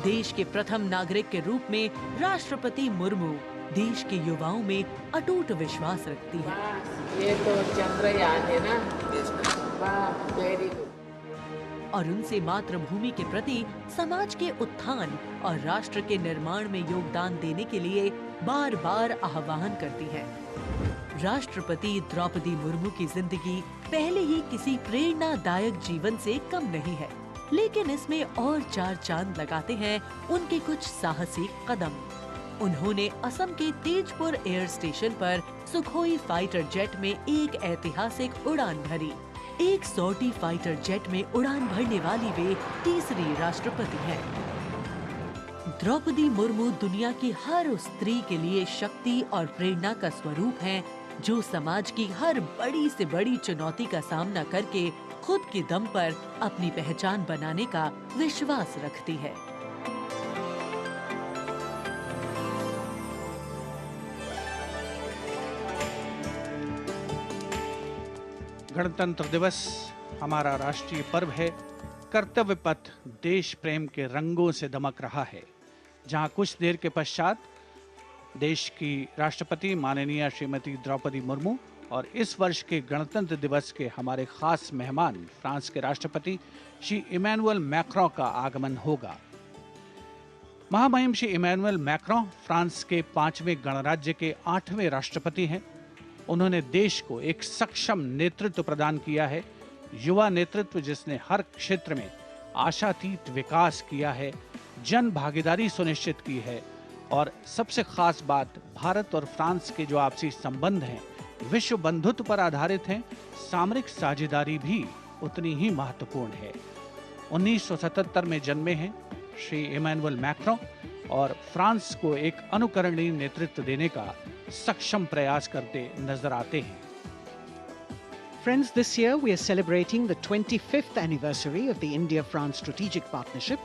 देश के प्रथम नागरिक के रूप में राष्ट्रपति मुर्मू देश के युवाओं में अटूट विश्वास रखती है। ये तो चंद्रयान है ना, वेरी गुड। और उनसे मातृभूमि के प्रति समाज के उत्थान और राष्ट्र के निर्माण में योगदान देने के लिए बार बार आह्वान करती है। राष्ट्रपति द्रौपदी मुर्मू की जिंदगी पहले ही किसी प्रेरणादायक जीवन से कम नहीं है, लेकिन इसमें और चार चांद लगाते हैं उनके कुछ साहसिक कदम। उन्होंने असम के तेजपुर एयर स्टेशन पर सुखोई फाइटर जेट में एक ऐतिहासिक उड़ान भरी। एक सॉर्टी फाइटर जेट में उड़ान भरने वाली वे तीसरी राष्ट्रपति हैं। द्रौपदी मुर्मू दुनिया की हर उस स्त्री के लिए शक्ति और प्रेरणा का स्वरूप हैं, जो समाज की हर बड़ी से बड़ी चुनौती का सामना करके खुद के दम पर अपनी पहचान बनाने का विश्वास रखती है। गणतंत्र दिवस हमारा राष्ट्रीय पर्व है। कर्तव्य पथ देश प्रेम के रंगों से दमक रहा है, जहां कुछ देर के पश्चात देश की राष्ट्रपति माननीय श्रीमती द्रौपदी मुर्मू और इस वर्ष के गणतंत्र दिवस के हमारे खास मेहमान फ्रांस के राष्ट्रपति श्री इमैनुअल मैक्रों का आगमन होगा। महामहिम श्री इमैनुअल मैक्रों फ्रांस के 5वें गणराज्य के 8वें राष्ट्रपति हैं। उन्होंने देश को एक सक्षम नेतृत्व प्रदान किया है, युवा नेतृत्व जिसने हर क्षेत्र में आशातीत विकास किया है, जन भागीदारी सुनिश्चित की है और सबसे खास बात भारत और फ्रांस के जो आपसी संबंध हैं विश्व बंधुत्व पर आधारित हैं। सामरिक साझेदारी भी उतनी ही महत्वपूर्ण है। 1977 में जन्मे हैं श्री इमैनुअल मैक्रों और फ्रांस को एक अनुकरणीय नेतृत्व देने का सक्षम प्रयास करते नजर आते हैं। Friends, this year we are celebrating the 25th anniversary of the India-France strategic partnership.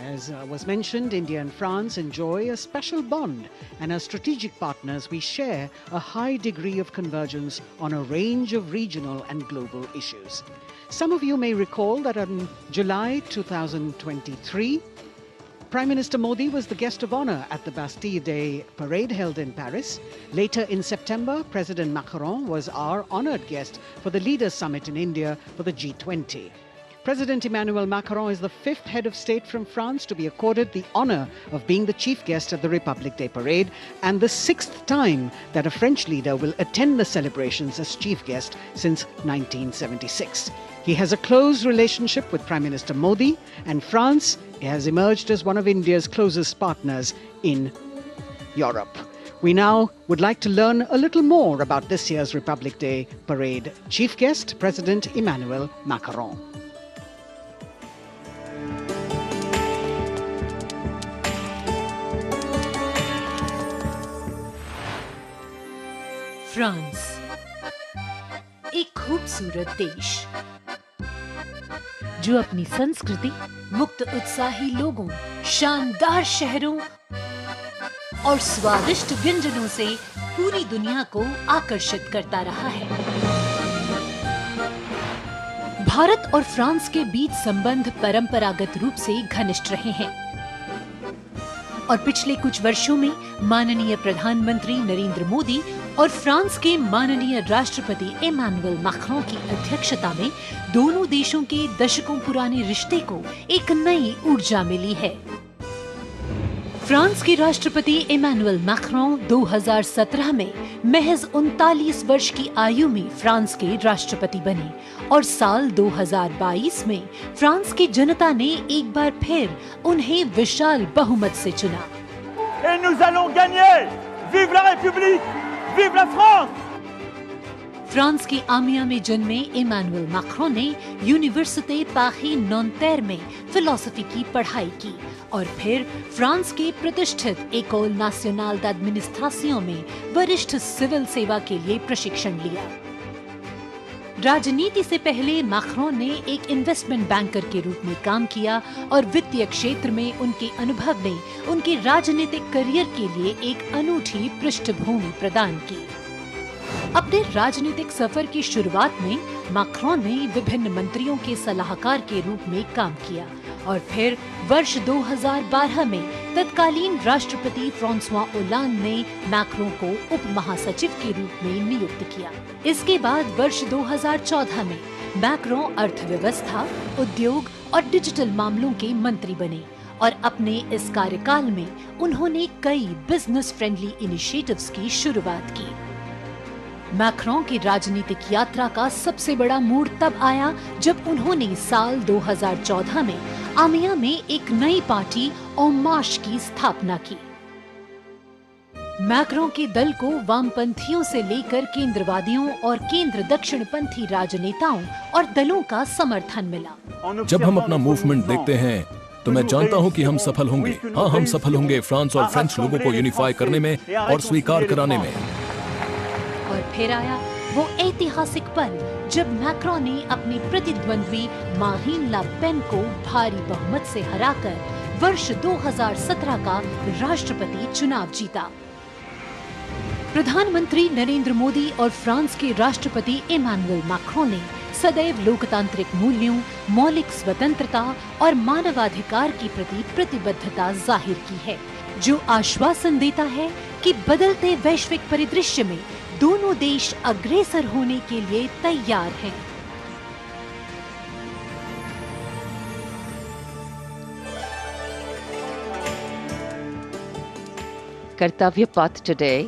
As was mentioned, India and France enjoy a special bond, and as strategic partners we share a high degree of convergence on a range of regional and global issues. Some of you may recall that in July 2023, Prime Minister Modi was the guest of honor at the Bastille Day parade held in Paris. Later in September, President Macron was our honored guest for the Leaders Summit in India for the G20. President Emmanuel Macron is the 5th head of state from France to be accorded the honor of being the chief guest at the Republic Day parade, and the 6th time that a French leader will attend the celebrations as chief guest since 1976. He has a close relationship with Prime Minister Modi, and France has emerged as one of India's closest partners in Europe. We now would like to learn a little more about this year's Republic Day parade. Chief guest, President Emmanuel Macron. France, एक खूबसूरत देश जो अपनी संस्कृति, मुक्त उत्साही लोगों, शानदार शहरों और स्वादिष्ट व्यंजनों से पूरी दुनिया को आकर्षित करता रहा है। भारत और फ्रांस के बीच संबंध परंपरागत रूप से घनिष्ठ रहे हैं और पिछले कुछ वर्षों में माननीय प्रधानमंत्री नरेंद्र मोदी और फ्रांस के माननीय राष्ट्रपति इमैनुअल मैक्रों की अध्यक्षता में दोनों देशों के दशकों पुराने रिश्ते को एक नई ऊर्जा मिली है। फ्रांस के राष्ट्रपति इमैनुअल मैक्रों 2017 में महज 39 वर्ष की आयु में फ्रांस के राष्ट्रपति बने और साल 2022 में फ्रांस की जनता ने एक बार फिर उन्हें विशाल बहुमत से चुना। Et nous allons gagner! Vive la République! Vive la France! France के आमिया में जन्मे इमैनुअल मैक्रों ने यूनिवर्सिटी पारी नॉन्टेर में फिलॉसफी की पढ़ाई की और फिर फ्रांस के प्रतिष्ठित एकोल नेशनल d'administration में वरिष्ठ सिविल सेवा के लिए प्रशिक्षण लिया। राजनीति से पहले मैक्रों ने एक इन्वेस्टमेंट बैंकर के रूप में काम किया और वित्तीय क्षेत्र में उनके अनुभव ने उनके राजनीतिक करियर के लिए एक अनूठी पृष्ठभूमि प्रदान की। अपने राजनीतिक सफर की शुरुआत में मैक्रों ने विभिन्न मंत्रियों के सलाहकार के रूप में काम किया और फिर वर्ष 2012 में तत्कालीन राष्ट्रपति फ्रांसवा ओलांद ने मैक्रों को उप महासचिव के रूप में नियुक्त किया। इसके बाद वर्ष 2014 में मैक्रों अर्थव्यवस्था, उद्योग और डिजिटल मामलों के मंत्री बने और अपने इस कार्यकाल में उन्होंने कई बिजनेस फ्रेंडली इनिशिएटिव्स की शुरुआत की। मैक्रों की राजनीतिक यात्रा का सबसे बड़ा मोड़ तब आया जब उन्होंने साल 2014 में आमिया में एक नई पार्टी En Marche की स्थापना की। मैक्रों के दल को वामपंथियों से लेकर केंद्रवादियों और केंद्र दक्षिणपंथी राजनेताओं और दलों का समर्थन मिला। जब हम अपना मूवमेंट देखते हैं तो मैं जानता हूं कि हम सफल होंगे। हाँ, हम सफल होंगे फ्रांस और फ्रेंच लोगों को यूनिफाई करने में और स्वीकार कराने में। और फिर आया वो ऐतिहासिक पल जब मैक्रों ने अपने प्रतिद्वंद्वी मारीन ला पेन को भारी बहुमत से हराकर वर्ष 2017 का राष्ट्रपति चुनाव जीता। प्रधानमंत्री नरेंद्र मोदी और फ्रांस के राष्ट्रपति इमैनुअल मैक्रों ने सदैव लोकतांत्रिक मूल्यों, मौलिक स्वतंत्रता और मानवाधिकार के प्रति प्रतिबद्धता जाहिर की है, जो आश्वासन देता है कि बदलते वैश्विक परिदृश्य में दोनों देश अग्रसर होने के लिए तैयार हैं। Kartavya Path today,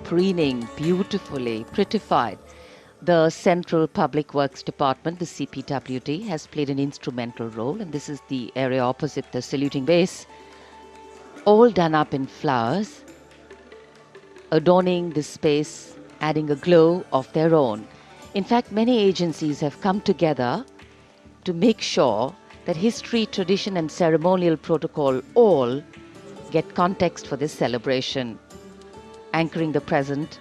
preening beautifully, prettified. The Central Public Works Department, the CPWD, has played an instrumental role, and this is the area opposite the saluting base, all done up in flowers, adorning this space, adding a glow of their own. In fact, many agencies have come together to make sure that history, tradition and ceremonial protocol all get context for this celebration, anchoring the present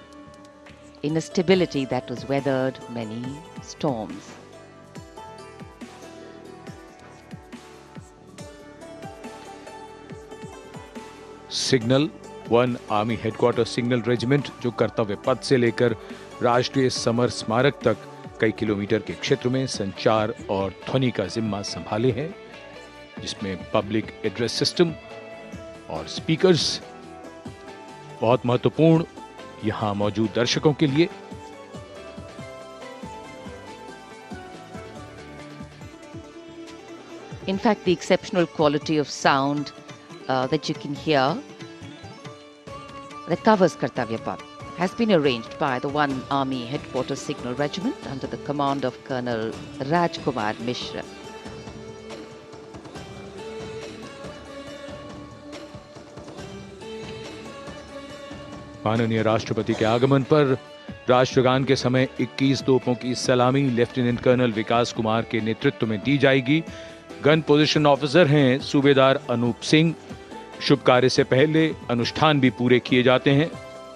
in a stability that was weathered many storms. Signal 1 army headquarter signal regiment, जो कर्तव्य पथ से लेकर राष्ट्रीय summer स्मारक तक कई kilometre के क्षेत्र में संचार और ध्वनि का जिम्मा संभाले हैं, जिसमें पब्लिक एड्रेस सिस्टम और स्पीकर्स बहुत महत्वपूर्ण यहां मौजूद दर्शकों के लिए। In fact, the exceptional quality of sound that you can hear that covers Kartavya Path has been arranged by the 1 Army Headquarters Signal Regiment under the command of Colonel Rajkumar Mishra. माननीय राष्ट्रपति के आगमन पर राष्ट्रगान के समय 21 तोपों की सलामी लेफ्टिनेंट कर्नल विकास कुमार के नेतृत्व में दी जाएगी। गन पोजीशन ऑफिसर हैं सूबेदार अनूप सिंह। शुभ कार्य से पहले अनुष्ठान भी पूरे किए जाते हैं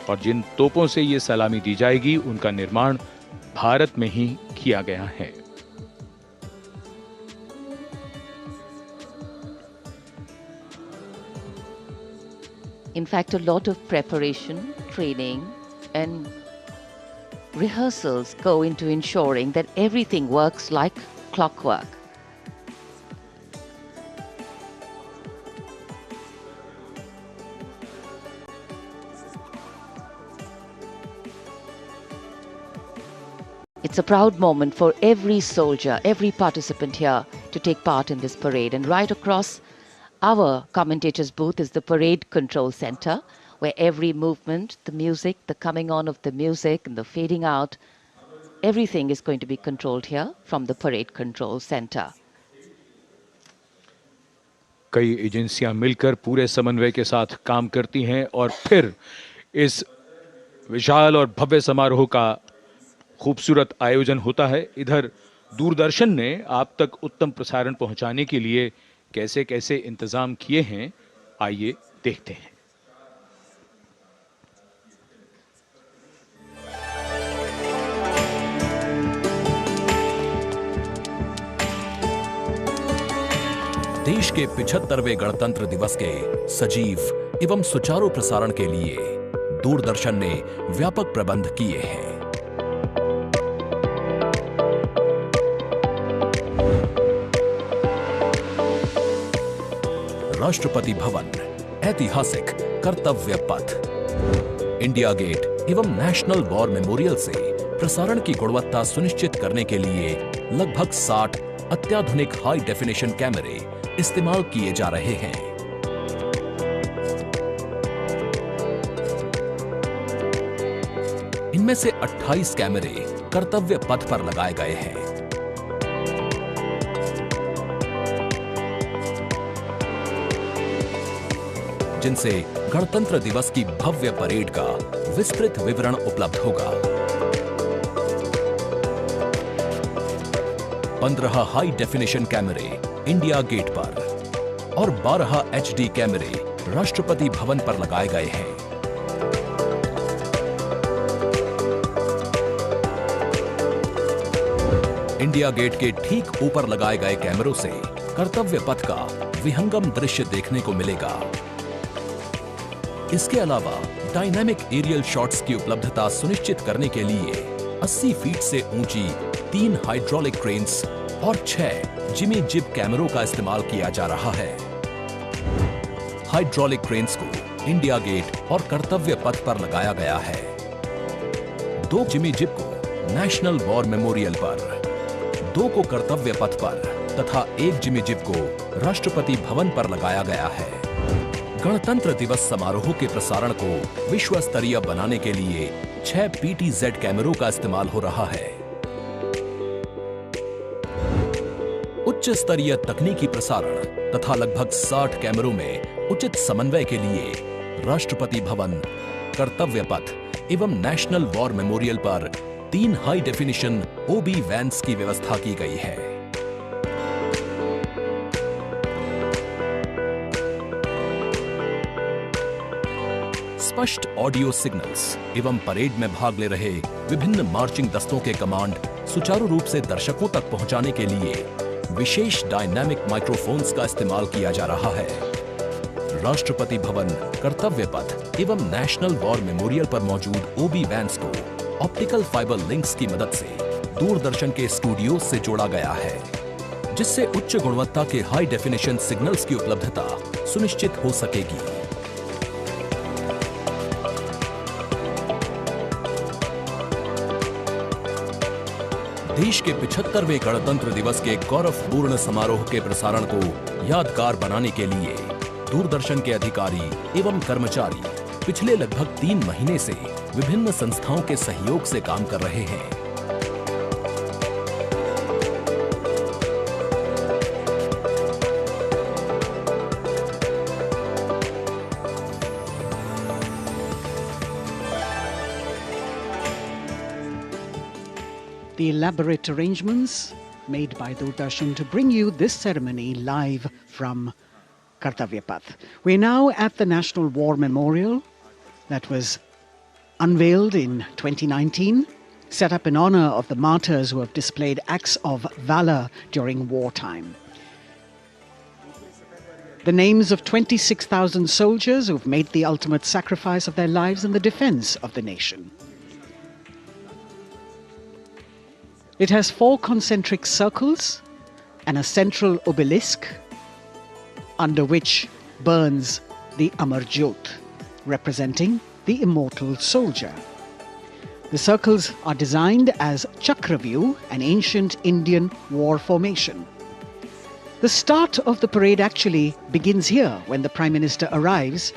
और जिन तोपों से ये सलामी दी जाएगी उनका निर्माण भारत में ही किया गया है। In fact, a lot of preparation, training and rehearsals go into ensuring that everything works like clockwork. It's a proud moment for every soldier, every participant here to take part in this parade. And right across our commentator's booth is the Parade Control Center, where every movement, the music, the coming on of the music and the fading out, everything is going to be controlled here from the Parade Control Center. कई एजेंसियां मिलकर पूरे समन्वय के साथ काम करती हैं और फिर इस विशाल और भव्य समारोह का खूबसूरत आयोजन होता है। इधर दूरदर्शन ने आप तक उत्तम प्रसारण पहुंचाने के लिए कैसे कैसे इंतजाम किए हैं, आइए देखते हैं। देश के 75वें गणतंत्र दिवस के सजीव एवं सुचारू प्रसारण के लिए दूरदर्शन ने व्यापक प्रबंध किए हैं। राष्ट्रपति भवन, ऐतिहासिक कर्तव्य पथ, इंडिया गेट एवं नेशनल वॉर मेमोरियल से प्रसारण की गुणवत्ता सुनिश्चित करने के लिए लगभग 60 अत्याधुनिक हाई डेफिनेशन कैमरे इस्तेमाल किए जा रहे हैं। इनमें से 28 कैमरे कर्तव्य पथ पर लगाए गए हैं। जिनसे गणतंत्र दिवस की भव्य परेड का विस्तृत विवरण उपलब्ध होगा। 15 हाई डेफिनेशन कैमरे इंडिया गेट पर और 12 HD कैमरे राष्ट्रपति भवन पर लगाए गए हैं। इंडिया गेट के ठीक ऊपर लगाए गए कैमरों से कर्तव्य पथ का विहंगम दृश्य देखने को मिलेगा। इसके अलावा डायनामिक एरियल शॉट्स की उपलब्धता सुनिश्चित करने के लिए 80 फीट से ऊंची 3 हाइड्रोलिक क्रेन्स और 6 जिमी जिब कैमरों का इस्तेमाल किया जा रहा है। हाइड्रोलिक क्रेन्स को इंडिया गेट और कर्तव्य पथ पर लगाया गया है। 2 जिमी जिब को नेशनल वॉर मेमोरियल पर, 2 को कर्तव्य पथ पर तथा 1 जिमी जिब को राष्ट्रपति भवन पर लगाया गया है। गणतंत्र दिवस समारोह के प्रसारण को विश्व स्तरीय बनाने के लिए 6 PTZ कैमरों का इस्तेमाल हो रहा है। उच्च स्तरीय तकनीकी प्रसारण तथा लगभग 60 कैमरों में उचित समन्वय के लिए राष्ट्रपति भवन, कर्तव्य पथ एवं नेशनल वॉर मेमोरियल पर 3 हाई डेफिनेशन OB वैन्स की व्यवस्था की गई है। स्पष्ट ऑडियो सिग्नल्स एवं परेड में भाग ले रहे विभिन्न मार्चिंग दस्तों के कमांड सुचारू रूप से दर्शकों तक पहुंचाने के लिए विशेष डायनामिक माइक्रोफोन्स का इस्तेमाल किया जा रहा है। राष्ट्रपति भवन, कर्तव्य पथ एवं नेशनल वॉर मेमोरियल पर मौजूद OB वैन्स को ऑप्टिकल फाइबर लिंक्स की मदद से दूरदर्शन के स्टूडियो से जोड़ा गया है, जिससे उच्च गुणवत्ता के हाई डेफिनेशन सिग्नल्स की उपलब्धता सुनिश्चित हो सकेगी। देश के 75वें गणतंत्र दिवस के गौरवपूर्ण समारोह के प्रसारण को यादगार बनाने के लिए दूरदर्शन के अधिकारी एवं कर्मचारी पिछले लगभग 3 महीने से विभिन्न संस्थाओं के सहयोग से काम कर रहे हैं। The elaborate arrangements made by Doordarshan to bring you this ceremony live from Kartavya Path. We're now at the National War Memorial that was unveiled in 2019, set up in honor of the martyrs who have displayed acts of valor during wartime. The names of 26,000 soldiers who've made the ultimate sacrifice of their lives in the defense of the nation. It has 4 concentric circles and a central obelisk under which burns the Amar Jyot, representing the immortal soldier. The circles are designed as Chakravyu, an ancient Indian war formation. The start of the parade actually begins here when the Prime Minister arrives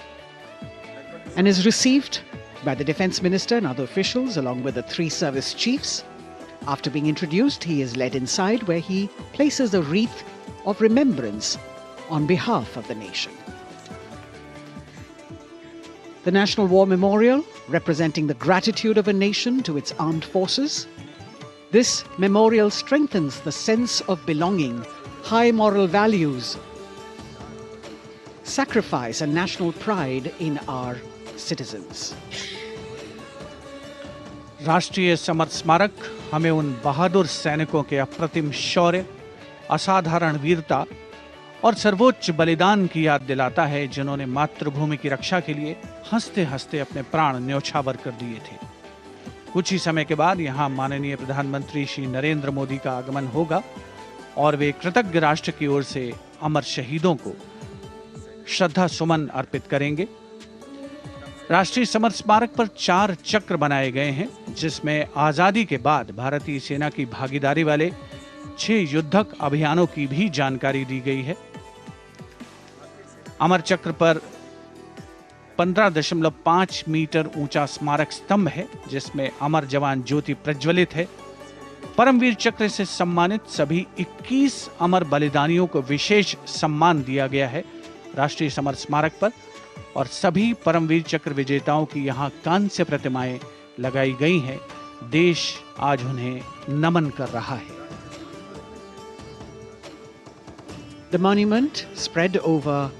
and is received by the Defence Minister and other officials along with the 3 service chiefs. After being introduced, he is led inside where he places a wreath of remembrance on behalf of the nation. The National War Memorial, representing the gratitude of a nation to its armed forces. This memorial strengthens the sense of belonging, high moral values, sacrifice and national pride in our citizens. राष्ट्रीय summer स्मारक हमें उन बहादुर सैनिकों के अप्रतिम शौर्य, असाधारण वीरता और सर्वोच्च बलिदान की याद दिलाता है, जिन्होंने मातृभूमि की रक्षा के लिए हंसते हंसते अपने प्राण न्यौछावर कर दिए थे। कुछ ही समय के बाद यहाँ माननीय प्रधानमंत्री श्री नरेंद्र मोदी का आगमन होगा और वे कृतज्ञ राष्ट्र की ओर से अमर शहीदों को श्रद्धा सुमन अर्पित करेंगे। राष्ट्रीय समर स्मारक पर 4 चक्र बनाए गए हैं, जिसमें आजादी के बाद भारतीय सेना की भागीदारी वाले 6 युद्धक अभियानों की भी जानकारी दी गई है। अमर चक्र पर 15.5 मीटर ऊंचा स्मारक स्तंभ है, जिसमें अमर जवान ज्योति प्रज्वलित है। परमवीर चक्र से सम्मानित सभी 21 अमर बलिदानियों को विशेष सम्मान दिया गया है राष्ट्रीय समर स्मारक पर, और सभी परमवीर चक्र विजेताओं की यहां कांस्य प्रतिमाएं लगाई गई हैं। देश आज उन्हें नमन कर रहा है। The monument, spread over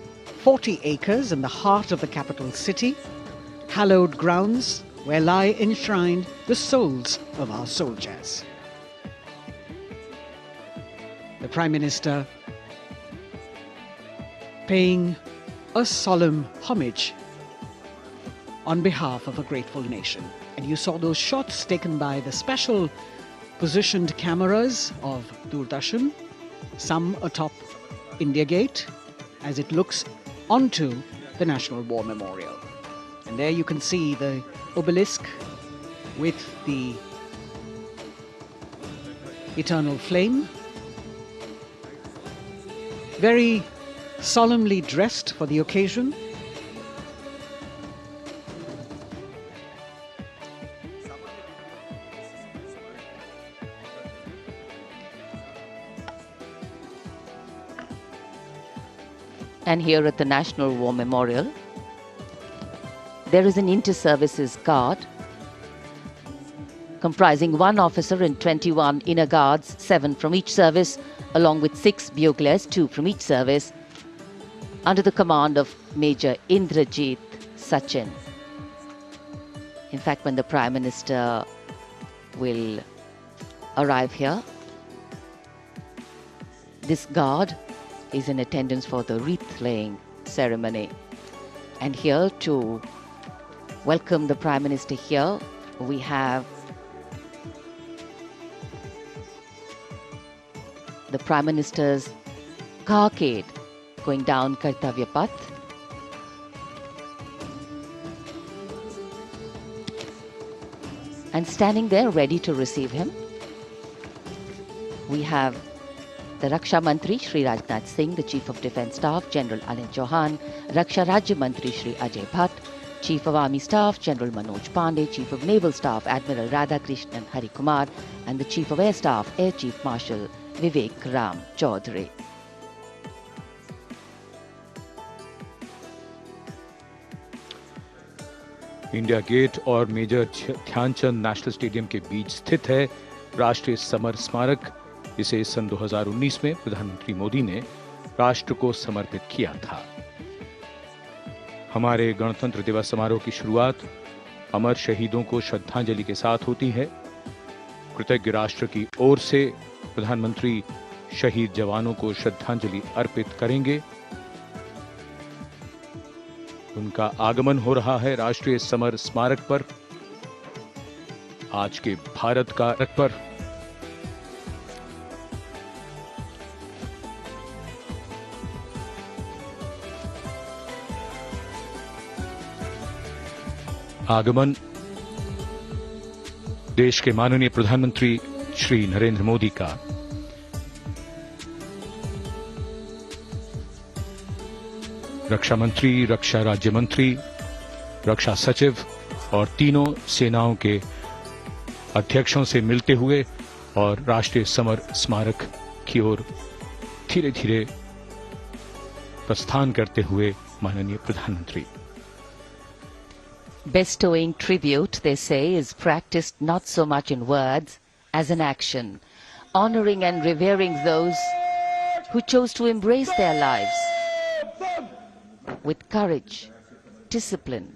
40 acres in the heart of the capital city, hallowed grounds where lie enshrined the souls of our soldiers. The Prime Minister paying a solemn homage on behalf of a grateful nation. And you saw those shots taken by the special positioned cameras of Doordarshan, some atop India Gate, as it looks onto the National War Memorial. And there you can see the obelisk with the eternal flame, very solemnly dressed for the occasion. And here at the National War Memorial, there is an inter-services guard comprising 1 officer and 21 inner guards, 7 from each service, along with 6 buglers, 2 from each service, under the command of Major Indrajit Sachin. In fact, when the Prime Minister will arrive here, this guard is in attendance for the wreath-laying ceremony. And here to welcome the Prime Minister here, we have the Prime Minister's carcade going down Kartavya Path. And standing there ready to receive him, we have the Raksha Mantri Shri Rajnath Singh, the Chief of Defence Staff General Anil Chauhan, Raksha Rajya Mantri Shri Ajay Bhatt, Chief of Army Staff General Manoj Pandey, Chief of Naval Staff Admiral Radhakrishnan Harikumar, and the Chief of Air Staff Air Chief Marshal Vivek Ram Chaudhary. India Gate और major Dhyanchand national stadium के बीच स्थित है राष्ट्रीय summer स्मारक। इसे सन 2019 में प्रधानमंत्री मोदी ने राष्ट्र को समर्पित किया था। हमारे गणतंत्र दिवस समारोह की शुरुआत अमर शहीदों को श्रद्धांजलि के साथ होती है। कृतज्ञ राष्ट्र की ओर से प्रधानमंत्री शहीद जवानों को श्रद्धांजलि अर्पित करेंगे। उनका आगमन हो रहा है राष्ट्रीय समर स्मारक पर। आज के भारत का रथ पर आगमन देश के माननीय प्रधानमंत्री श्री नरेंद्र मोदी का। रक्षा मंत्री, रक्षा राज्य मंत्री, रक्षा सचिव और तीनों सेनाओं के अध्यक्षों से मिलते हुए और राष्ट्रीय समर स्मारक की ओर धीरे धीरे प्रस्थान करते हुए माननीय प्रधानमंत्री। Bestowing tribute, they say, is practiced not so much in words as in action, honoring and revering those who chose to embrace their lives with courage, discipline,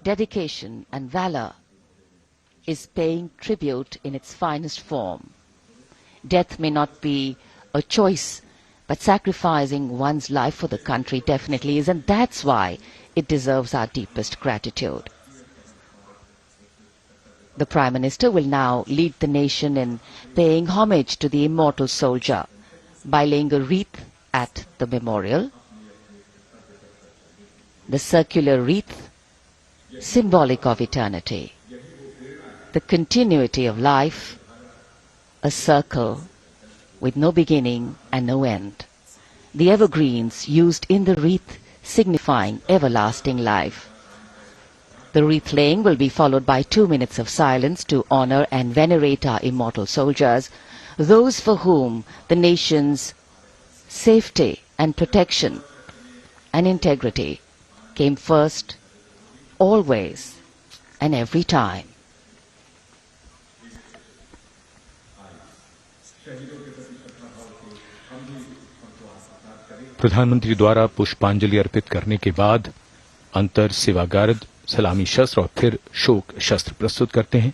dedication and valor is paying tribute in its finest form. Death may not be a choice, but sacrificing one's life for the country definitely is, and that's why it deserves our deepest gratitude. The Prime Minister will now lead the nation in paying homage to the immortal soldier by laying a wreath at the memorial. the circular wreath, symbolic of eternity, the continuity of life, a circle with no beginning and no end. The evergreens used in the wreath signifying everlasting life. The wreath laying will be followed by 2 minutes of silence to honor and venerate our immortal soldiers, those for whom the nation's safety and protection and integrity came first, always and every time. प्रधानमंत्री द्वारा पुष्पांजलि अर्पित करने के बाद अंतर सेवा guard सलामी शस्त्र और फिर शोक शस्त्र प्रस्तुत करते हैं।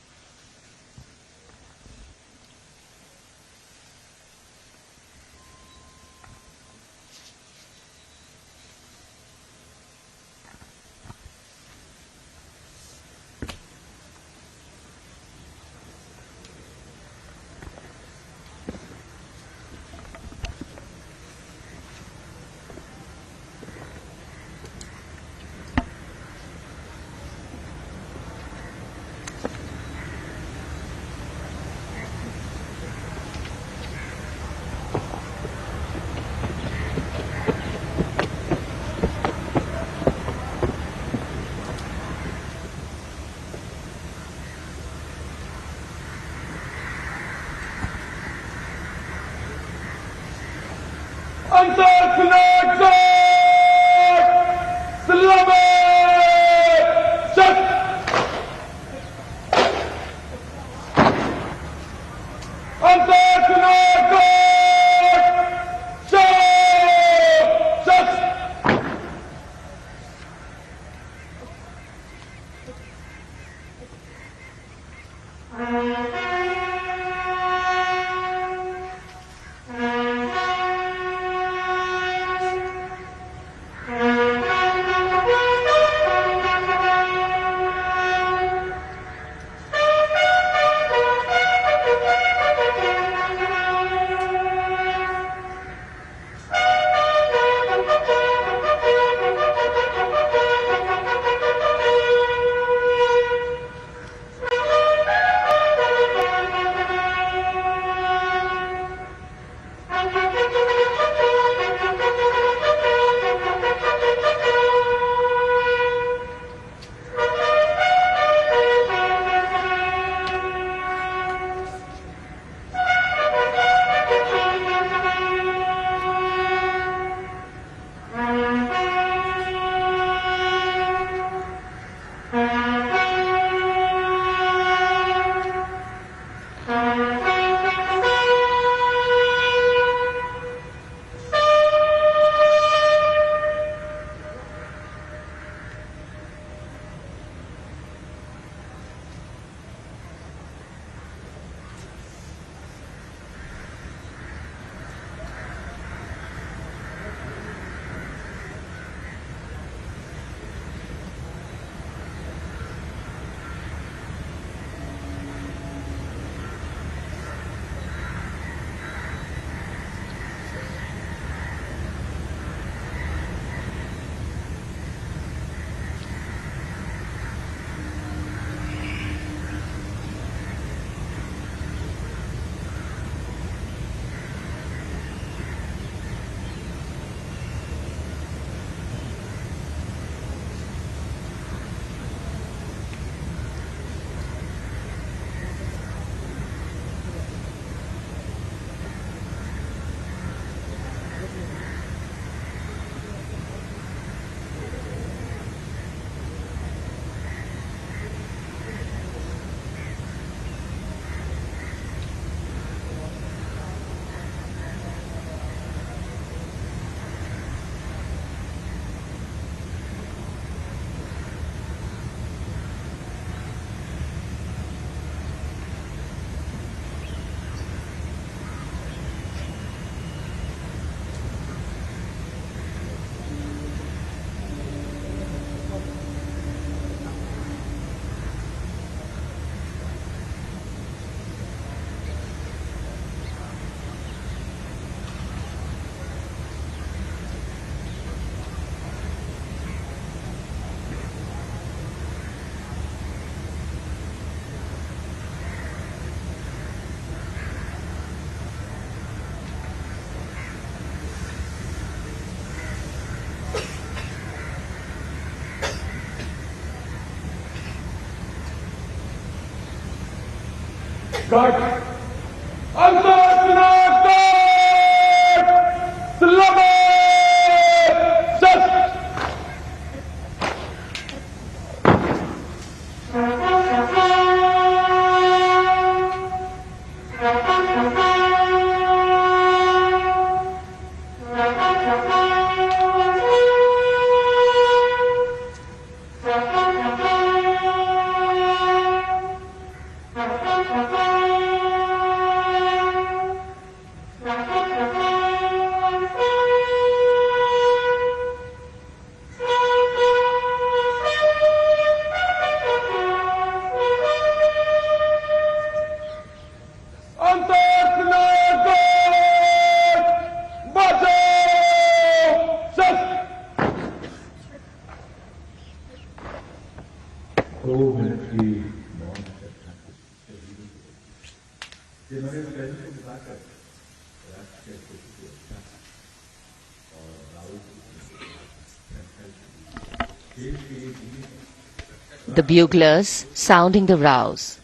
The buglers sounding the rouse,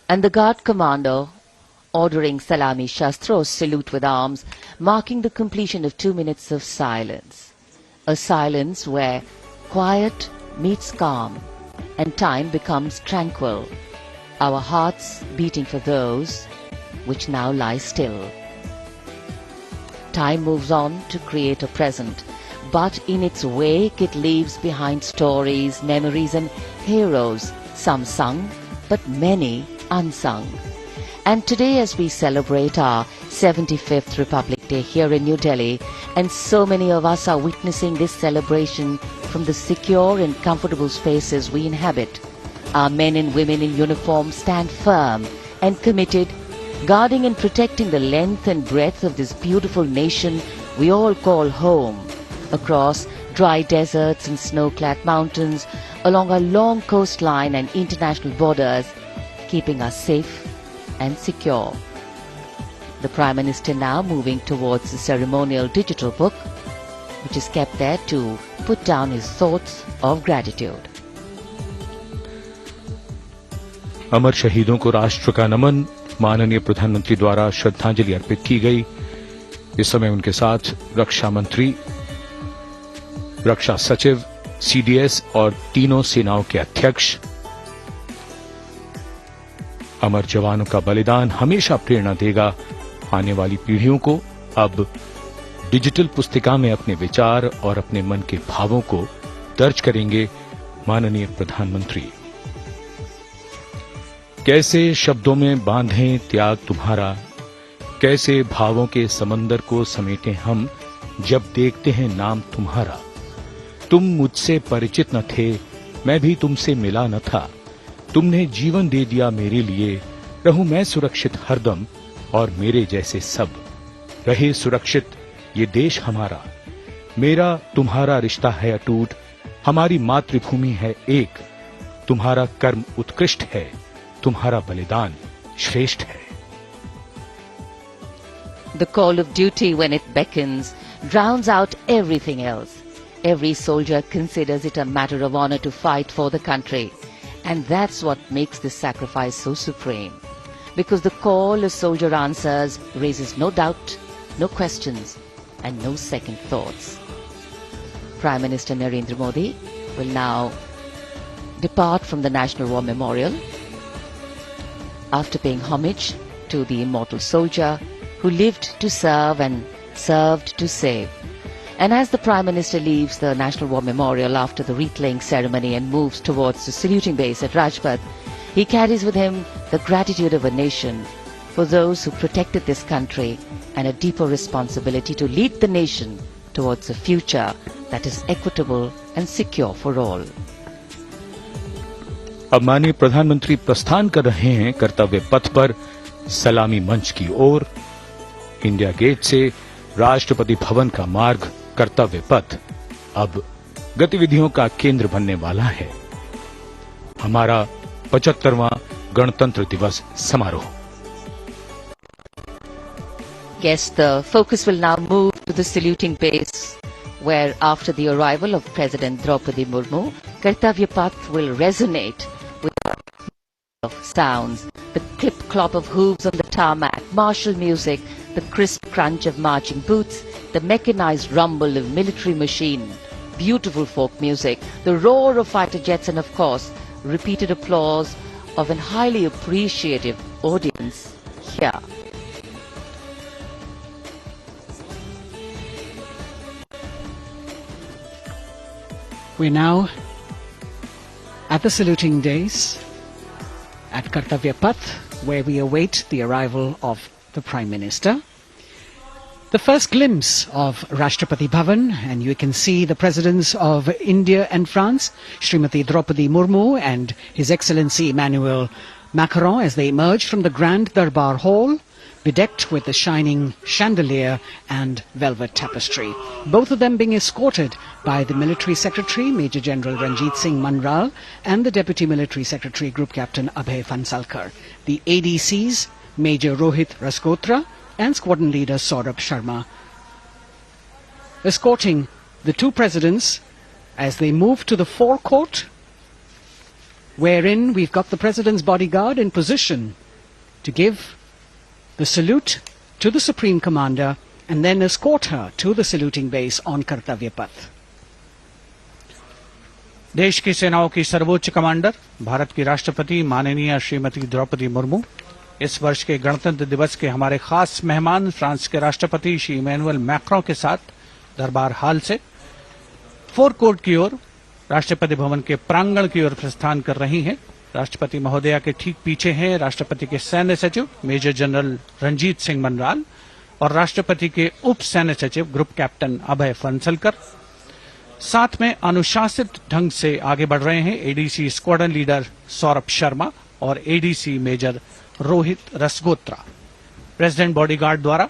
and the guard commander ordering Salami Shastros salute with arms, marking the completion of 2 minutes of silence. A silence where quiet meets calm and time becomes tranquil, our hearts beating for those which now lie still. Time moves on to create a present, but in its wake it leaves behind stories, memories and heroes, some sung, but many unsung. And today, as we celebrate our 75th Republic Day here in New Delhi, and so many of us are witnessing this celebration from the secure and comfortable spaces we inhabit, our men and women in uniform stand firm and committed, guarding and protecting the length and breadth of this beautiful nation we all call home, across dry deserts and snow-clad mountains, along our long coastline and international borders, keeping us safe and secure. The Prime Minister now moving towards the ceremonial digital book, which is kept there to put down his thoughts of gratitude. अमर शहीदों को राष्ट्र का नमन, माननीय प्रधानमंत्री द्वारा श्रद्धांजलि अर्पित की गई। इस समय उनके साथ रक्षा मंत्री, रक्षा सचिव, सीडीएस और तीनों सेनाओं के अध्यक्ष। अमर जवानों का बलिदान हमेशा प्रेरणा देगा आने वाली पीढ़ियों को। अब डिजिटल पुस्तिका में अपने विचार और अपने मन के भावों को दर्ज करेंगे माननीय प्रधानमंत्री। कैसे शब्दों में बांधें त्याग तुम्हारा, कैसे भावों के समंदर को समेटें हम, जब देखते हैं नाम तुम्हारा। तुम मुझसे परिचित न थे, मैं भी तुमसे मिला न था, तुमने जीवन दे दिया मेरे लिए, रहूं मैं सुरक्षित हरदम और मेरे जैसे सब। रहे सुरक्षित ये देश हमारा, मेरा तुम्हारा रिश्ता है अटूट, हमारी मातृभूमि है एक, तुम्हारा कर्म उत्कृष्ट है, तुम्हारा बलिदान श्रेष्ठ है। The call of duty, when it beckons, drowns out everything else. Every soldier considers it a matter of honor to fight for the country. And that's what makes this sacrifice so supreme. Because the call a soldier answers raises no doubt, no questions, and no second thoughts. Prime Minister Narendra Modi will now depart from the National War Memorial after paying homage to the immortal soldier who lived to serve and served to save. And as the Prime Minister leaves the National War Memorial after the wreath-laying ceremony and moves towards the saluting base at Rajpath, he carries with him the gratitude of a nation for those who protected this country and a deeper responsibility to lead the nation towards a future that is equitable and secure for all. अब माननीय प्रधानमंत्री प्रस्थान कर रहे हैं कर्तव्य पथ पर सलामी मंच की ओर। इंडिया गेट से राष्ट्रपति भवन का मार्ग कर्तव्य पथ अब गतिविधियों का केंद्र बनने वाला है। हमारा 75वां गणतंत्र दिवस समारोह। Yes, the focus will now move to the saluting base, where after the arrival of President Draupadi Murmu, Kartavya Path will resonate with of sounds, the clip clop of hooves on the tarmac, martial music, the crisp crunch of marching boots, the mechanized rumble of military machine, beautiful folk music, the roar of fighter jets, and of course, repeated applause of an highly appreciative audience here. We're now at the saluting days at Kartavya Path, where we await the arrival of the Prime Minister. The first glimpse of Rashtrapati Bhavan, and you can see the presidents of India and France, Srimati Draupadi Murmu and His Excellency Emmanuel Macron, as they emerge from the Grand Darbar Hall, bedecked with the shining chandelier and velvet tapestry. Both of them being escorted by the Military Secretary, Major General Ranjit Singh Manral, and the Deputy Military Secretary, Group Captain Abhay Fansalkar. The ADCs, Major Rohit Rasgotra and Squadron Leader Saurabh Sharma, escorting the two presidents as they move to the forecourt, wherein we've got the President's bodyguard in position to give the salute to the Supreme Commander and then escort her to the saluting base on Kartavya Path. देश की सेनाओं की सर्वोच्च commander Bharat की राष्ट्रपति माननीय श्रीमती द्रौपदी मुर्मू इस वर्ष के गणतंत्र दिवस के हमारे खास मेहमान फ्रांस के राष्ट्रपति श्री इमैनुअल मैक्रों के साथ दरबार हाल से फोरकोर्ट की ओर राष्ट्रपति भवन के प्रांगण की ओर प्रस्थान कर रही हैं। राष्ट्रपति महोदया के ठीक पीछे हैं राष्ट्रपति के सैन्य सचिव मेजर जनरल रंजीत सिंह मनराल और राष्ट्रपति के उप सैन्य सचिव ग्रुप कैप्टन अभय फंसलकर। साथ में अनुशासित ढंग से आगे बढ़ रहे हैं ADC squadron leader Saurabh Sharma और ADC major Rohit Rasgotra. President bodyguard द्वारा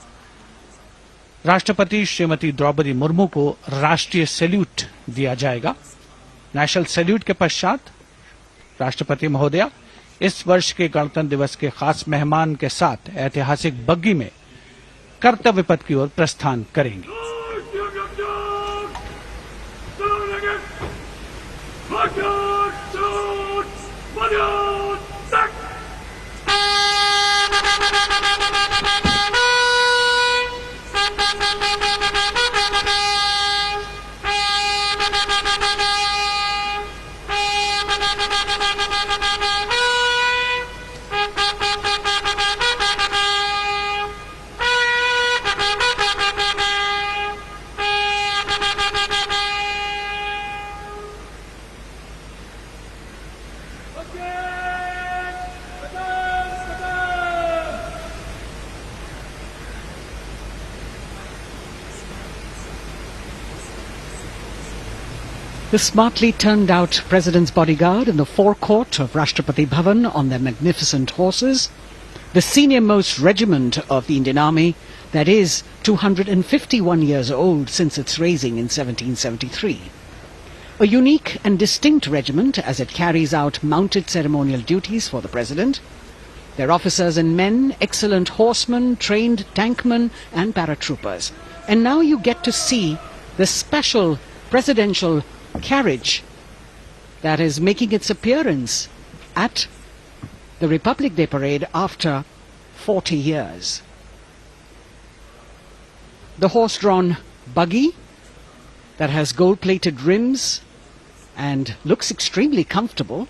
राष्ट्रपति श्रीमती द्रौपदी मुर्मू को राष्ट्रीय सैल्यूट दिया जाएगा। नेशनल सैल्यूट के पश्चात राष्ट्रपति महोदया इस वर्ष के गणतंत्र दिवस के खास मेहमान के साथ ऐतिहासिक बग्गी में कर्तव्य पथ की ओर प्रस्थान करेंगी। The smartly turned out President's bodyguard in the forecourt of Rashtrapati Bhavan on their magnificent horses, the senior-most regiment of the Indian Army, that is 251 years old since its raising in 1773. A unique and distinct regiment as it carries out mounted ceremonial duties for the President. Their officers and men, excellent horsemen, trained tankmen and paratroopers. And now you get to see the special presidential carriage that is making its appearance at the Republic Day Parade after 40 years. The horse-drawn buggy that has gold-plated rims and looks extremely comfortable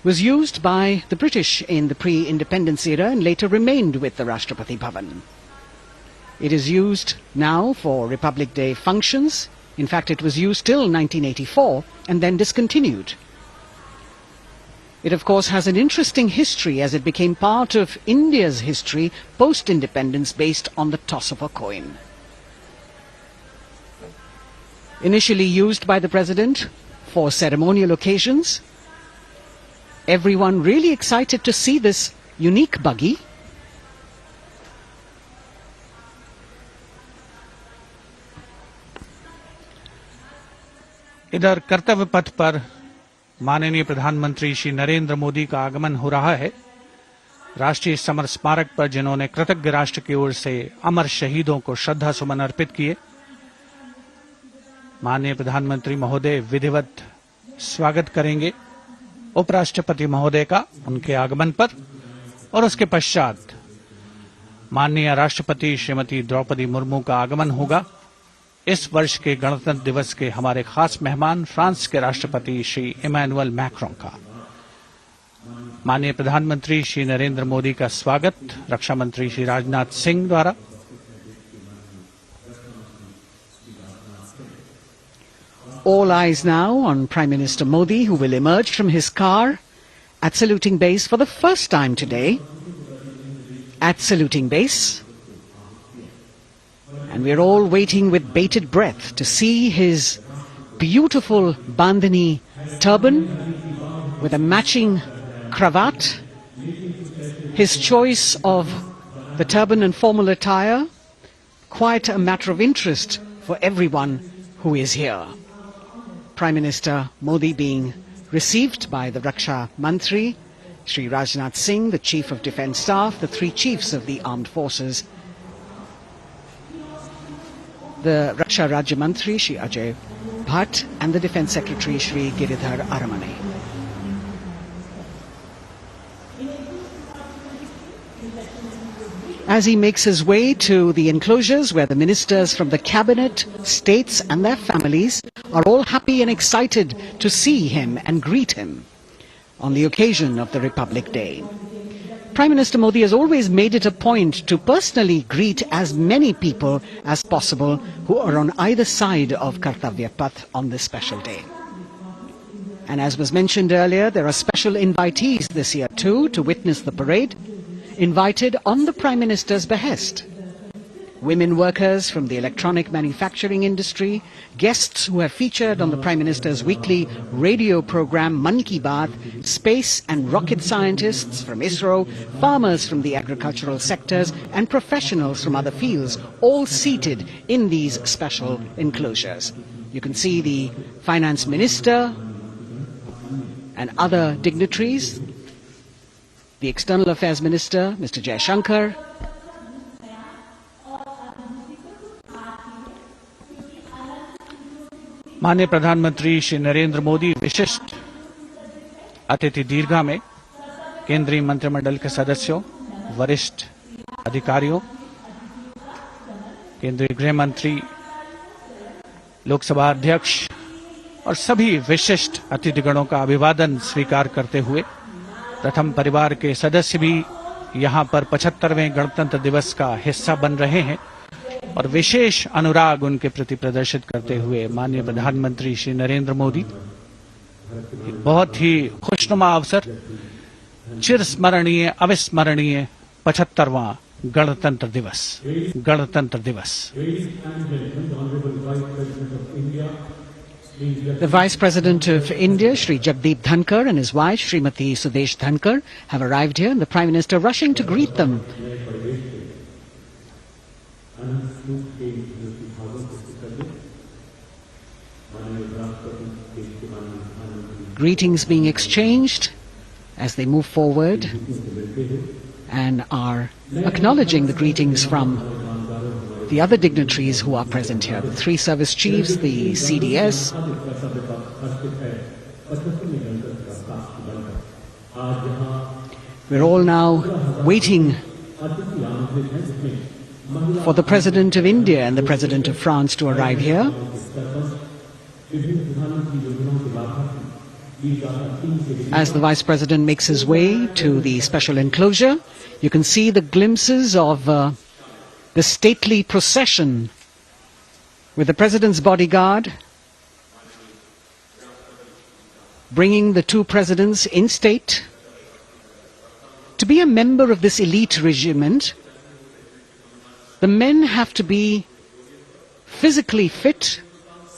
was used by the British in the pre-independence era and later remained with the Rashtrapati Bhavan. It is used now for Republic Day functions. In fact, it was used till 1984 and then discontinued. It, of course, has an interesting history as it became part of India's history post-independence based on the toss of a coin. Initially used by the President for ceremonial occasions, everyone really excited to see this unique buggy. इधर कर्तव्य पथ पर माननीय प्रधानमंत्री श्री नरेंद्र मोदी का आगमन हो रहा है। राष्ट्रीय समर स्मारक पर जिन्होंने कृतज्ञ राष्ट्र की ओर से अमर शहीदों को श्रद्धा सुमन अर्पित किए, माननीय प्रधानमंत्री महोदय विधिवत स्वागत करेंगे उपराष्ट्रपति महोदय का उनके आगमन पर और उसके पश्चात माननीय राष्ट्रपति श्रीमती द्रौपदी मुर्मू का आगमन होगा। इस वर्ष के गणतंत्र दिवस के हमारे खास मेहमान फ्रांस के राष्ट्रपति श्री इमैनुअल मैक्रों का। माननीय प्रधानमंत्री श्री नरेंद्र मोदी का स्वागत रक्षा मंत्री श्री राजनाथ सिंह द्वारा। All eyes now on Prime Minister Modi, who will emerge from his car at saluting base for the first time today. At saluting base. And we're all waiting with bated breath to see his beautiful bandhani turban with a matching cravat. His choice of the turban and formal attire, quite a matter of interest for everyone who is here. Prime Minister Modi being received by the Raksha Mantri, Shri Rajnath Singh, the Chief of Defence Staff, the three chiefs of the armed forces, the Raksha Rajya Mantri, Shri Ajay Bhatt, and the Defence Secretary, Shri Giridhar Aramane. As he makes his way to the enclosures where the ministers from the cabinet, states and their families are all happy and excited to see him and greet him on the occasion of the Republic Day. Prime Minister Modi has always made it a point to personally greet as many people as possible who are on either side of Kartavya Path on this special day. And as was mentioned earlier, there are special invitees this year too to witness the parade, invited on the Prime Minister's behest. Women workers from the electronic manufacturing industry, guests who have featured on the Prime Minister's weekly radio program Mann Ki Baat, space and rocket scientists from ISRO, farmers from the agricultural sectors and professionals from other fields, all seated in these special enclosures. You can see the Finance Minister and other dignitaries, the External Affairs Minister, Mr. Jaishankar, माननीय प्रधानमंत्री श्री नरेंद्र मोदी विशिष्ट अतिथि दीर्घा में केंद्रीय मंत्रिमंडल के सदस्यों, वरिष्ठ अधिकारियों, केंद्रीय गृह मंत्री, लोकसभा अध्यक्ष और सभी विशिष्ट अतिथिगणों का अभिवादन स्वीकार करते हुए प्रथम परिवार के सदस्य भी यहां पर 75वें गणतंत्र दिवस का हिस्सा बन रहे हैं और विशेष अनुराग उनके प्रति प्रदर्शित करते हुए माननीय प्रधानमंत्री श्री नरेंद्र मोदी बहुत ही खुशनुमा अवसर, चिरस्मरणीय अविस्मरणीय 75वां गणतंत्र दिवस। The Vice President of India, Shri Jagdeep Dhankar, and his wife, Srimati Sudesh Dhankar, have arrived here, and the Prime Minister rushing to greet them. Greetings being exchanged as they move forward and are acknowledging the greetings from the other dignitaries who are present here, the three service chiefs, the CDS. We're all now waiting for the President of India and the President of France to arrive here. As the Vice President makes his way to the special enclosure, you can see the glimpses of the stately procession with the President's bodyguard bringing the two presidents in state. To be a member of this elite regiment, the men have to be physically fit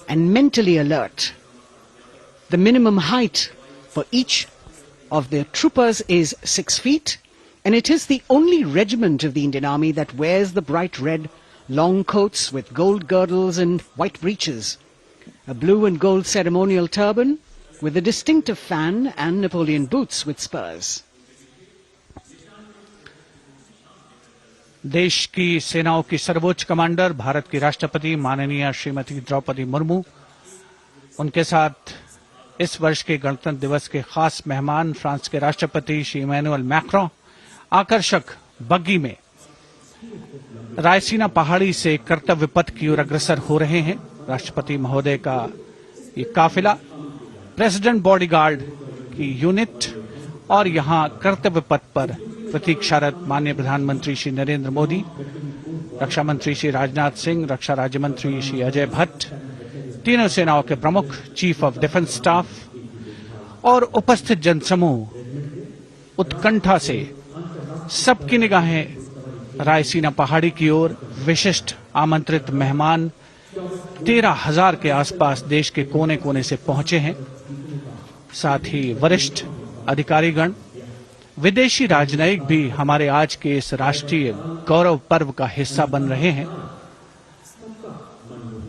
and mentally alert. The minimum height for each of the troopers is 6 feet, and it is the only regiment of the Indian Army that wears the bright red long coats with gold girdles and white breeches, a blue and gold ceremonial turban with a distinctive fan and Napoleon boots with spurs. देश की सेनाओं की सर्वोच्च commander Bharat की राष्ट्रपति माननीय श्रीमती द्रौपदी मुर्मू, उनके साथ इस वर्ष के गणतंत्र दिवस के खास मेहमान फ्रांस के राष्ट्रपति श्री इमैनुअल मैक्रों आकर्षक बग्गी में रायसीना पहाड़ी से कर्तव्य पथ की ओर अग्रसर हो रहे हैं। राष्ट्रपति महोदय का ये काफिला प्रेसिडेंट बॉडीगार्ड की यूनिट और यहां कर्तव्य पथ पर प्रतीक्षारत माननीय प्रधानमंत्री श्री नरेंद्र मोदी, रक्षा मंत्री श्री राजनाथ सिंह, रक्षा राज्य मंत्री श्री अजय भट्ट, तीनों सेनाओं के प्रमुख, चीफ ऑफ डिफेंस स्टाफ और उपस्थित जनसमूह उत्कंठा से सबकी निगाहें रायसीना पहाड़ी की ओर। विशिष्ट आमंत्रित मेहमान 13,000 के आसपास देश के कोने कोने से पहुंचे हैं। साथ ही वरिष्ठ अधिकारीगण, विदेशी राजनयिक भी हमारे आज के इस राष्ट्रीय गौरव पर्व का हिस्सा बन रहे हैं।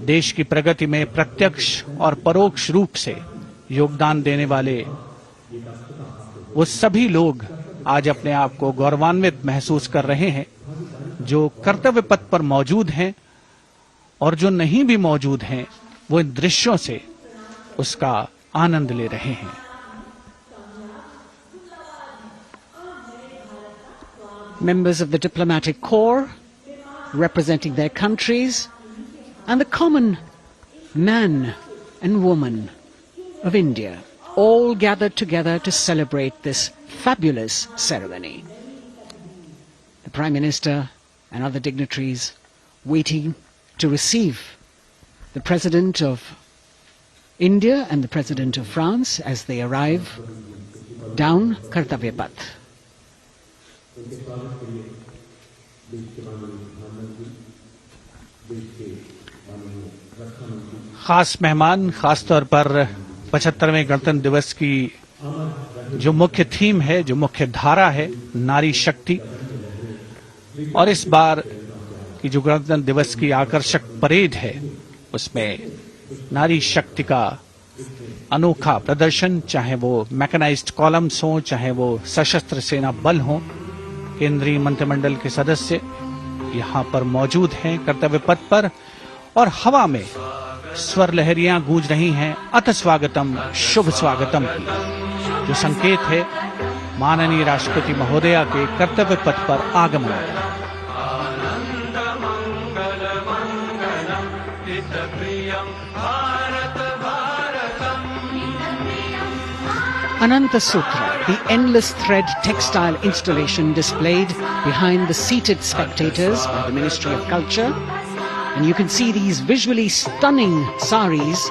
देश की प्रगति में प्रत्यक्ष और परोक्ष रूप से योगदान देने वाले वो सभी लोग आज अपने आप को गौरवान्वित महसूस कर रहे हैं, जो कर्तव्य पथ पर मौजूद हैं और जो नहीं भी मौजूद हैं, वो इन दृश्यों से उसका आनंद ले रहे हैं। Members of the diplomatic corps representing their countries and the common man and woman of India all gathered together to celebrate this fabulous ceremony. The Prime Minister and other dignitaries waiting to receive the President of India and the President of France as they arrive down Kartavya Path. खास मेहमान, खास तौर पर 75वें गणतंत्र दिवस की जो मुख्य थीम है, जो मुख्य धारा है, नारी शक्ति, और इस बार की जो गणतंत्र दिवस की आकर्षक परेड है उसमें नारी शक्ति का अनोखा प्रदर्शन, चाहे वो मैकेनाइज्ड कॉलम्स हों, चाहे वो सशस्त्र सेना बल हों, केंद्रीय मंत्रिमंडल के सदस्य यहां पर मौजूद हैं कर्तव्य पथ पर, और हवा में स्वर लहरियां गूंज रही हैं अथ स्वागतम, शुभ स्वागतम की, जो संकेत है माननीय राष्ट्रपति महोदया के कर्तव्य पथ पर आगमन का। Ananta Sutra, the endless thread textile installation displayed behind the seated spectators by the Ministry of Culture. And you can see these visually stunning saris,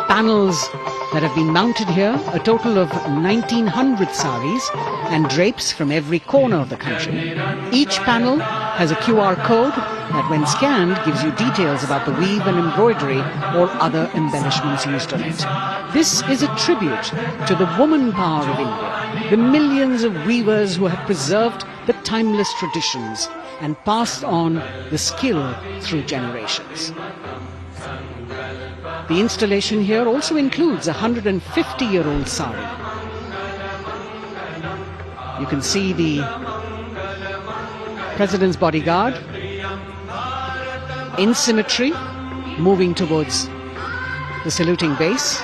panels that have been mounted here, a total of 1,900 saris and drapes from every corner of the country. Each panel has a QR code that when scanned gives you details about the weave and embroidery or other embellishments used on it. This is a tribute to the woman power of India, the millions of weavers who have preserved the timeless traditions and passed on the skill through generations. The installation here also includes a 150-year-old sari. You can see the President's bodyguard in symmetry moving towards the saluting base,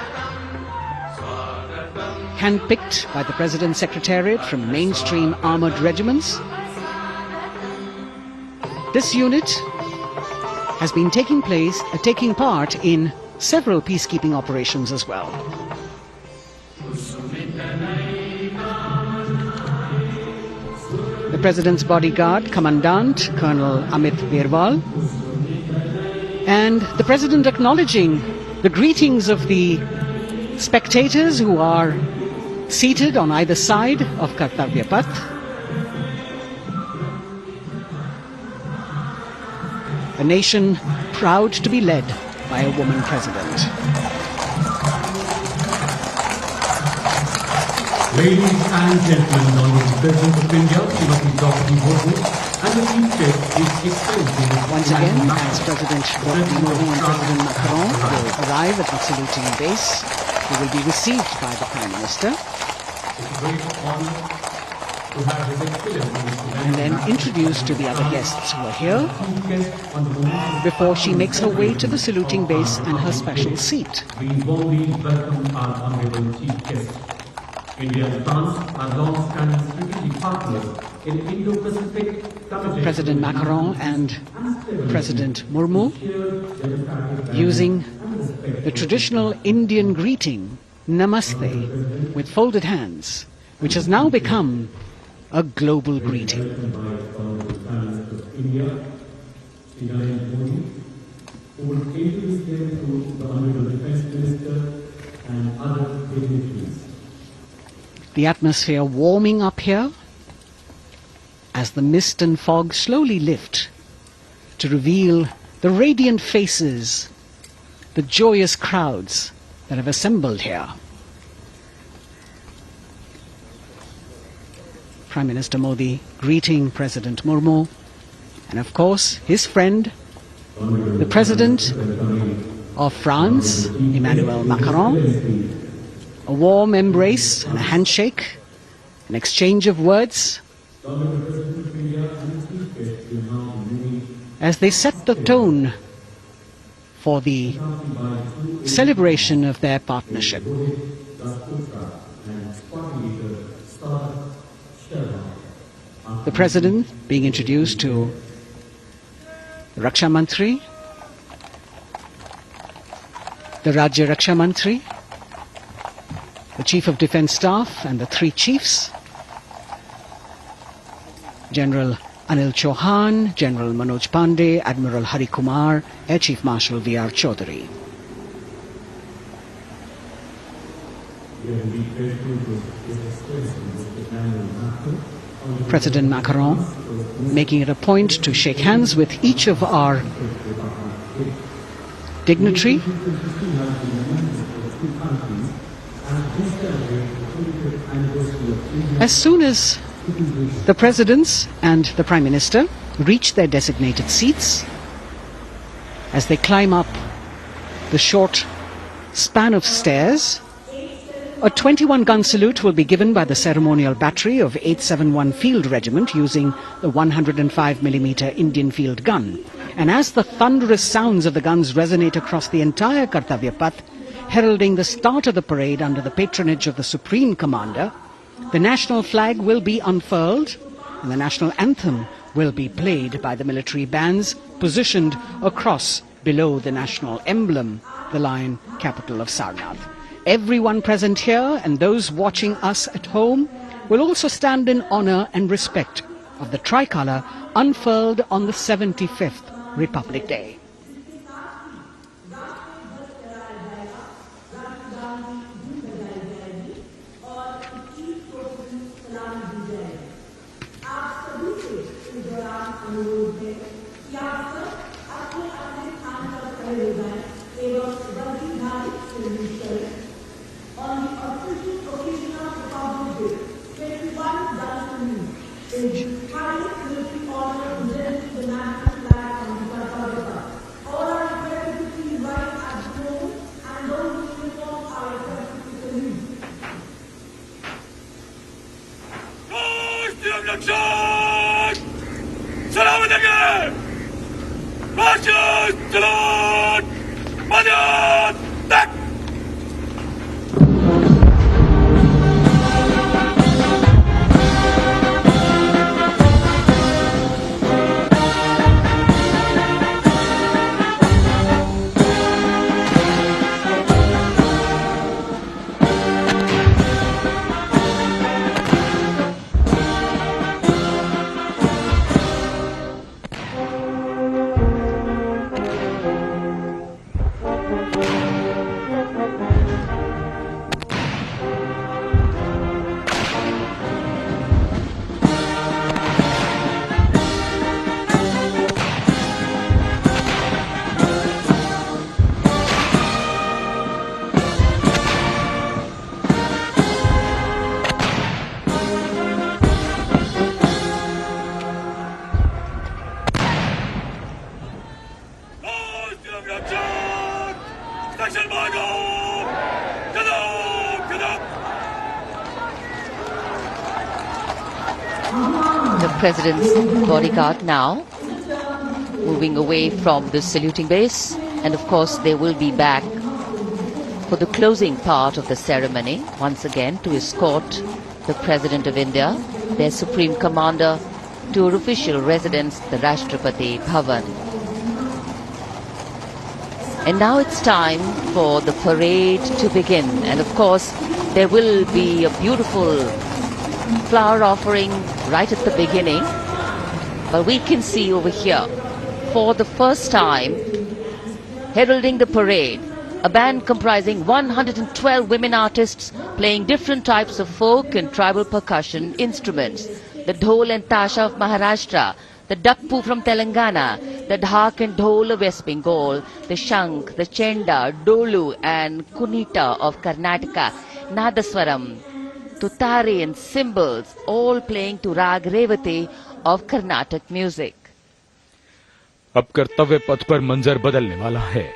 handpicked by the President's Secretariat from mainstream armoured regiments. This unit has been taking part in several peacekeeping operations as well. The President's bodyguard, Commandant Colonel Amit Birwal, and the President acknowledging the greetings of the spectators who are seated on either side of Kartavya Path. A nation proud to be led by a woman president. Ladies and gentlemen, honorable President of India, Srimati Draupadi Murmu, and the chief guest is extending. Once again, as President Draupadi Murmu and President Macron will arrive at the saluting base, they will be received by the Prime Minister. It's a great honor to have His Excellency and then introduced to the other guests who are here before she makes her way to the saluting base and her special seat. We warmly welcome our honorable chief guest. India and France are long-standing strategic partners in Indo-Pacific. President Macron and President Murmu using the traditional Indian greeting, Namaste, with folded hands, which has now become a global greeting. The atmosphere warming up here as the mist and fog slowly lift to reveal the radiant faces, the joyous crowds that have assembled here. Prime Minister Modi greeting President Murmu, and of course his friend, the President of France, Emmanuel Macron. A warm embrace and a handshake, an exchange of words, as they set the tone for the celebration of their partnership. The President being introduced to the Raksha Mantri, the Rajya Raksha Mantri, the Chief of Defence Staff and the three chiefs, General Anil Chauhan, General Manoj Pandey, Admiral Hari Kumar, Air Chief Marshal V.R. Chaudhary. President Macron making it a point to shake hands with each of our dignitary. As soon as the presidents and the Prime Minister reach their designated seats, as they climb up the short span of stairs, a 21-gun salute will be given by the ceremonial battery of 871 Field Regiment using the 105mm Indian field gun. And as the thunderous sounds of the guns resonate across the entire Kartavya Path, heralding the start of the parade under the patronage of the Supreme Commander, the national flag will be unfurled and the national anthem will be played by the military bands positioned across below the national emblem, the lion capital of Sarnath. Everyone present here and those watching us at home will also stand in honor and respect of the tricolour unfurled on the 75th Republic Day. The President's bodyguard now moving away from the saluting base, and of course they will be back for the closing part of the ceremony, once again to escort the President of India, their Supreme Commander, to her official residence, the Rashtrapati Bhavan. And now it's time for the parade to begin. And of course, there will be a beautiful flower offering right at the beginning. But we can see over here, for the first time, heralding the parade, a band comprising 112 women artists playing different types of folk and tribal percussion instruments. The dhol and tasha of Maharashtra, the dappu from Telangana, the dhak and dhol of West Bengal, the shank, the chenda, dolu and kunita of Karnataka, nadaswaram, tutare and cymbals, all playing to rag Revati of Carnatic music. अब कर्तव्य पथ पर मंजर बदलने वाला है।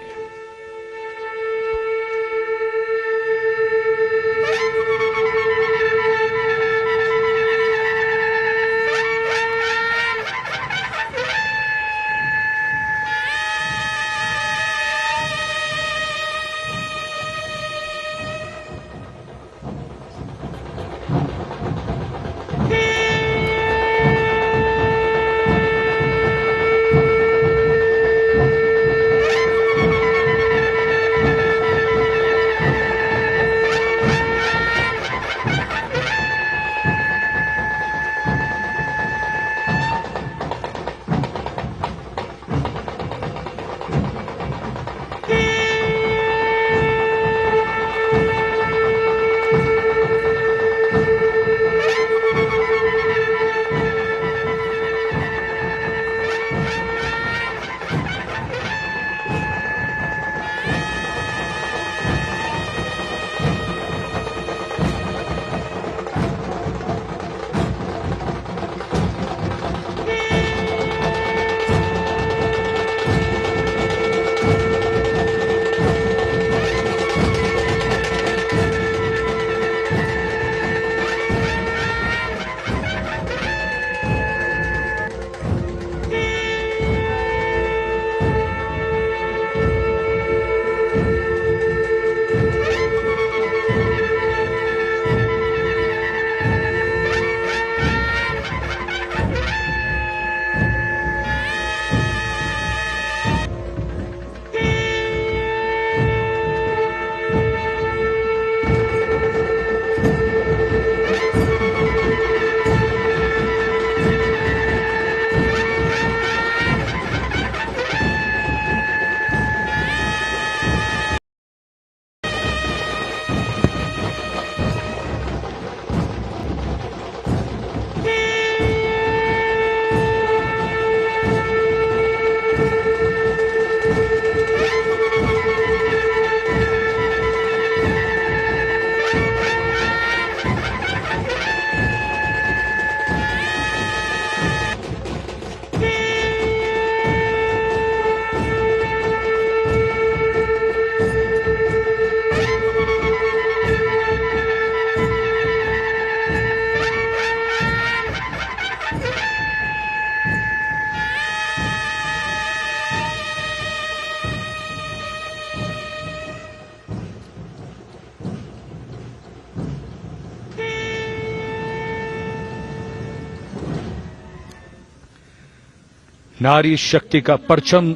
नारी शक्ति का परचम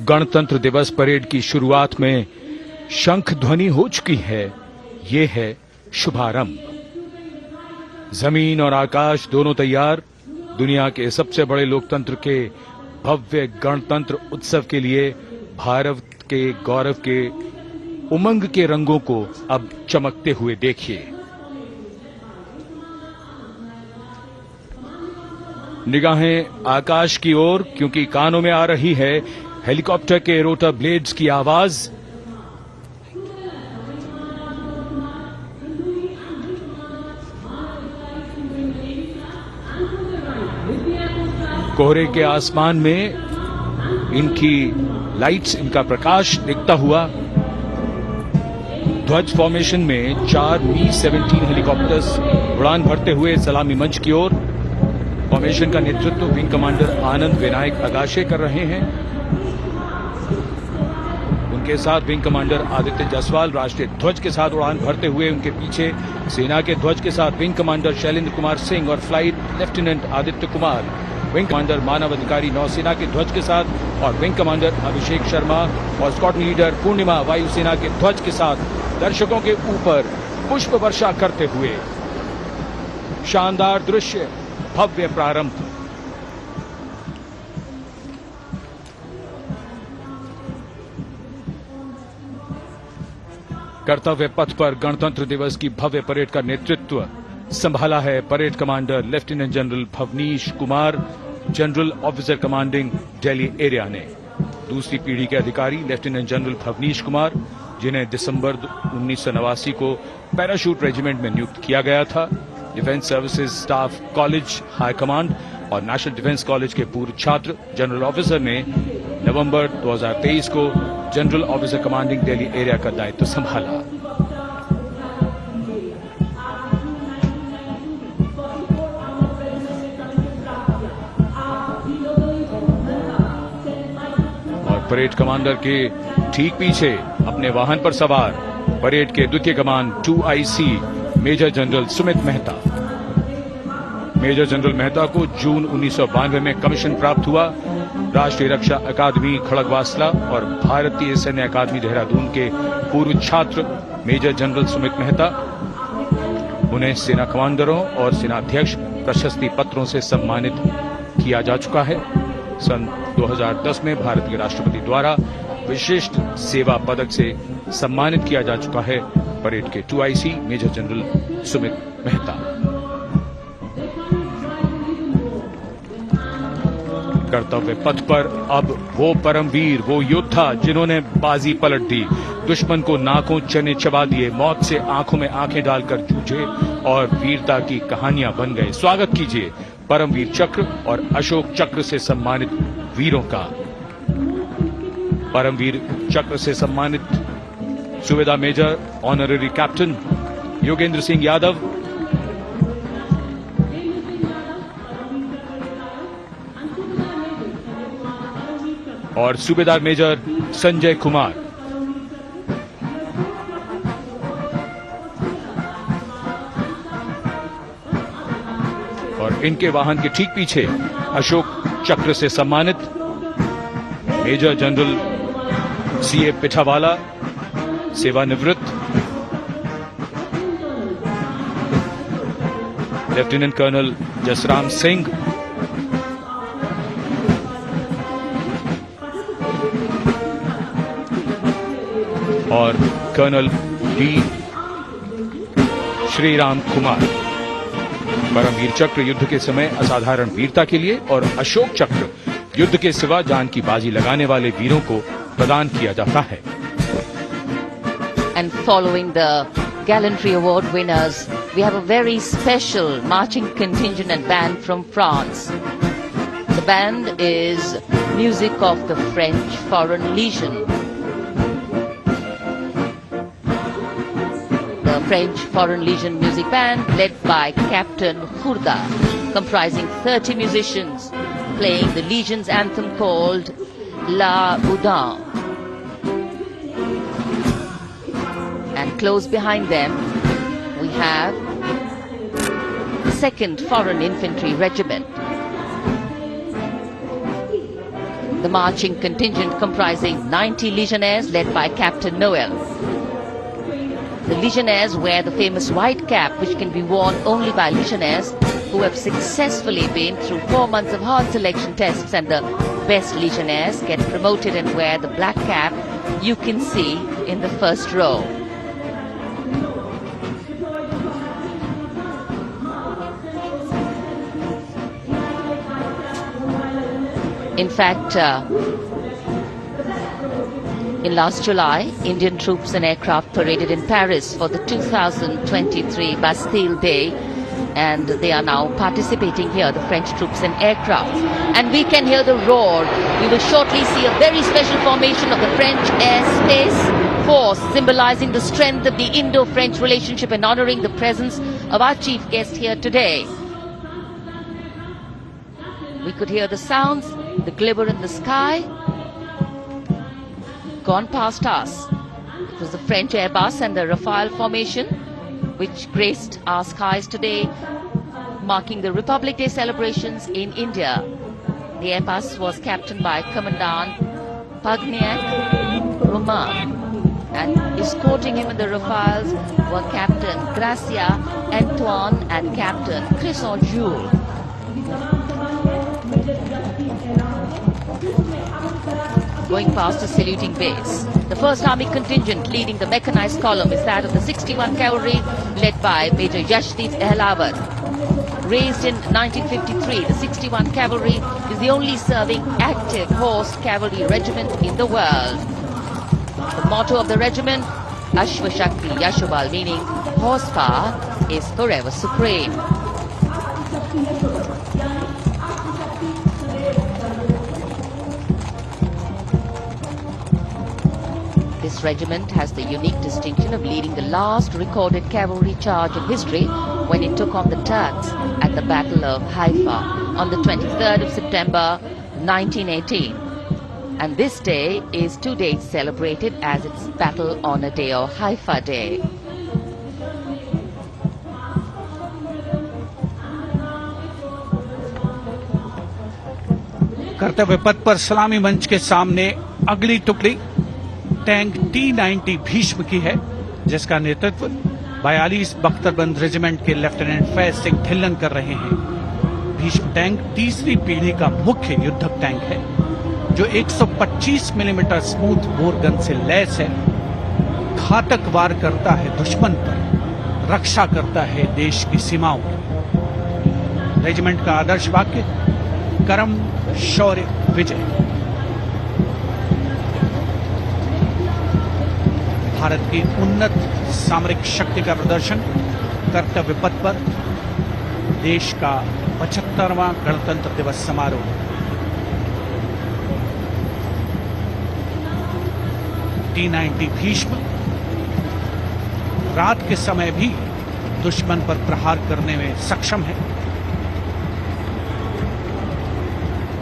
गणतंत्र दिवस परेड की शुरुआत में शंख ध्वनि हो चुकी है। ये है शुभारंभ। जमीन और आकाश दोनों तैयार। दुनिया के सबसे बड़े लोकतंत्र के भव्य गणतंत्र उत्सव के लिए भारत के गौरव के उमंग के रंगों को अब चमकते हुए देखिए। निगाहें आकाश की ओर, क्योंकि कानों में आ रही है हेलीकॉप्टर के रोटर ब्लेड्स की आवाज। कोहरे के आसमान में इनकी लाइट्स, इनका प्रकाश दिखता हुआ। ध्वज फॉर्मेशन में 4 Mi-17 हेलीकॉप्टर्स उड़ान भरते हुए सलामी मंच की ओर। फॉर्मेशन का नेतृत्व विंग कमांडर आनंद विनायक अगाशे कर रहे हैं। उनके साथ विंग कमांडर आदित्य जायसवाल राष्ट्रीय ध्वज के साथ उड़ान भरते हुए, उनके पीछे सेना के ध्वज के साथ विंग कमांडर शैलेंद्र कुमार सिंह और flight lieutenant Aditya Kumar, wing commander Manav Adhikari नौसेना के ध्वज के साथ और विंग कमांडर अभिषेक शर्मा और स्क्वाड्रन लीडर पूर्णिमा वायुसेना के ध्वज के साथ दर्शकों के ऊपर पुष्प वर्षा करते हुए। शानदार दृश्य, भव्य प्रारंभ। कर्तव्य पथ पर गणतंत्र दिवस की भव्य परेड का नेतृत्व संभाला है parade commander lieutenant general Bhavnish Kumar, general officer commanding Delhi area ने। दूसरी पीढ़ी के अधिकारी लेफ्टिनेंट जनरल भवनीश कुमार, जिन्हें दिसंबर 1989 को पैराशूट रेजिमेंट में नियुक्त किया गया था, defence services staff college high command और नेशनल डिफेंस कॉलेज के पूर्व छात्र जनरल ऑफिसर ने नवंबर 2023 को general officer commanding Delhi area का दायित्व संभाला। और परेड कमांडर के ठीक पीछे अपने वाहन पर सवार परेड के द्वितीय कमान 2IC major general Sumit Mehta. Major general Mehta को जून 1992 में कमीशन प्राप्त हुआ। राष्ट्रीय रक्षा अकादमी खड़गवासला और भारतीय सैन्य अकादमी देहरादून के पूर्व छात्र मेजर जनरल सुमित मेहता। उन्हें सेना कमांडरों और सेनाध्यक्ष प्रशस्ति पत्रों से सम्मानित किया जा चुका है। सन 2010 में भारत के राष्ट्रपति द्वारा विशिष्ट सेवा पदक से सम्मानित किया जा चुका है परेड के 2IC major general Sumit Mehta. कर्तव्य पथ पर अब वो परमवीर, वो योद्धा जिन्होंने बाजी पलट दी, दुश्मन को नाकों चने चबा दिए, मौत से आंखों में आंखें डालकर जूझे और वीरता की कहानियां बन गए। स्वागत कीजिए परमवीर चक्र और अशोक चक्र से सम्मानित वीरों का। परमवीर चक्र से सम्मानित Subedar major honorary captain Yogendra Singh Yadav, और सूबेदार मेजर संजय कुमार। और इनके वाहन के ठीक पीछे अशोक चक्र से सम्मानित मेजर जनरल CA पिठावाला, सेवानिवृत्त, लेफ्टिनेंट कर्नल जसराम सिंह, और कर्नल D श्रीराम कुमार। परमवीर चक्र युद्ध के समय असाधारण वीरता के लिए और अशोक चक्र युद्ध के सिवा जान की बाजी लगाने वाले वीरों को प्रदान किया जाता है। And following the gallantry award winners, we have a very special marching contingent and band from France. The band is music of the French Foreign Legion. The French Foreign Legion music band led by Captain Khurda, comprising 30 musicians, playing the Legion's anthem called La Boudin. And close behind them, we have the 2nd Foreign Infantry Regiment. The marching contingent comprising 90 Legionnaires led by Captain Noel. The Legionnaires wear the famous white cap, which can be worn only by Legionnaires who have successfully been through 4 months of hard selection tests, and the best Legionnaires get promoted and wear the black cap you can see in the first row. In fact, in last July, Indian troops and aircraft paraded in Paris for the 2023 Bastille Day, and they are now participating here, the French troops and aircraft. And we can hear the roar. We will shortly see a very special formation of the French Air Space Force, symbolizing the strength of the Indo-French relationship and honoring the presence of our chief guest here today. We could hear the sounds, the glimmer in the sky. gone past us. It was the French Airbus and the Rafale formation which graced our skies today, marking the Republic Day celebrations in India. The Airbus was captained by Commandant Pagniak Roman, and escorting him in the Rafales were Captain Gracia Antoine and Captain Crisson Jules. Going past the saluting base, the 1st Army contingent leading the mechanized column is that of the 61 Cavalry, led by Major Yashdeep Ehlawat. Raised in 1953, the 61 Cavalry is the only serving active horse cavalry regiment in the world. The motto of the regiment, Ashwa Shakti Yashobal, meaning horsepower is forever supreme. This regiment has the unique distinction of leading the last recorded cavalry charge in history when it took on the Turks at the Battle of Haifa on the 23rd of September 1918. And this day is to date celebrated as its Battle Honor Day or Haifa Day. कर्तव्य पथ पर सलामी मंच के सामने अगली टुकड़ी tank T-90 Bhishma की है, जिसका नेतृत्व 42 बख्तरबंद रेजिमेंट के लेफ्टिनेंट फैज सिंह ढिल्लन कर रहे हैं। भीष्म टैंक तीसरी पीढ़ी का मुख्य युद्धक टैंक है, जो 125 मिलीमीटर स्मूथ बोर गन से लैस है, घातक वार करता है दुश्मन पर, रक्षा करता है देश की सीमाओं की। रेजिमेंट का आदर्श वाक्य कर्म शौर्य विजय। भारत की उन्नत सामरिक शक्ति का प्रदर्शन कर्तव्य पथ पर देश का 75वां गणतंत्र दिवस समारोह। T-90 भीष्म रात के समय भी दुश्मन पर प्रहार करने में सक्षम है,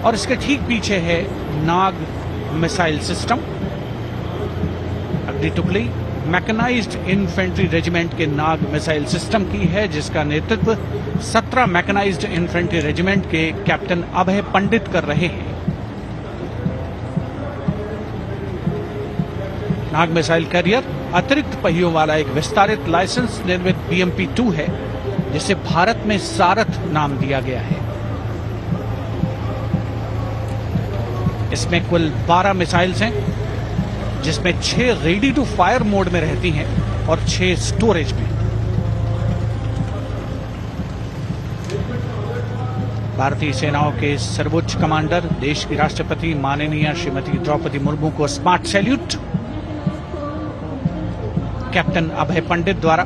और इसके ठीक पीछे है नाग मिसाइल सिस्टम। अगली टुकड़ी मैकेनाइज्ड इन्फेंट्री रेजिमेंट के नाग मिसाइल सिस्टम की है, जिसका नेतृत्व 17 मैकेनाइज्ड इन्फेंट्री रेजिमेंट के कैप्टन अभय पंडित कर रहे हैं। नाग मिसाइल कैरियर अतिरिक्त पहियों वाला एक विस्तारित लाइसेंस निर्मित BMP-2 है, जिसे भारत में सारथ नाम दिया गया है। इसमें कुल 12 मिसाइल्स हैं, जिसमें 6 रेडी टू फायर मोड में रहती हैं और 6 स्टोरेज में। भारतीय सेनाओं के सर्वोच्च कमांडर देश की राष्ट्रपति माननीय श्रीमती द्रौपदी मुर्मू को स्मार्ट सैल्यूट कैप्टन अभय पंडित द्वारा।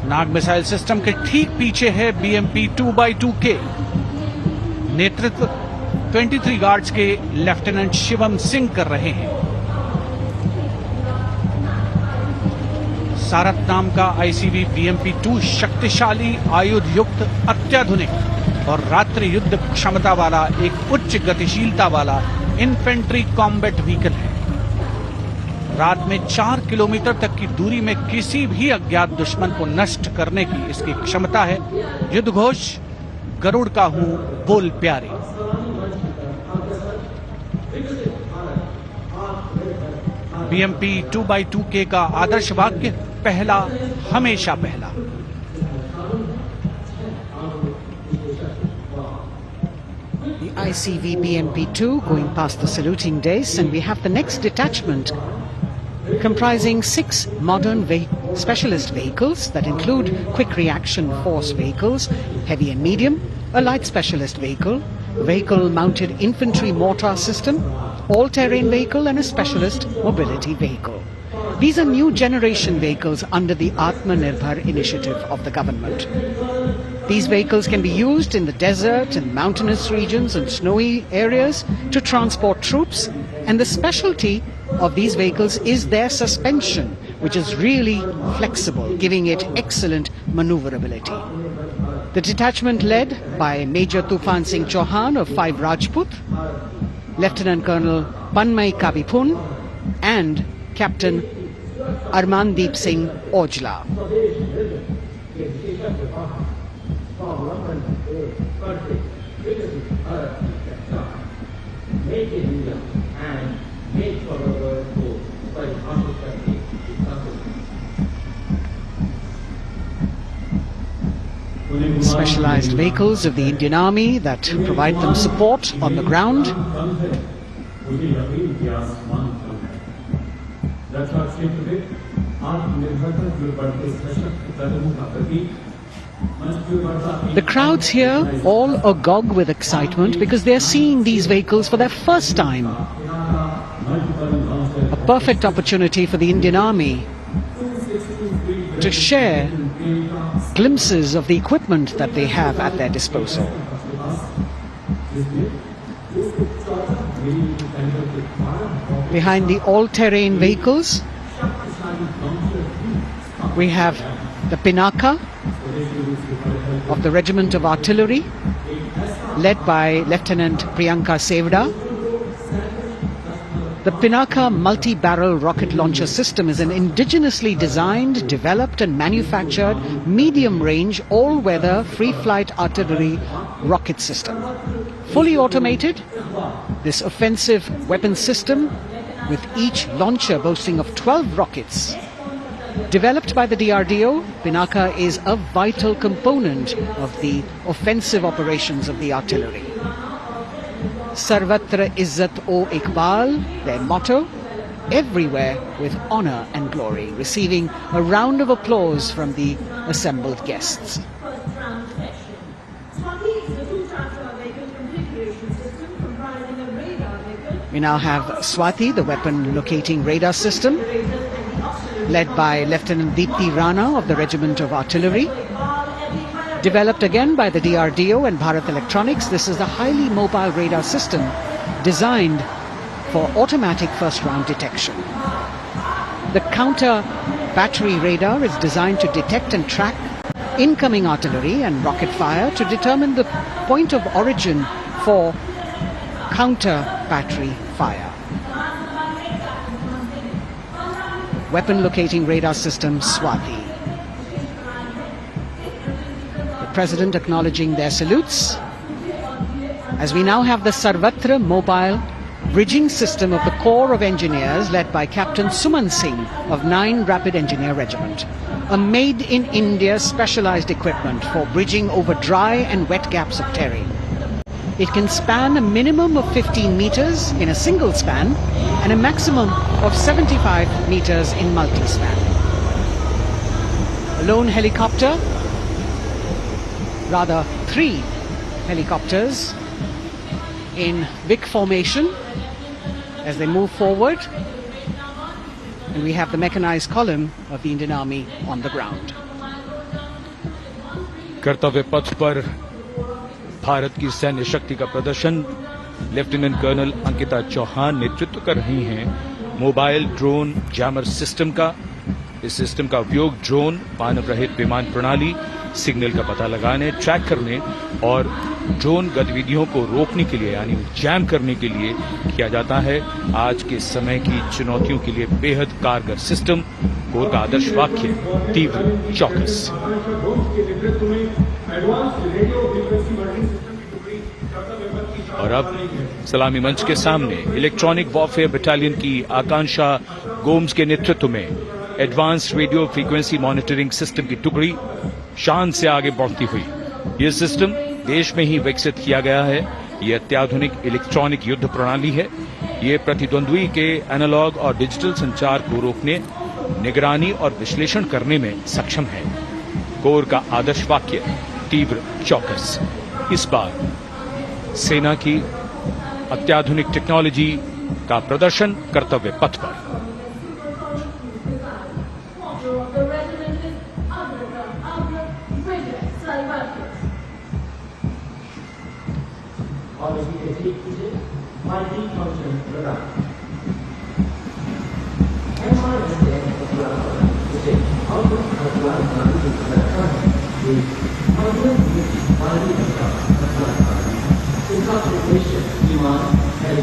नाग मिसाइल सिस्टम के ठीक पीछे है BMP-2x2K। नेतृत्व 23 गार्ड्स के लेफ्टिनेंट शिवम सिंह कर रहे हैं। सारथ नाम का ICV BMP-2 शक्तिशाली आयुध युक्त अत्याधुनिक और रात्रि युद्ध क्षमता वाला एक उच्च गतिशीलता वाला इन्फेंट्री कॉम्बैट व्हीकल है। रात में 4 किलोमीटर तक की दूरी में किसी भी अज्ञात दुश्मन को नष्ट करने की इसकी क्षमता है। युद्ध घोष गरुड़ का हूं बोल प्यारे। BMP-2x2K का आदर्श वाक्य पहला हमेशा पहला। The ICV BMP-2 going past the saluting days, and we have the next detachment comprising 6 modern specialist vehicles that include quick reaction force vehicles, heavy and medium, a light specialist vehicle, vehicle mounted infantry mortar system, all-terrain vehicle and a specialist mobility vehicle. These are new generation vehicles under the Atmanirbhar initiative of the government. These vehicles can be used in the desert and mountainous regions and snowy areas to transport troops, and the specialty of these vehicles is their suspension, which is really flexible, giving it excellent maneuverability. The detachment led by Major Tufan Singh Chauhan of 5 Rajput Lieutenant Colonel Panmay Kabipun and Captain Armandeep Singh Ojla. Specialized vehicles of the Indian Army that provide them support on the ground. The crowds here all agog with excitement because they're seeing these vehicles for their first time. A perfect opportunity for the Indian Army to share glimpses of the equipment that they have at their disposal. Behind the all-terrain vehicles, we have the Pinaka of the Regiment of Artillery, led by Lieutenant Priyanka Sevda. The Pinaka multi-barrel rocket launcher system is an indigenously designed, developed and manufactured medium-range, all-weather, free-flight artillery rocket system. Fully automated, this offensive weapon system, with each launcher boasting of 12 rockets, developed by the DRDO, Pinaka is a vital component of the offensive operations of the artillery. Sarvatra Izzat o Iqbal, their motto, everywhere with honor and glory, receiving a round of applause from the assembled guests. We now have Swati, the weapon locating radar system, led by Lieutenant Deepthi Rana of the Regiment of Artillery. Developed again by the DRDO and Bharat Electronics, this is a highly mobile radar system designed for automatic first-round detection. The counter battery radar is designed to detect and track incoming artillery and rocket fire to determine the point of origin for counter battery fire. Weapon locating radar system Swati. President acknowledging their salutes, as we now have the Sarvatra mobile bridging system of the Corps of Engineers led by Captain Suman Singh of 9 Rapid Engineer Regiment, a made-in-India specialized equipment for bridging over dry and wet gaps of terrain. It can span a minimum of 15 meters in a single span and a maximum of 75 meters in multi-span. A lone helicopter, rather 3 helicopters in Vic formation as they move forward, and we have the mechanized column of the Indian Army on the ground. कर्तव्य पथ पर भारत की सैन्य शक्ति का प्रदर्शन lieutenant colonel Ankita Chauhan नेतृत्व कर रही हैं मोबाइल ड्रोन जैमर सिस्टम का। इस सिस्टम का उपयोग ड्रोन, मानव रहित विमान प्रणाली, सिग्नल का पता लगाने, ट्रैक करने और ड्रोन गतिविधियों को रोकने के लिए यानी जैम करने के लिए किया जाता है। आज के समय की चुनौतियों के लिए बेहद कारगर सिस्टम। कोर का आदर्श वाक्य तीव्र चौकस। और अब सलामी मंच के सामने इलेक्ट्रॉनिक वॉरफेयर बटालियन की आकांक्षा गोम्स के नेतृत्व में advance radio frequency monitoring system की टुकड़ी शान से आगे बढ़ती हुई। यह सिस्टम देश में ही विकसित किया गया है। यह अत्याधुनिक इलेक्ट्रॉनिक युद्ध प्रणाली है। यह प्रतिद्वंद्वी के एनालॉग और डिजिटल संचार को रोकने, निगरानी और विश्लेषण करने में सक्षम है। कोर का आदर्श वाक्य तीव्र चौकस। इस बार सेना की अत्याधुनिक टेक्नोलॉजी का प्रदर्शन कर्तव्य पथ पर। Incorporation, demand, and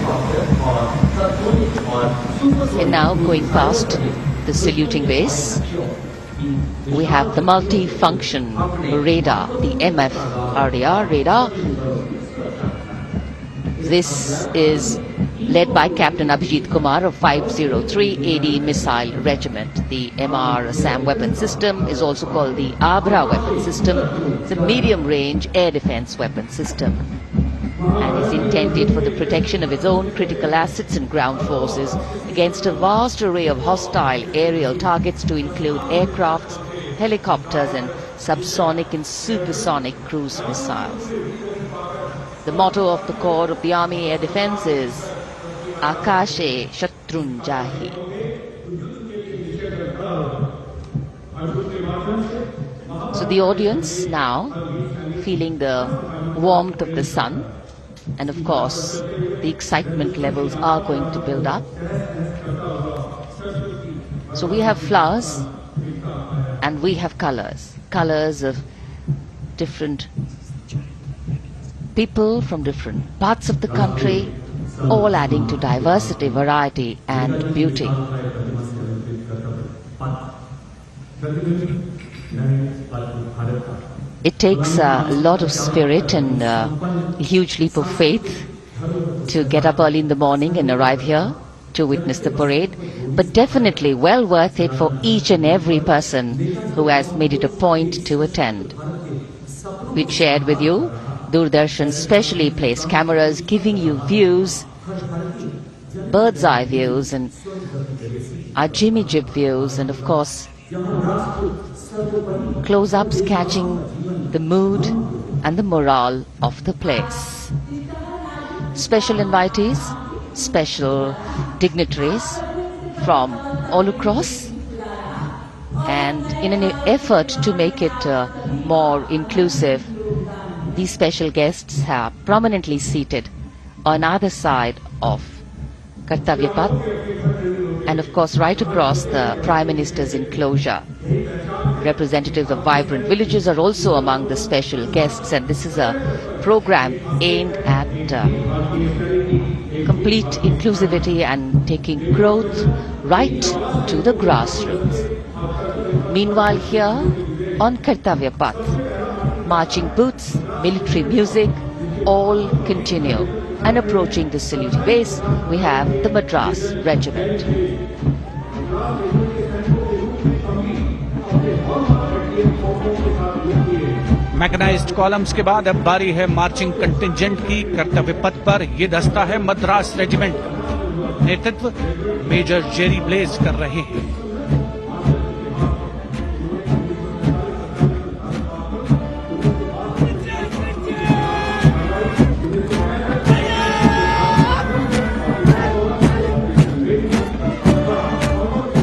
And now going past the saluting base, we have the multi-function radar, the MFRDR radar. This is led by Captain Abhijit Kumar of 503 AD Missile Regiment. The MR Assam weapon system is also called the Abra weapon system. It's a medium-range air defense weapon system and is intended for the protection of its own critical assets and ground forces against a vast array of hostile aerial targets to include aircrafts, helicopters and subsonic and supersonic cruise missiles. The motto of the Corps of the Army Air Defense is Akashe Shatrun Jahi. So the audience now feeling the warmth of the sun, and of course the excitement levels are going to build up. So we have flowers and we have colors of different people from different parts of the country, all adding to diversity, variety and beauty. It takes a lot of spirit and a huge leap of faith to get up early in the morning and arrive here to witness the parade, but definitely well worth it for each and every person who has made it a point to attend. We shared with you Doordarshan specially placed cameras giving you views, bird's eye views and our Jimmy Jib views, and of course close-ups catching the mood and the morale of the place. Special invitees, special dignitaries from all across, and in an effort to make it more inclusive, these special guests are prominently seated on either side of Kartavya Path and of course right across the Prime Minister's enclosure. Representatives of vibrant villages are also among the special guests, and this is a program aimed at complete inclusivity and taking growth right to the grassroots. Meanwhile here on Kartavya Path, marching boots, military music, all continue. And approaching the saluting base, we have the Madras Regiment. Mechanised columns के बाद अब बारी है marching contingent की। कर्तव्य पथ पर ये दस्ता है मद्रास रेजिमेंट का। नेतृत्व मेजर जेरी ब्लेज कर रहे हैं।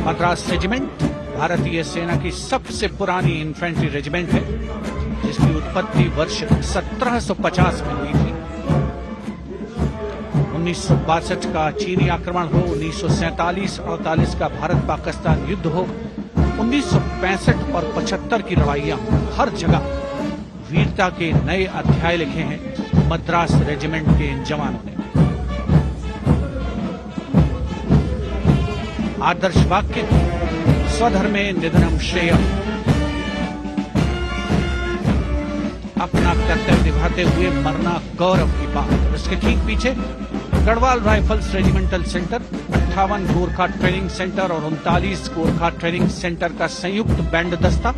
मद्रास रेजिमेंट भारतीय सेना की सबसे पुरानी इन्फेंट्री रेजिमेंट है, जिसकी उत्पत्ति वर्ष 1750 में हुई थी। 1962 का चीनी आक्रमण हो, 1947-48 का भारत पाकिस्तान युद्ध हो, 1965 और 75 की लड़ाइयां, हर जगह वीरता के नए अध्याय लिखे हैं मद्रास रेजिमेंट के इन जवानों ने। आदर्श वाक्य स्वधर्मे निधनम श्रेयः, अपना कर्तव्य निभाते हुए मरना गौरव की बात। इसके ठीक पीछे Garhwal rifles regimental centre, 58 Gorkha training centre और 39 गोरखा ट्रेनिंग सेंटर का संयुक्त बैंड दस्ता,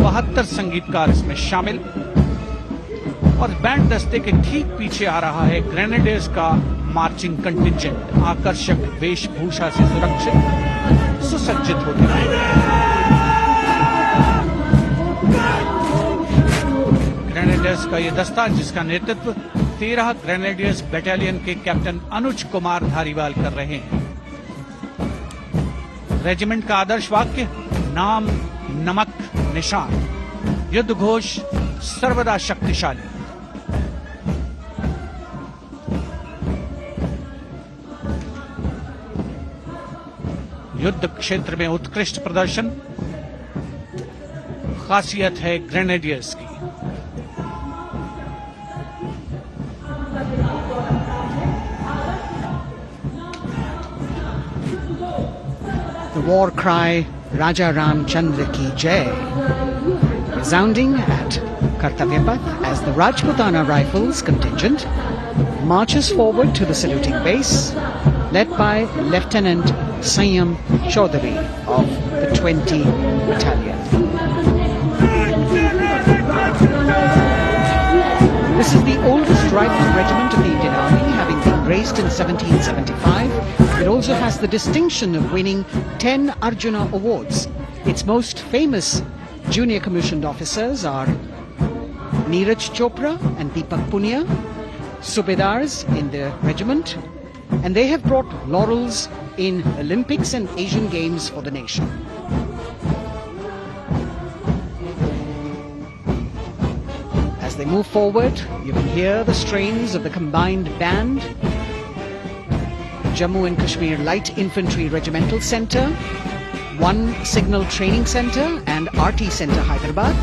72 संगीतकार इसमें शामिल। और बैंड दस्ते के ठीक पीछे आ रहा है ग्रेनेडियर्स का मार्चिंग कंटिंजेंट, आकर्षक वेशभूषा से सुरक्षित सुसज्जित होते हैं। ग्रेनेडियर्स का यह दस्ता, जिसका नेतृत्व 13 ग्रेनेडियर्स बटालियन के कैप्टन अनुज कुमार धारीवाल कर रहे हैं। रेजिमेंट का आदर्श वाक्य नाम नमक निशान, युद्ध घोष सर्वदा शक्तिशाली। युद्ध क्षेत्र में उत्कृष्ट प्रदर्शन खासियत है ग्रेनेडियर्स की। the war cry Raja Ramchandra Ki Jai, resounding at Kartavyapath as the Rajputana Rifles contingent marches forward to the saluting base, led by Lieutenant Sanyam Chaudhary of the 20 Battalion. This is the oldest rifle regiment of the Indian Army, having been raised in 1775. It also has the distinction of winning 10 Arjuna Awards. Its most famous junior commissioned officers are Neeraj Chopra and Deepak Punia, Subedars in the regiment, and they have brought laurels in Olympics and Asian Games for the nation. As they move forward, you can hear the strains of the combined band, Jammu and Kashmir Light Infantry Regimental Centre, 1 Signal Training Centre and RT Centre Hyderabad,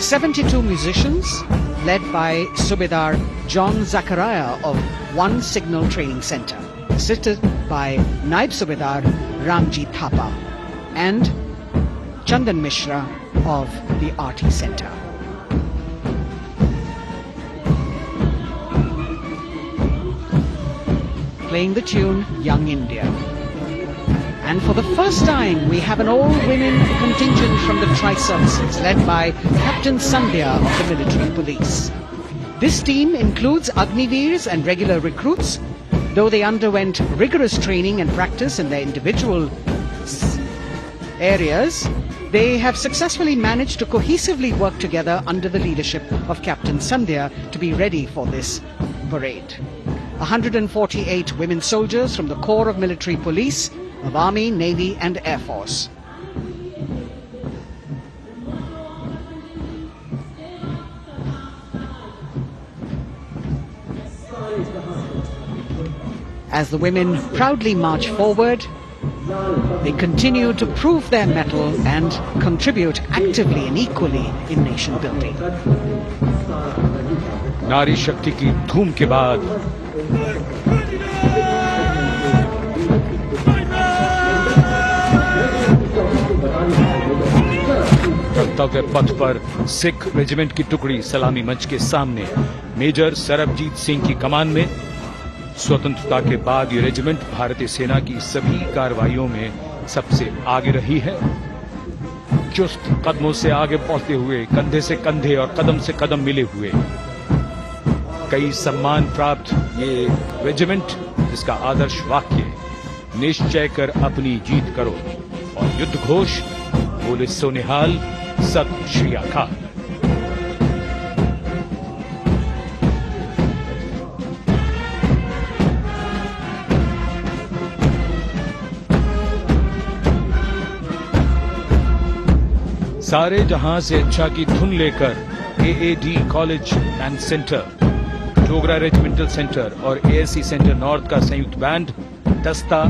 72 musicians led by Subedar John Zachariah of 1 Signal Training Centre, assisted by Naib Subedar Ramji Thapa and Chandan Mishra of the RT Centre. Playing the tune Young India. And for the first time, we have an all-women contingent from the Tri-Services, led by Captain Sandhya of the Military Police. This team includes Agniveers and regular recruits. Though they underwent rigorous training and practice in their individual areas, they have successfully managed to cohesively work together under the leadership of Captain Sandhya to be ready for this parade. 148 women soldiers from the Corps of Military Police of Army, Navy and Air Force. As the women proudly march forward, they continue to prove their mettle and contribute actively and equally in nation building. नारी शक्ति की धूम के बाद कर्तव्य पथ पर Sikh regiment की टुकड़ी सलामी मंच के सामने मेजर सरबजीत सिंह की कमान में। स्वतंत्रता के बाद ये रेजिमेंट भारतीय सेना की सभी कार्रवाइयों में सबसे आगे रही है। चुस्त कदमों से आगे बढ़ते हुए, कंधे से कंधे और कदम से कदम मिले हुए कई सम्मान प्राप्त ये रेजिमेंट, जिसका आदर्श वाक्य निश्चय कर अपनी जीत करो और युद्ध घोष बोले सोनिहाल सत श्री अकाल। सारे जहां से अच्छा की धुन लेकर AAD college and centre, Dogra regimental centre और ASC सेंटर नॉर्थ का संयुक्त बैंड, दस्ता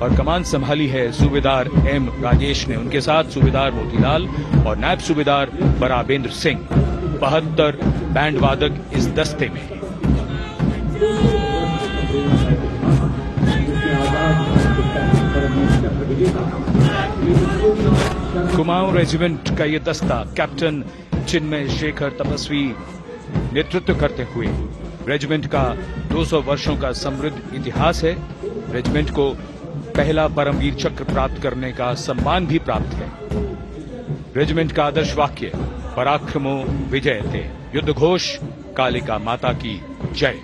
और कमान संभाली है सूबेदार M राजेश ने। उनके साथ सूबेदार मोतीलाल और नायब सूबेदार बराबेंद्र सिंह, 72 बैंड वादक इस दस्ते में। कुमाऊं रेजिमेंट का ये दस्ता कैप्टन चिन्मय शेखर तपस्वी नेतृत्व करते हुए रेजिमेंट का 200 वर्षों का समृद्ध इतिहास है। रेजिमेंट को पहला परमवीर चक्र प्राप्त करने का सम्मान भी प्राप्त है। रेजिमेंट का आदर्श वाक्य पराक्रमो विजयते, युद्ध घोष कालिका माता की जय।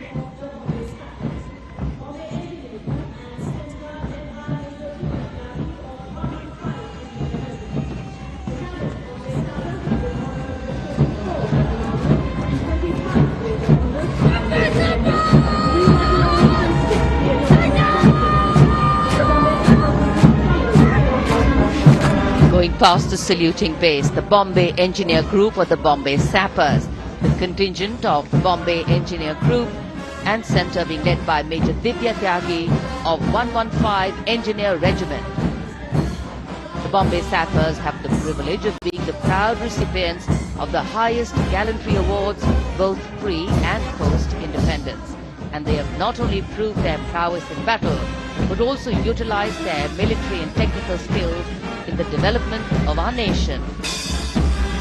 Going past the saluting base, the Bombay Engineer Group or the Bombay Sappers, the contingent of the Bombay Engineer Group and Centre being led by Major Divya Tyagi of 115 Engineer Regiment. The Bombay Sappers have the privilege of being the proud recipients of the highest gallantry awards both pre and post independence. And they have not only proved their prowess in battle, but also utilize their military and technical skills in the development of our nation.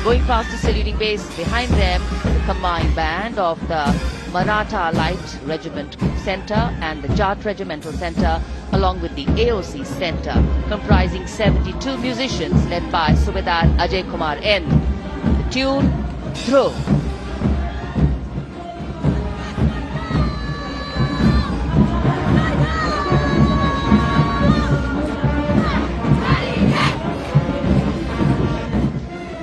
Going past the saluting base, behind them, the combined band of the Maratha Light Regiment Center and the Jat Regimental Center, along with the AOC Center, comprising 72 musicians led by Subedar Ajay Kumar N. The tune, Throw.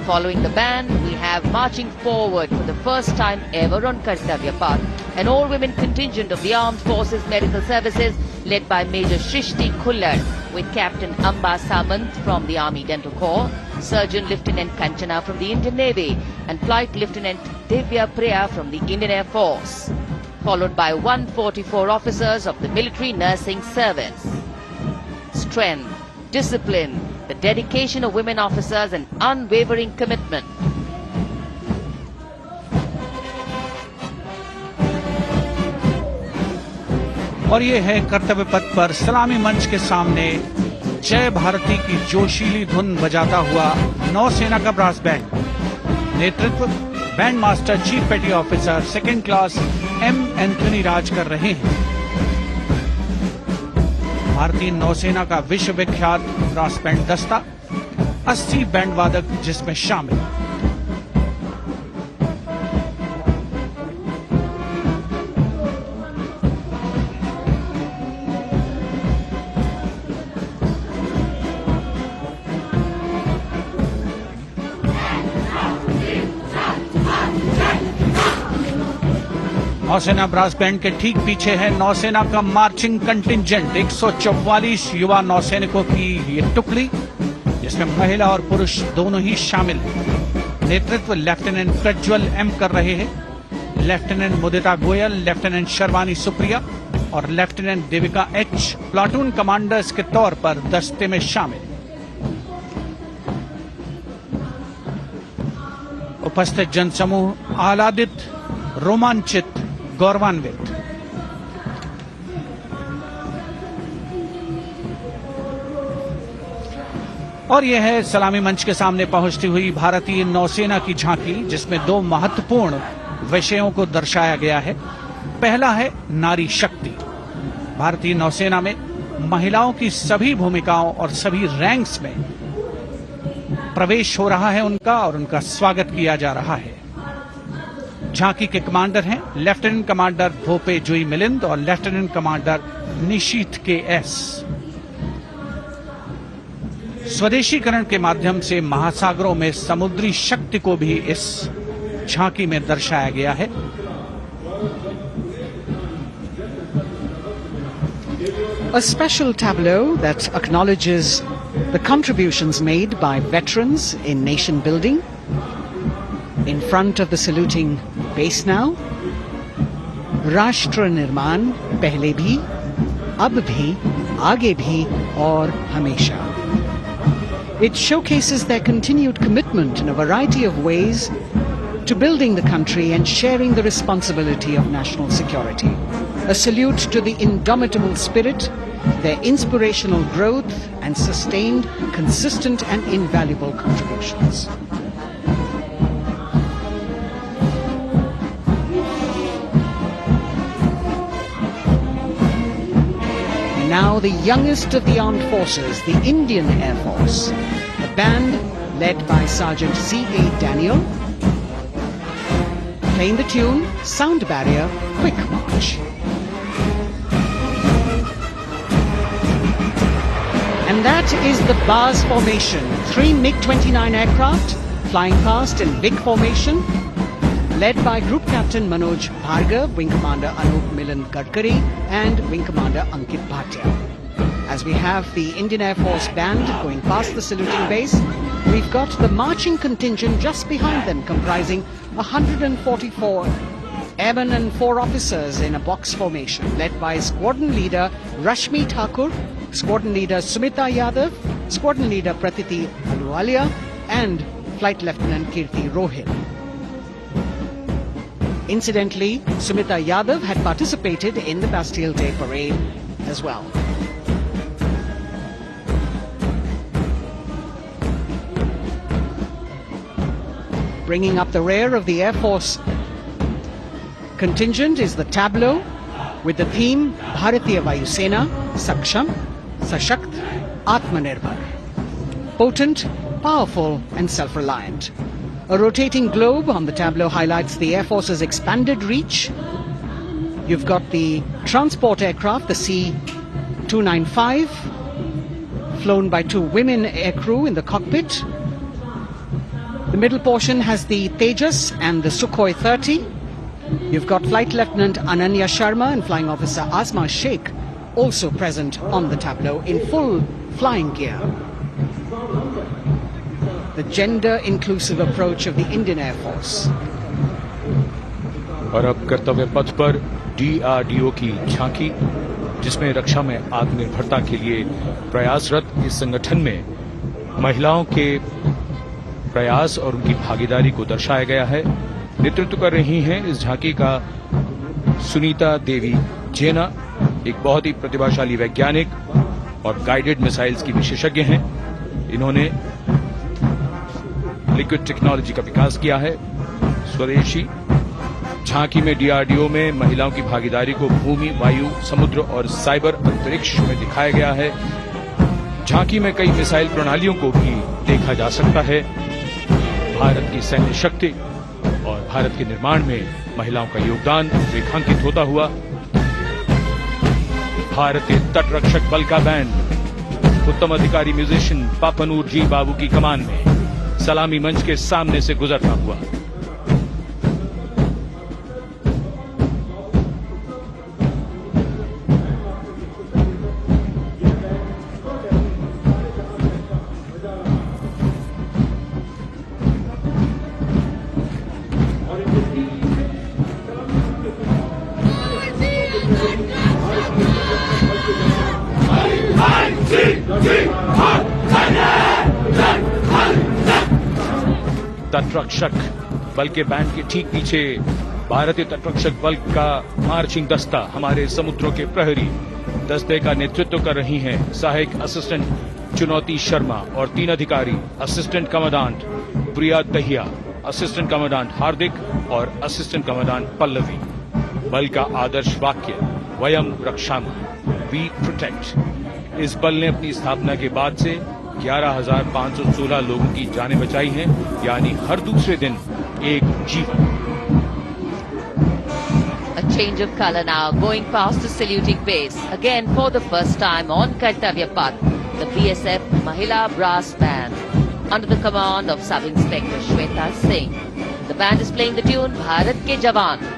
Following the band, we have marching forward for the first time ever on Kartavya Path, an all-women contingent of the Armed Forces Medical Services led by Major Shrishti Khullar, with Captain Amba Samant from the Army Dental Corps, Surgeon Lieutenant Kanchana from the Indian Navy, and Flight Lieutenant Divya Priya from the Indian Air Force, followed by 144 officers of the Military Nursing Service. Strength, discipline, the dedication of women officers and unwavering commitment. और ये है कर्तव्य पथ पर सलामी मंच के सामने जय भारती की जोशीली धुन बजाता हुआ नौसेना का ब्रास बैंड। नेतृत्व band master chief petty officer second class M Anthony Raj कर रहे हैं। भारतीय नौसेना का विश्व विख्यात ब्रास बैंड दस्ता 80 बैंड वादक जिसमें शामिल। नौसेना ब्रास बैंड के ठीक पीछे है नौसेना का मार्चिंग कंटिंजेंट 144 युवा नौसैनिकों की ये टुकड़ी, जिसमें महिला और पुरुष दोनों ही शामिल हैं। नेतृत्व लेफ्टिनेंट प्रज्वल एम कर रहे हैं। लेफ्टिनेंट मुदिता गोयल, लेफ्टिनेंट शर्वानी सुप्रिया और lieutenant Devika H platoon commanders के तौर पर दस्ते में शामिल। उपस्थित जनसमूह आह्लादित, रोमांचित, गौरवान्वित। और यह है सलामी मंच के सामने पहुंचती हुई भारतीय नौसेना की झांकी, जिसमें दो महत्वपूर्ण विषयों को दर्शाया गया है। पहला है नारी शक्ति। भारतीय नौसेना में महिलाओं की सभी भूमिकाओं और सभी रैंक्स में प्रवेश हो रहा है उनका, और उनका स्वागत किया जा रहा है। झांकी के कमांडर हैं लेफ्टिनेंट कमांडर भोपे जुई मिलिंद और लेफ्टिनेंट कमांडर निशीथ के एस। स्वदेशीकरण के माध्यम से महासागरों में समुद्री शक्ति को भी इस झांकी में दर्शाया गया है। A special tableau that acknowledges the contributions made by veterans in nation building. In front of the saluting base now, राष्ट्र निर्माण पहले भी, अब भी, आगे भी और हमेशा. It showcases their continued commitment in a variety of ways to building the country and sharing the responsibility of national security. A salute to the indomitable spirit, their inspirational growth and sustained, consistent and invaluable contributions. Now the youngest of the armed forces, the Indian Air Force, a band led by Sergeant C.A. Daniel, playing the tune Sound Barrier Quick March. And that is the bars formation, 3 MiG-29 aircraft flying past in big formation, led by Group Captain Manoj Bhargav, Wing Commander Anup Milan Gadkari and Wing Commander Ankit Bhatia. As we have the Indian Air Force band going past the saluting base, we've got the marching contingent just behind them, comprising 144 airmen and 4 officers in a box formation, led by Squadron Leader Rashmi Thakur, Squadron Leader Sumita Yadav, Squadron Leader Pratiti Aluwalia and Flight Lieutenant Kirti Rohil. Incidentally, Sumita Yadav had participated in the Bastille Day parade as well. Bringing up the rear of the Air Force contingent is the tableau with the theme Bharatiya Vayu Sena, Saksham, Sashakt, Atmanirbhar. Potent, powerful and self-reliant. A rotating globe on the tableau highlights the Air Force's expanded reach. You've got the transport aircraft, the C-295, flown by 2 women aircrew in the cockpit. The middle portion has the Tejas and the Sukhoi 30. You've got Flight Lieutenant Ananya Sharma and Flying Officer Azma Sheikh also present on the tableau in full flying gear. The gender-inclusive approach of the Indian Air Force. और अब कर्तव्य पथ पर DRDO की झांकी, जिसमें रक्षा में आत्मनिर्भरता के लिए प्रयासरत इस संगठन में महिलाओं के प्रयास और उनकी भागीदारी को दर्शाया गया है। नेतृत्व कर रही हैं इस झांकी का सुनीता देवी जेना, एक बहुत ही प्रतिभाशाली वैज्ञानिक और गाइडेड मिसाइल्स की विशेषज्ञ हैं। इन्होंने लिक्विड टेक्नोलॉजी का विकास किया है, स्वदेशी। झांकी में DRDO में महिलाओं की भागीदारी को भूमि, वायु, समुद्र और साइबर अंतरिक्ष में दिखाया गया है। झांकी में कई मिसाइल प्रणालियों को भी देखा जा सकता है। भारत की सैन्य शक्ति और भारत के निर्माण में महिलाओं का योगदान रेखांकित होता हुआ भारतीय तटरक्षक बल का बैंड उत्तम अधिकारी म्यूजिशियन पापनूर जी बाबू की कमान में सलामी मंच के सामने से गुजरता हुआ। तटरक्षक बल के बैंड के ठीक पीछे भारतीय तटरक्षक बल का मार्चिंग दस्ता, हमारे समुद्रों के प्रहरी दस्ते का नेतृत्व कर रही हैं सहायक असिस्टेंट चुनौती शर्मा और 3 अधिकारी, असिस्टेंट कमांडेंट प्रिया दहिया, असिस्टेंट कमांडेंट हार्दिक और असिस्टेंट कमांडेंट पल्लवी। बल का आदर्श वाक्य वयम रक्षामः, वी प्रोटेक्ट। इस बल ने अपनी स्थापना के बाद से 11,516 लोगों की जानें बचाई हैं, यानी हर दूसरे दिन एक जीवन। A change of color now, going past the saluting base. Again, for the first time on Kartavya Path, the BSF Mahila Brass Band, under the command of Sub-Inspector Shweta Singh. The band is playing the tune Bharat Ke Jawan.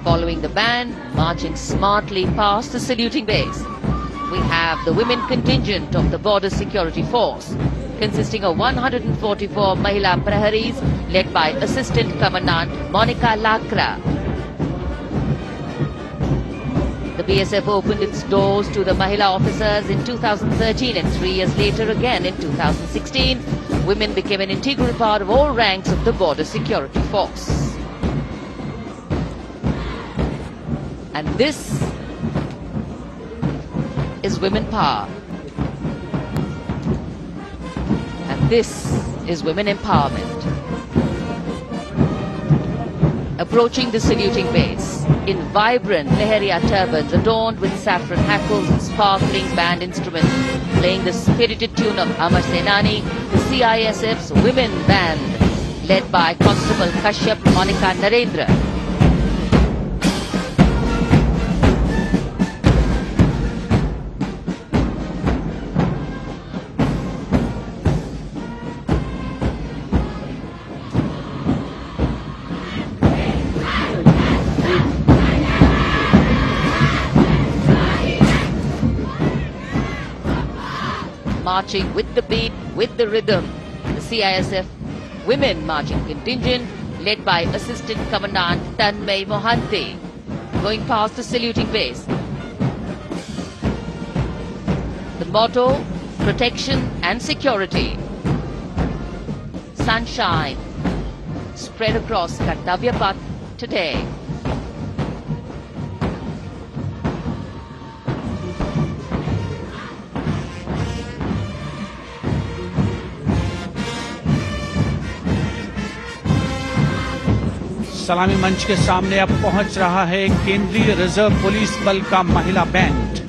Following the band, marching smartly past the saluting base, we have the women contingent of the Border Security Force, consisting of 144 Mahila Praharis, led by Assistant Commandant Monica Lakra. The BSF opened its doors to the Mahila officers in 2013 and 3 years later again in 2016. Women became an integral part of all ranks of the Border Security Force. And this is women power. And this is women empowerment. Approaching the saluting base in vibrant Lehariya turbans adorned with saffron hackles and sparkling band instruments, playing the spirited tune of Amar Senani, the CISF's women band, led by Constable Kashyap Monica Narendra. Marching with the beat, with the rhythm, the CISF Women Marching Contingent, led by Assistant Commandant Tanmay Mohanty, going past the saluting base. The motto, protection and security. Sunshine spread across Kartavya Path today. सलामी मंच के सामने अब पहुंच रहा है केंद्रीय reserve police बल का महिला बैंड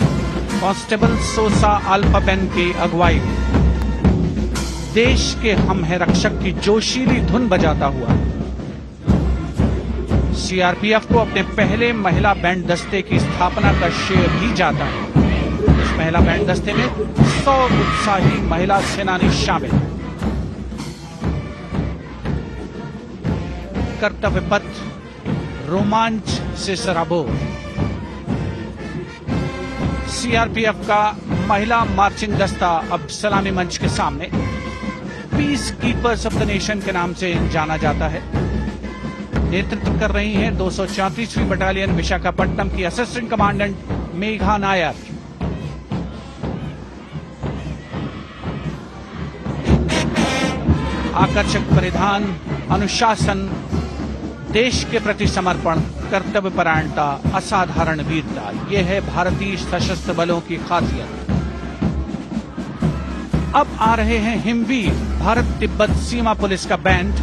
कांस्टेबल सोसा अल्पापेन की अगुवाई में देश के हम है रक्षक की जोशीली धुन बजाता हुआ सीआरपीएफ को अपने पहले महिला बैंड दस्ते की स्थापना का श्रेय भी जाता है। इस महिला बैंड दस्ते में 100 उत्साही महिला सेनानी शामिल हैं। कर्तव्य पथ रोमांच से सराबोर। सीआरपीएफ का महिला मार्चिंग दस्ता अब सलामी मंच के सामने peace keepers of the nation के नाम से जाना जाता है। नेतृत्व कर रही हैं 234वीं बटालियन विशाखापट्टनम की असिस्टेंट कमांडेंट मेघा नायर। आकर्षक परिधान, अनुशासन, देश के प्रति समर्पण, कर्तव्य परायणता, असाधारण वीरता, ये है भारतीय सशस्त्र बलों की खासियत। अब आ रहे हैं हिमवीर भारत तिब्बत सीमा पुलिस का बैंड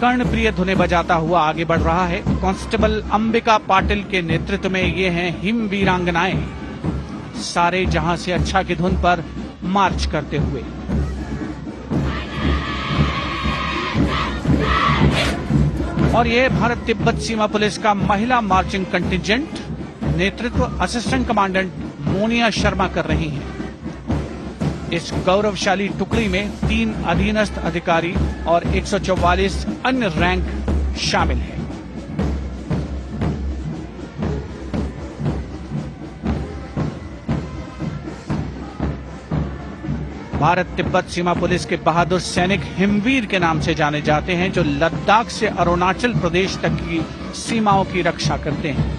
कर्णप्रिय धुनें बजाता हुआ आगे बढ़ रहा है। कांस्टेबल अंबिका पाटिल के नेतृत्व में ये हैं हिम वीरांगनाएं, सारे जहां से अच्छा की धुन पर मार्च करते हुए। और ये भारत तिब्बत सीमा पुलिस का महिला मार्चिंग कंटिजेंट, नेतृत्व असिस्टेंट कमांडेंट मोनिया शर्मा कर रही हैं। इस गौरवशाली टुकड़ी में 3 अधीनस्थ अधिकारी और 144 अन्य रैंक शामिल हैं। भारत तिब्बत सीमा पुलिस के बहादुर सैनिक हिमवीर के नाम से जाने जाते हैं, जो लद्दाख से अरुणाचल प्रदेश तक की सीमाओं की रक्षा करते हैं।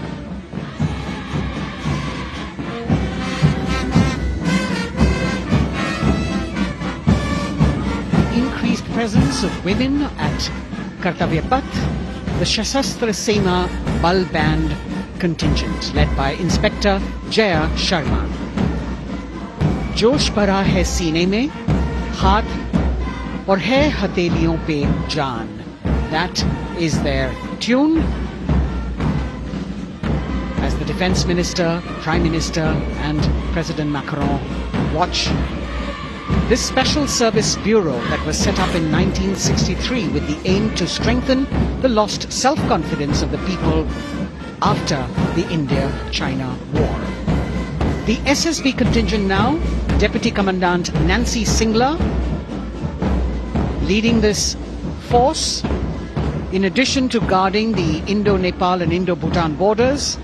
Increased presence of women at Kartavya Path, the Shasastra Sena Bal Band contingent led by Inspector Jaya Sharma. जोश भरा है सीने में, हाथ और है हथेलियों पे जान. That is their tune. As the Defense Minister, Prime Minister and President Macron watch this Special Service Bureau that was set up in 1963 with the aim to strengthen the lost self-confidence of the people after the India-China war. The SSB contingent now, Deputy Commandant Nancy Singla, leading this force, in addition to guarding the Indo-Nepal and Indo-Bhutan borders,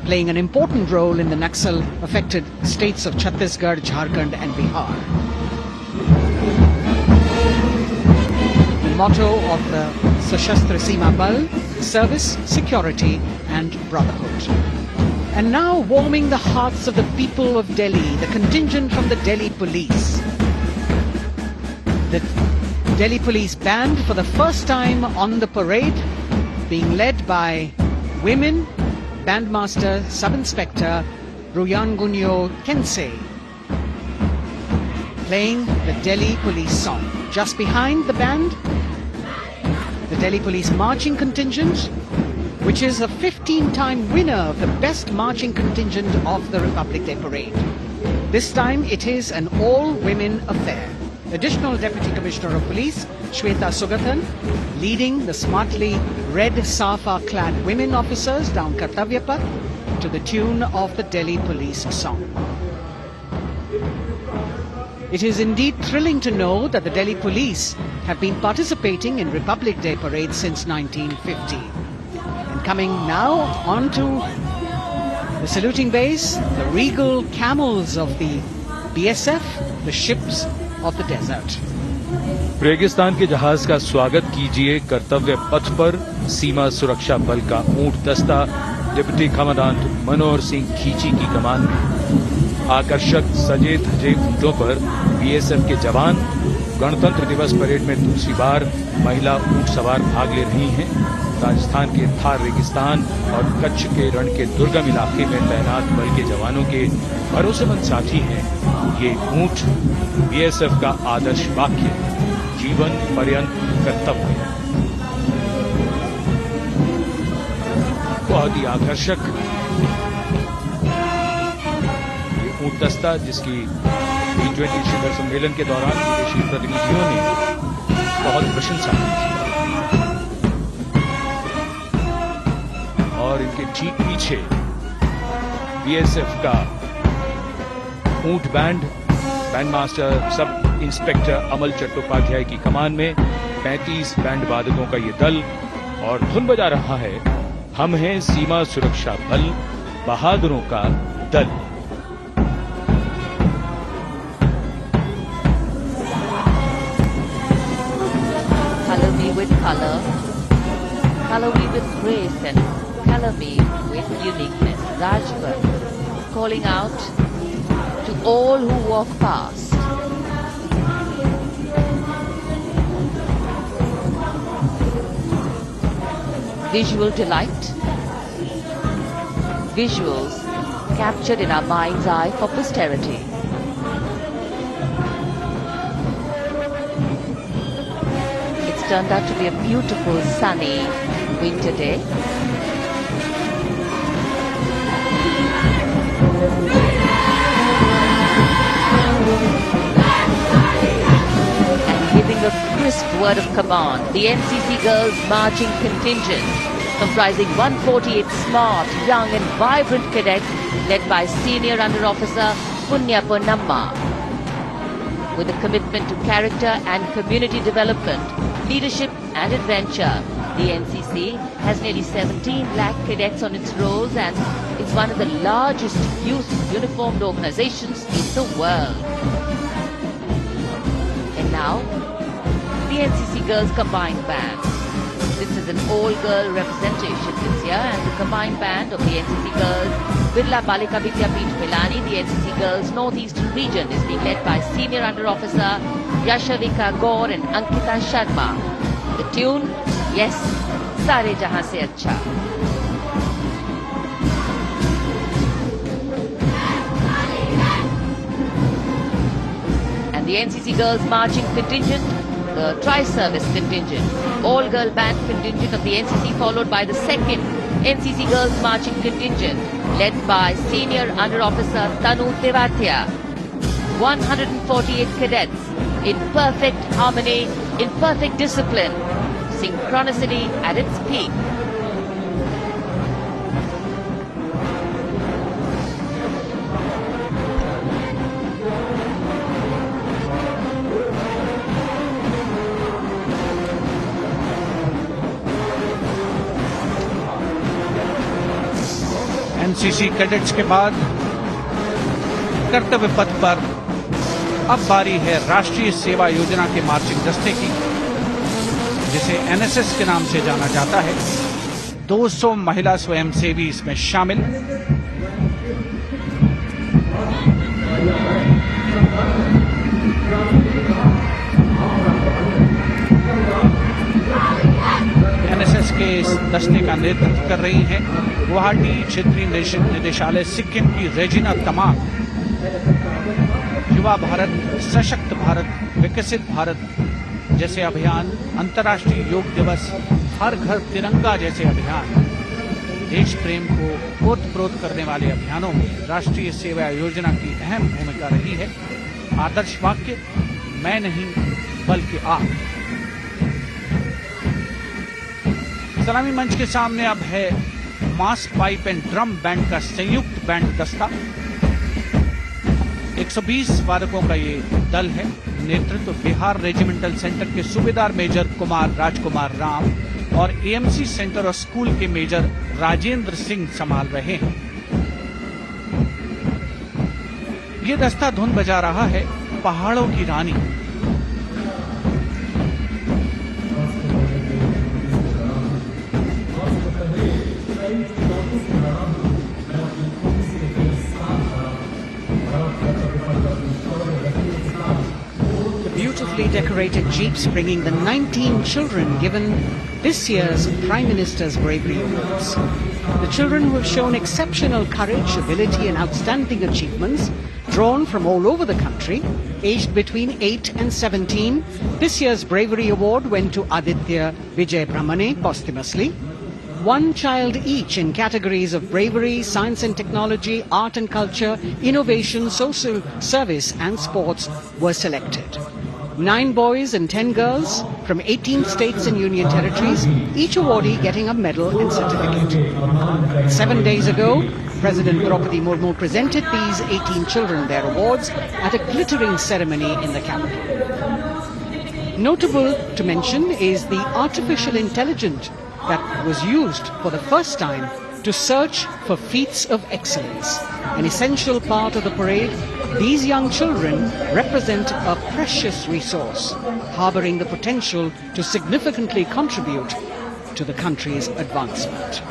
playing an important role in the Naxal-affected states of Chhattisgarh, Jharkhand and Bihar. The motto of the Sashastra Seema Bal, service, security and brotherhood. And now warming the hearts of the people of Delhi, the contingent from the Delhi Police. The Delhi Police Band for the first time on the parade, being led by women, Bandmaster Sub-Inspector Ruyangunyo Kensei, playing the Delhi Police song. Just behind the band, the Delhi Police Marching Contingent, which is a 15-time winner of the best marching contingent of the Republic Day Parade. This time it is an all-women affair. Additional Deputy Commissioner of Police, Shweta Sugathan, leading the smartly red safa-clad women officers down Kartavya Path to the tune of the Delhi Police song. It is indeed thrilling to know that the Delhi Police have been participating in Republic Day Parade since 1950. Coming now onto the saluting base, the regal camels of the BSF, the ships of the desert. रेगिस्तान के जहाज का स्वागत कीजिए कर्तव्य पथ पर सीमा सुरक्षा बल का ऊंट दस्ता डिप्टी कमांडेंट मनोहर सिंह खींची की कमान में। आकर्षक सजे धजे ऊंटों पर बीएसएफ के जवान गणतंत्र दिवस परेड में दूसरी बार महिला ऊंट सवार भाग ले रही हैं। राजस्थान के थार रेगिस्तान और कच्छ के रण के दुर्गम इलाके में तैनात बल के जवानों के भरोसेमंद साथी हैं। ये ऊंट बीएसएफ का आदर्श वाक्य, जीवन पर्यंत कर्तव्य। बहुत ही आकर्षक ये ऊंट दस्ता, जिसकी G20 शिखर सम्मेलन के दौरान विदेशी प्रतिनिधियों ने बहुत प्रशंसा की थी। और इनके ठीक पीछे बीएसएफ का ऊंट बैंड मास्टर सब इंस्पेक्टर अमल चट्टोपाध्याय की कमान में 35 बैंड वादकों का ये दल, और धुन बजा रहा है हम हैं सीमा सुरक्षा बल, बहादुरों का दल। Color me with color, color me with grace, and color me with uniqueness. Rajput, calling out to all who walk past. Visual delight, visuals captured in our mind's eye for posterity. It's turned out to be a beautiful sunny winter day. And giving a crisp word of command, the NCC Girls Marching Contingent, comprising 148 smart, young and vibrant cadets led by Senior Under Officer Punya Ponnamma. With a commitment to character and community development, leadership and adventure, the NCC has nearly 17 lakh cadets on its rolls and is one of the largest youth uniformed organizations in the world. And now, the NCC Girls Combined Band. This is an all-girl representation this year, and the combined band of the NCC Girls Birla Balika Vidyapeeth Pilani, the NCC Girls Northeastern region, is being led by Senior Under Officer Yashavika Gaur and Ankita Sharma. The tune, yes, Sare Jahan Se Acha. And the NCC Girls Marching Contingent, the Tri-Service Contingent, all-girl band contingent of the NCC, followed by the second NCC Girls Marching Contingent, led by Senior Under Officer Tanu Tevatia. 148 cadets in perfect harmony, in perfect discipline, synchronicity at its peak. NCC cadets के बाद कर्तव्य पथ पर अब बारी है राष्ट्रीय सेवा योजना के मार्चिंग दस्ते की, जिसे एनएसएस के नाम से जाना जाता है। 200 महिला स्वयंसेवी इसमें शामिल। एनएसएस के इस दस्ते का नेतृत्व कर रही हैं गुवाहाटी क्षेत्रीय निदेशालय सिक्किम की रेजिना तमांग। युवा भारत, सशक्त भारत, विकसित भारत जैसे अभियान, अंतर्राष्ट्रीय योग दिवस, हर घर तिरंगा जैसे अभियान, देश प्रेम को ओतप्रोत करने वाले अभियानों में राष्ट्रीय सेवा योजना की अहम भूमिका रही है। आदर्श वाक्य, मैं नहीं बल्कि आप। सलामी मंच के सामने अब है मास पाइप एंड ड्रम बैंड का संयुक्त बैंड दस्ता। 120 वादकों का ये दल है। नेतृत्व बिहार रेजिमेंटल सेंटर के सूबेदार मेजर कुमार राजकुमार राम और एएमसी सेंटर और स्कूल के मेजर राजेंद्र सिंह संभाल रहे हैं। ये दस्ता धुन बजा रहा है पहाड़ों की रानी। beautifully decorated jeeps bringing the 19 children given this year's Prime Minister's Bravery Awards. The children who have shown exceptional courage, ability and outstanding achievements, drawn from all over the country, aged between 8 and 17. This year's Bravery Award went to Aditya Vijay Brahmane posthumously. One child each in categories of bravery, science and technology, art and culture, innovation, social service and sports were selected. 9 boys and 10 girls from 18 states and union territories, each awardee getting a medal and certificate. 7 days ago, President Draupadi Murmu presented these 18 children their awards at a glittering ceremony in the capital. Notable to mention is the artificial intelligence that was used for the first time to search for feats of excellence. An essential part of the parade, these young children represent a precious resource, harboring the potential to significantly contribute to the country's advancement.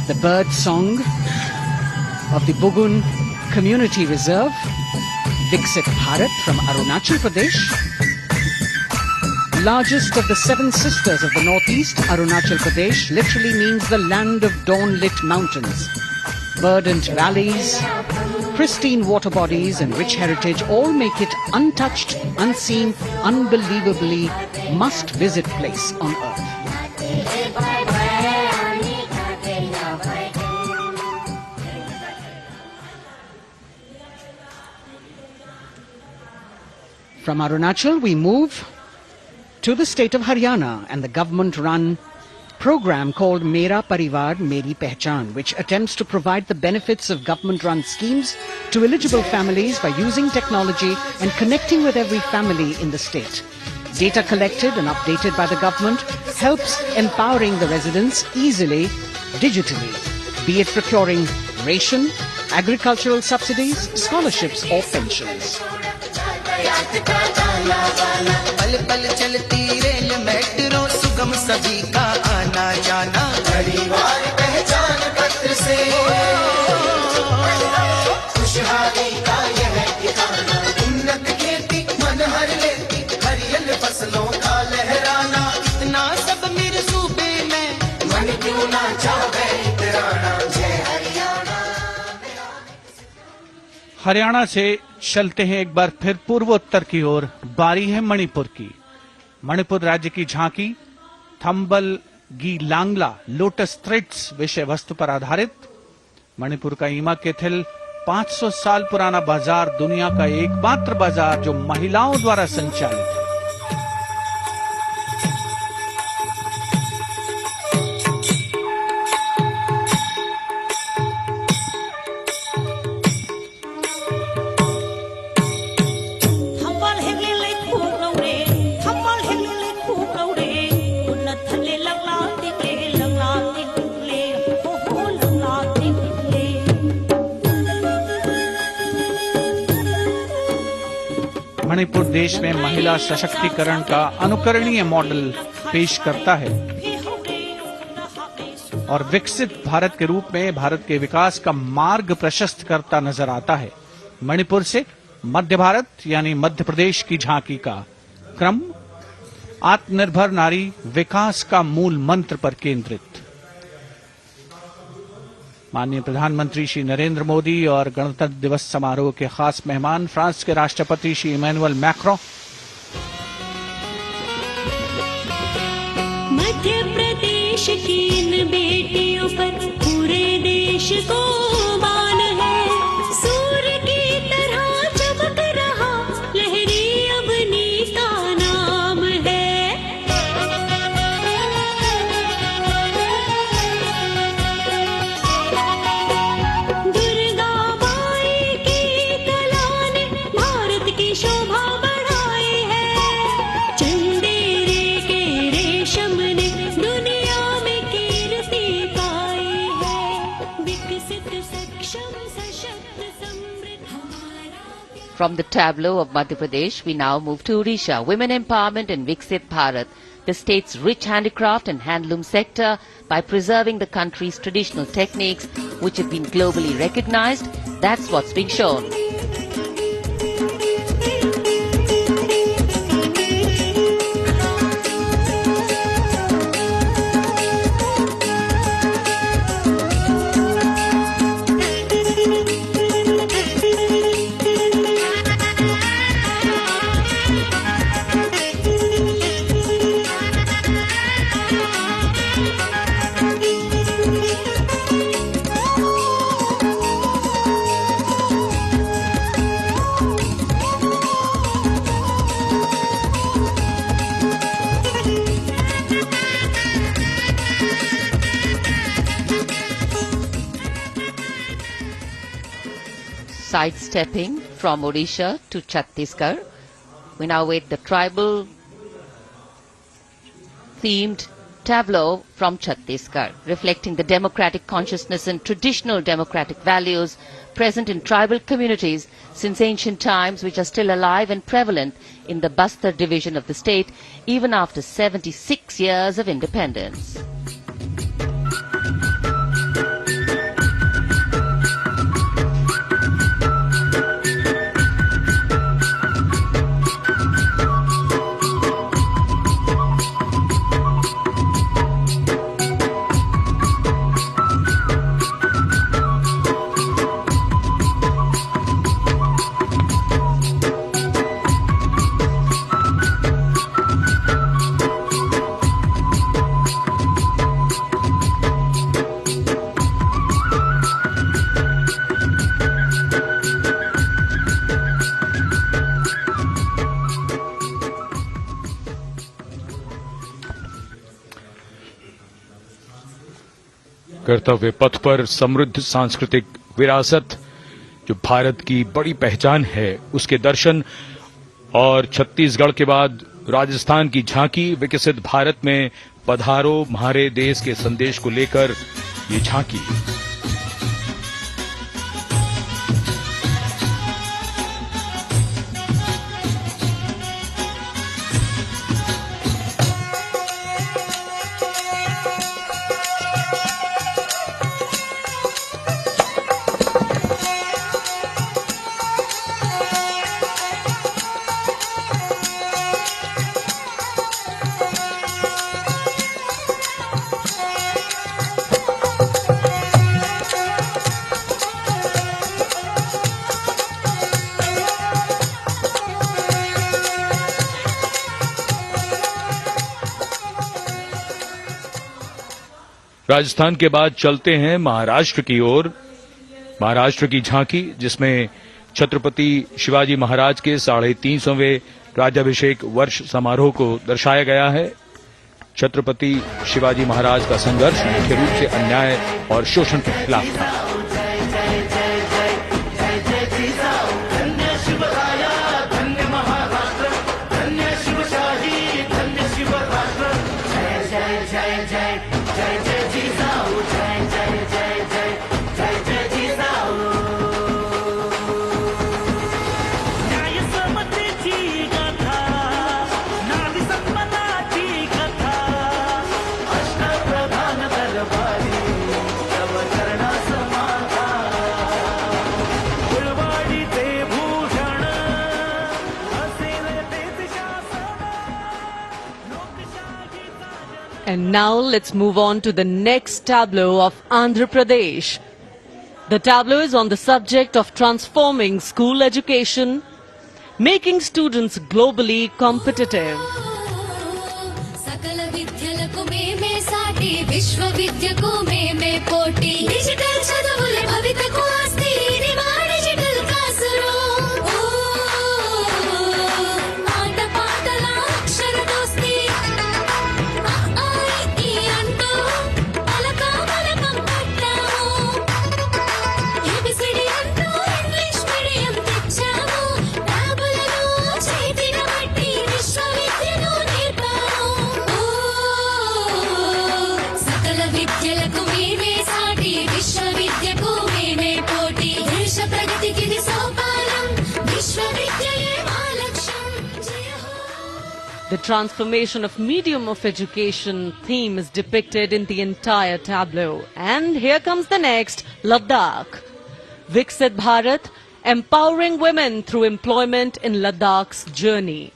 The bird song of the Bugun Community Reserve, Viksit Bharat from Arunachal Pradesh. Largest of the 7 sisters of the northeast, Arunachal Pradesh literally means the land of dawn-lit mountains. Verdant valleys, pristine water bodies and rich heritage all make it untouched, unseen, unbelievably must-visit place on earth. From Arunachal, we move to the state of Haryana and the government-run program called Mera Parivar Meri Pehchan, which attempts to provide the benefits of government-run schemes to eligible families by using technology and connecting with every family in the state. Data collected and updated by the government helps empowering the residents easily, digitally, be it procuring ration, agricultural subsidies, scholarships or pensions. पल पल चलती rail metro सुगम सभी का आना जाना परिवार पहचान पत्र से खुशहाली का यह ठिकाना उन्नत खेती मन हर लेती हरियल फसलों का लहराना इतना सब मेरे सूबे में मन क्यों ना चाहे इतराना जय हरियाणा। हरियाणा से चलते हैं एक बार फिर पूर्वोत्तर की ओर। बारी है मणिपुर की। मणिपुर राज्य की झांकी थंबल गी लांगला लोटस थ्रेड्स विषय वस्तु पर आधारित। मणिपुर का ईमा केथिल 500 साल पुराना बाजार, दुनिया का एकमात्र बाजार जो महिलाओं द्वारा संचालित है। मणिपुर देश में महिला सशक्तिकरण का अनुकरणीय मॉडल पेश करता है और विकसित भारत के रूप में भारत के विकास का मार्ग प्रशस्त करता नजर आता है। मणिपुर से मध्य भारत यानी मध्य प्रदेश की झांकी का क्रम आत्मनिर्भर नारी विकास का मूल मंत्र पर केंद्रित। माननीय प्रधानमंत्री श्री नरेंद्र मोदी और गणतंत्र दिवस समारोह के खास मेहमान फ्रांस के राष्ट्रपति श्री इमैनुअल मैक्रों। मध्य प्रदेश की इन बेटियों पर पूरे देश को मान है। सूर्य की तरह चमक रहा लहरी अवनी का नाम है। From the tableau of Madhya Pradesh, we now move to Odisha. Women empowerment and Viksit Bharat, the state's rich handicraft and handloom sector by preserving the country's traditional techniques, which have been globally recognized. That's what's being shown. Sidestepping from Odisha to Chhattisgarh, we now wait the tribal themed tableau from Chhattisgarh, reflecting the democratic consciousness and traditional democratic values present in tribal communities since ancient times, which are still alive and prevalent in the Bastar division of the state, even after 76 years of independence. कर्तव्य पथ पर समृद्ध सांस्कृतिक विरासत जो भारत की बड़ी पहचान है, उसके दर्शन और छत्तीसगढ़ के बाद राजस्थान की झांकी, विकसित भारत में पधारो म्हारे देश के संदेश को लेकर ये झांकी। राजस्थान के बाद चलते हैं महाराष्ट्र की ओर। महाराष्ट्र की झांकी, जिसमें छत्रपति शिवाजी महाराज के 350वें राज्याभिषेक वर्ष समारोह को दर्शाया गया है। छत्रपति शिवाजी महाराज का संघर्ष मुख्य रूप से अन्याय और शोषण के खिलाफ था। And now let's move on to the next tableau of Andhra Pradesh. The tableau is on the subject of transforming school education, making students globally competitive. విద్యలకు మేమే సాటి విశ్వవిద్యకు మేమే The transformation of medium of education theme is depicted in the entire tableau. And here comes the next, Ladakh. Viksit Bharat, empowering women through employment in Ladakh's journey.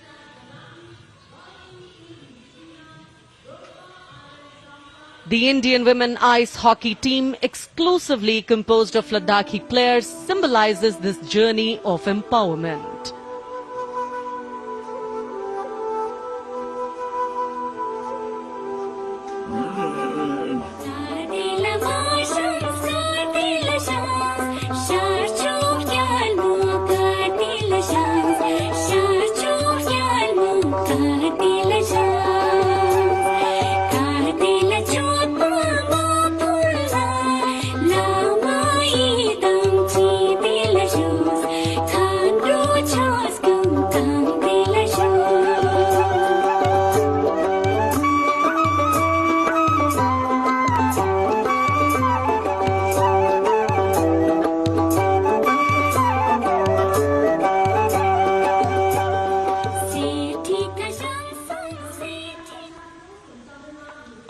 The Indian women ice hockey team, exclusively composed of Ladakhi players, symbolizes this journey of empowerment.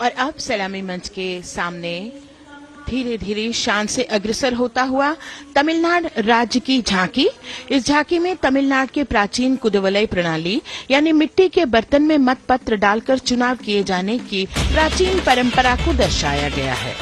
और अब सलामी मंच के सामने धीरे धीरे शान से अग्रसर होता हुआ तमिलनाडु राज्य की झांकी। इस झांकी में तमिलनाडु के प्राचीन कुदवलय प्रणाली यानी मिट्टी के बर्तन में मतपत्र डालकर चुनाव किए जाने की प्राचीन परंपरा को दर्शाया गया है।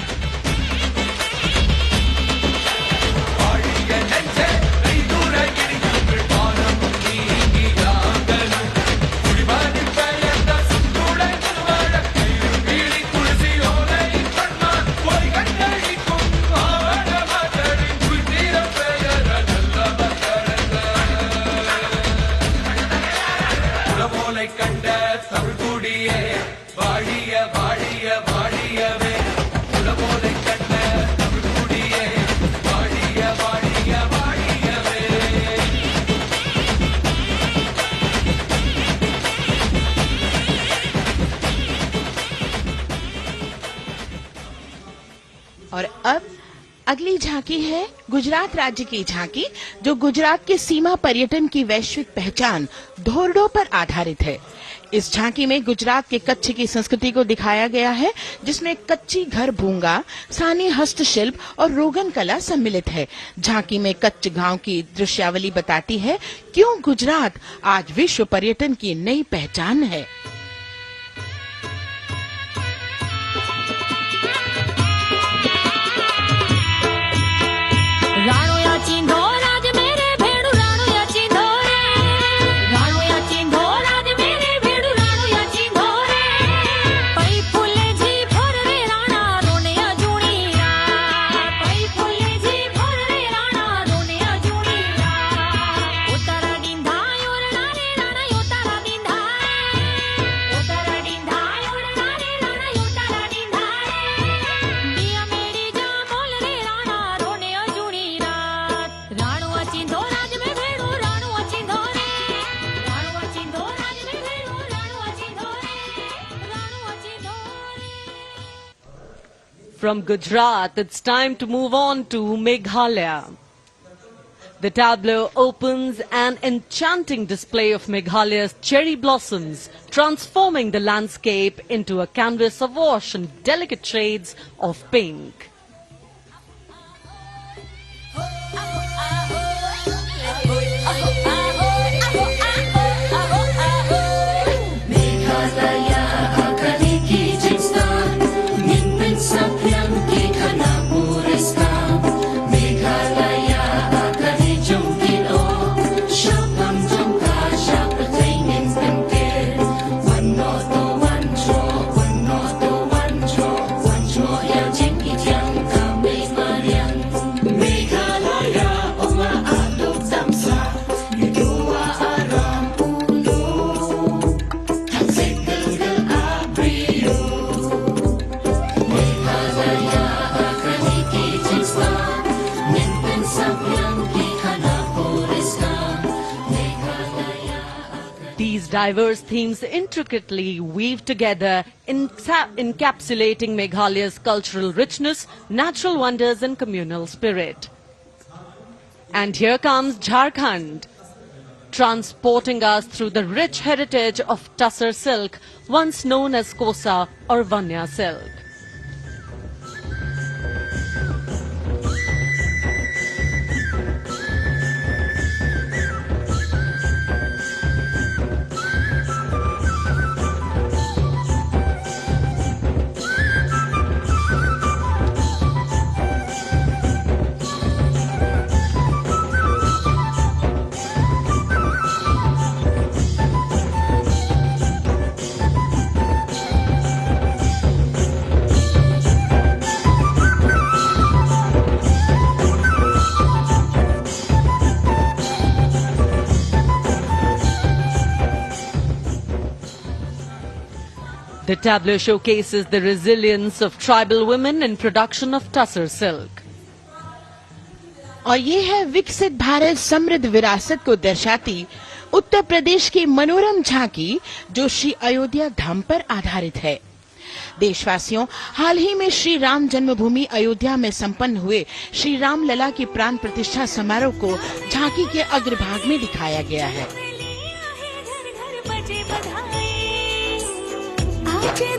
और अब अगली झांकी है गुजरात राज्य की झांकी, जो गुजरात के सीमा पर्यटन की वैश्विक पहचान धोरडो पर आधारित है। इस झांकी में गुजरात के कच्छ की संस्कृति को दिखाया गया है, जिसमें कच्ची घर भूंगा, सानी हस्तशिल्प और रोगन कला सम्मिलित है। झांकी में कच्छ गांव की दृश्यावली बताती है क्यों गुजरात आज विश्व पर्यटन की नई पहचान है। From Gujarat, it's time to move on to Meghalaya. The tableau opens an enchanting display of Meghalaya's cherry blossoms, transforming the landscape into a canvas awash in delicate shades of pink. Diverse themes intricately weave together, encapsulating Meghalaya's cultural richness, natural wonders and communal spirit. And here comes Jharkhand. transporting us through the rich heritage of Tussar silk, once known as Kosa or Vanya silk. The tableau showcases the resilience of tribal women in production of Tussar silk. और ये है विकसित भारत समृद्ध विरासत को दर्शाती उत्तर प्रदेश की मनोरम झांकी, जो श्री अयोध्या धाम पर आधारित है। देशवासियों, हाल ही में श्री राम जन्मभूमि अयोध्या में संपन्न हुए श्री राम लला की प्राण प्रतिष्ठा समारोह को झांकी के अग्रभाग में दिखाया गया है।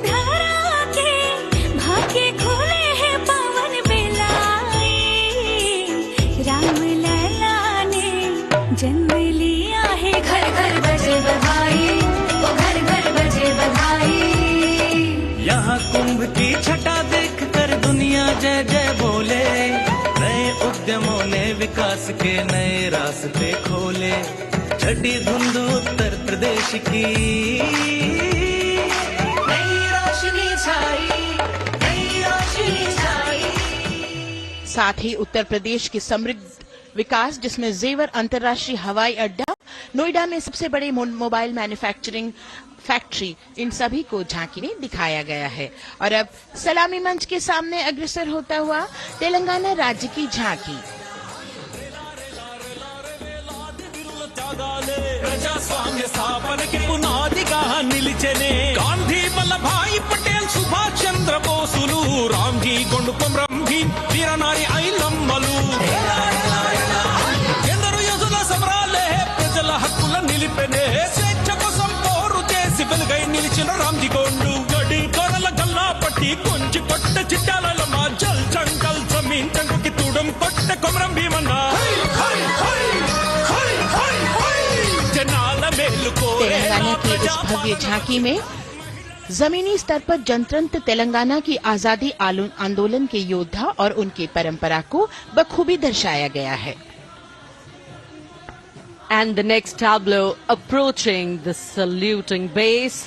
धारा के भाग्य खोले हैं पावन बेलाए, राम लला ने जन्म लिया है, घर घर बजे बधाई, ओ घर घर बजे बधाई। यहाँ कुंभ की छटा देख कर दुनिया जय जय बोले, नए उद्यमों ने विकास के नए रास्ते खोले, छठी धुंध उत्तर प्रदेश की साथ ही उत्तर प्रदेश की समृद्ध विकास, जिसमें जेवर अंतर्राष्ट्रीय हवाई अड्डा, नोएडा में सबसे बड़े मोबाइल मैन्युफैक्चरिंग फैक्ट्री, इन सभी को झांकी में दिखाया गया है। और अब सलामी मंच के सामने अग्रसर होता हुआ तेलंगाना राज्य की झांकी। ప్రజాస్వామ్య స్థాపనకి పునాదిగా నిలిచెనే గాంధీ వల్లభాయ్ పటేల్ సుభాష్ చంద్ర బోసులు రామ్జీ గొండు కొమరం భీమ్ వీరనారి ఐలమ్మలు ఎందరో యోధుల సమరాలే ప్రజల హక్కుల నిలిపెనే స్వేచ్ఛ కోసం పోరు చేసి వెలుగై నిలిచిన రామ్జీ గొండు గడి కొరల గల్లా పట్టి కొంచి కొట్ట చిట్టాలమ్మ జల్ జంగల్ జమీన్ జంగుకి తుడం కొట్ట కొమరం భీమన్న तेलंगाना की इस भव्य झांकी में जमीनी स्तर पर जनतंत्र तेलंगाना की आजादी आंदोलन के योद्धा और उनकी परंपरा को बखूबी दर्शाया गया है। And the next tableau approaching the saluting base,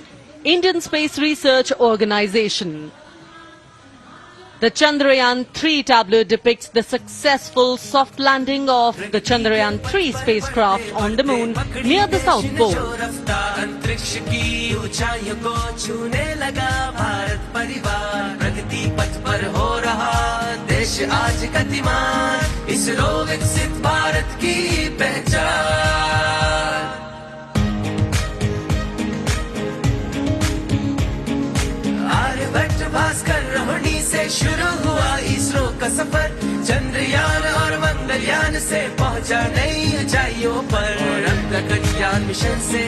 Indian Space Research Organization. The Chandrayaan-3 tableau depicts the successful soft landing of the Chandrayaan-3 spacecraft on the moon near the South Pole. अंतरिक्ष की ऊंचाइयों को छूने लगा भारत परिवार, प्रगति पथ पर हो रहा देश आज गतिमान, इसरो विकसित भारत की पहचान। आर्यभट्ट भास्कर रोहिणी से शुरू हुआ इसरो का सफर, चंद्रयान और मंगलयान से पहुंचा नई ऊंचाइयों पर, गगनयान मिशन से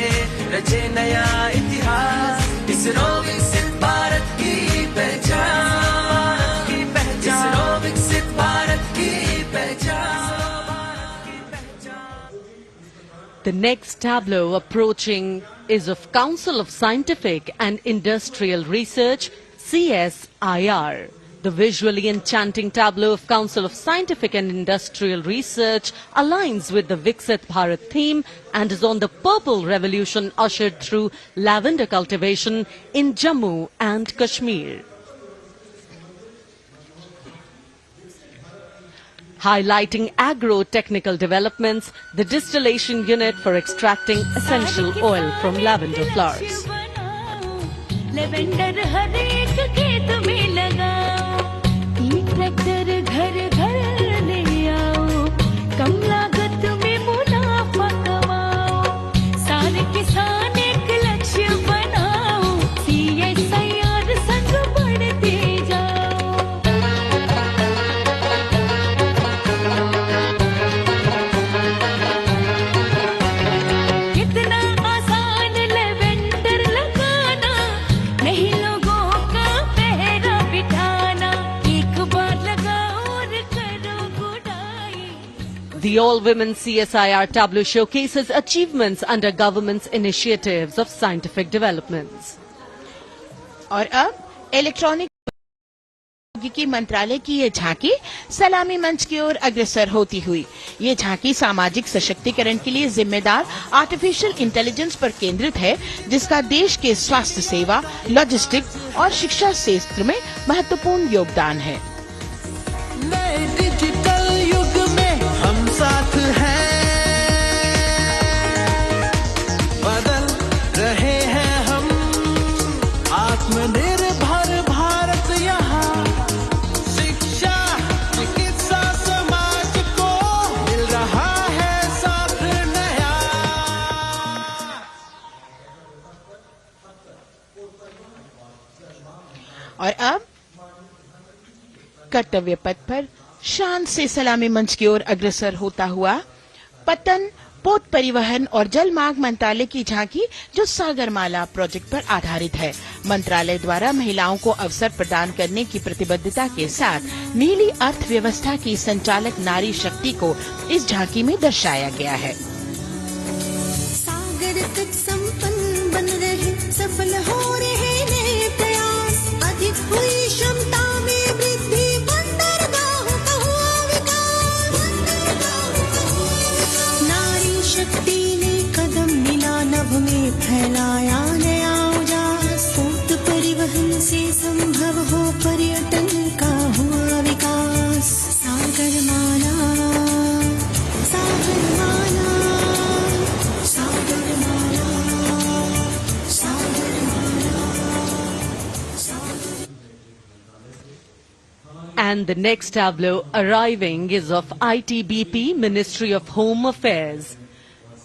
रचे नया इतिहास, इसरो विकसित भारत की पहचान, इसरो विकसित भारत की पहचान। The next tableau approaching is of Council of Scientific and Industrial Research, CSIR. The visually enchanting tableau of Council of Scientific and Industrial Research aligns with the Viksit Bharat theme and is on the Purple Revolution ushered through lavender cultivation in Jammu and Kashmir. Highlighting agro-technical developments, the distillation unit for extracting essential oil from lavender flowers. Lavender हर एक खेत में लगाओ, tractor घर घर ले आओ, कम लागत में मुनाफा कमाओ, सारे किसान एक लक्ष्य बनाओ, CSIR संग बढ़ते जाओ। The all-women CSIR tableau showcases achievements under government's initiatives of scientific developments. और अब इलेक्ट्रॉनिक प्रौद्योगिकी मंत्रालय की ये झांकी सलामी मंच की ओर अग्रसर होती हुई। ये झांकी सामाजिक सशक्तिकरण के लिए जिम्मेदार आर्टिफिशियल इंटेलिजेंस पर केंद्रित है, जिसका देश के स्वास्थ्य सेवा, लॉजिस्टिक्स और शिक्षा क्षेत्र में महत्वपूर्ण योगदान है। नए डिजिटल युग में हम साथ हैं, बदल रहे हैं हम, आत्मनिर्भर भारत यहाँ, शिक्षा चिकित्सा समाज को मिल रहा है साथ नया। और अब कर्तव्य पथ पर शान से सलामी मंच की ओर अग्रसर होता हुआ पतन, पोत परिवहन और जल मार्ग मंत्रालय की झांकी, जो सागरमाला प्रोजेक्ट पर आधारित है। मंत्रालय द्वारा महिलाओं को अवसर प्रदान करने की प्रतिबद्धता के साथ नीली अर्थव्यवस्था की संचालक नारी शक्ति को इस झांकी में दर्शाया गया है। सागर तक संपन्न बन रहे, सफल हो रहे नए प्रयास, अधिक हुई क्षमता में वृद्धि, बंदरगाहों का हुआ विकास, नारी शक्ति ने कदम मिला नभ में फैलाया नया उजास, पोत परिवहन से संभव हो पर्यटन का हुआ विकास। सागरमाला, सागरमाला, सागरमाला, सागरमाला, सागर। And the next tableau arriving is of ITBP, Ministry of Home Affairs.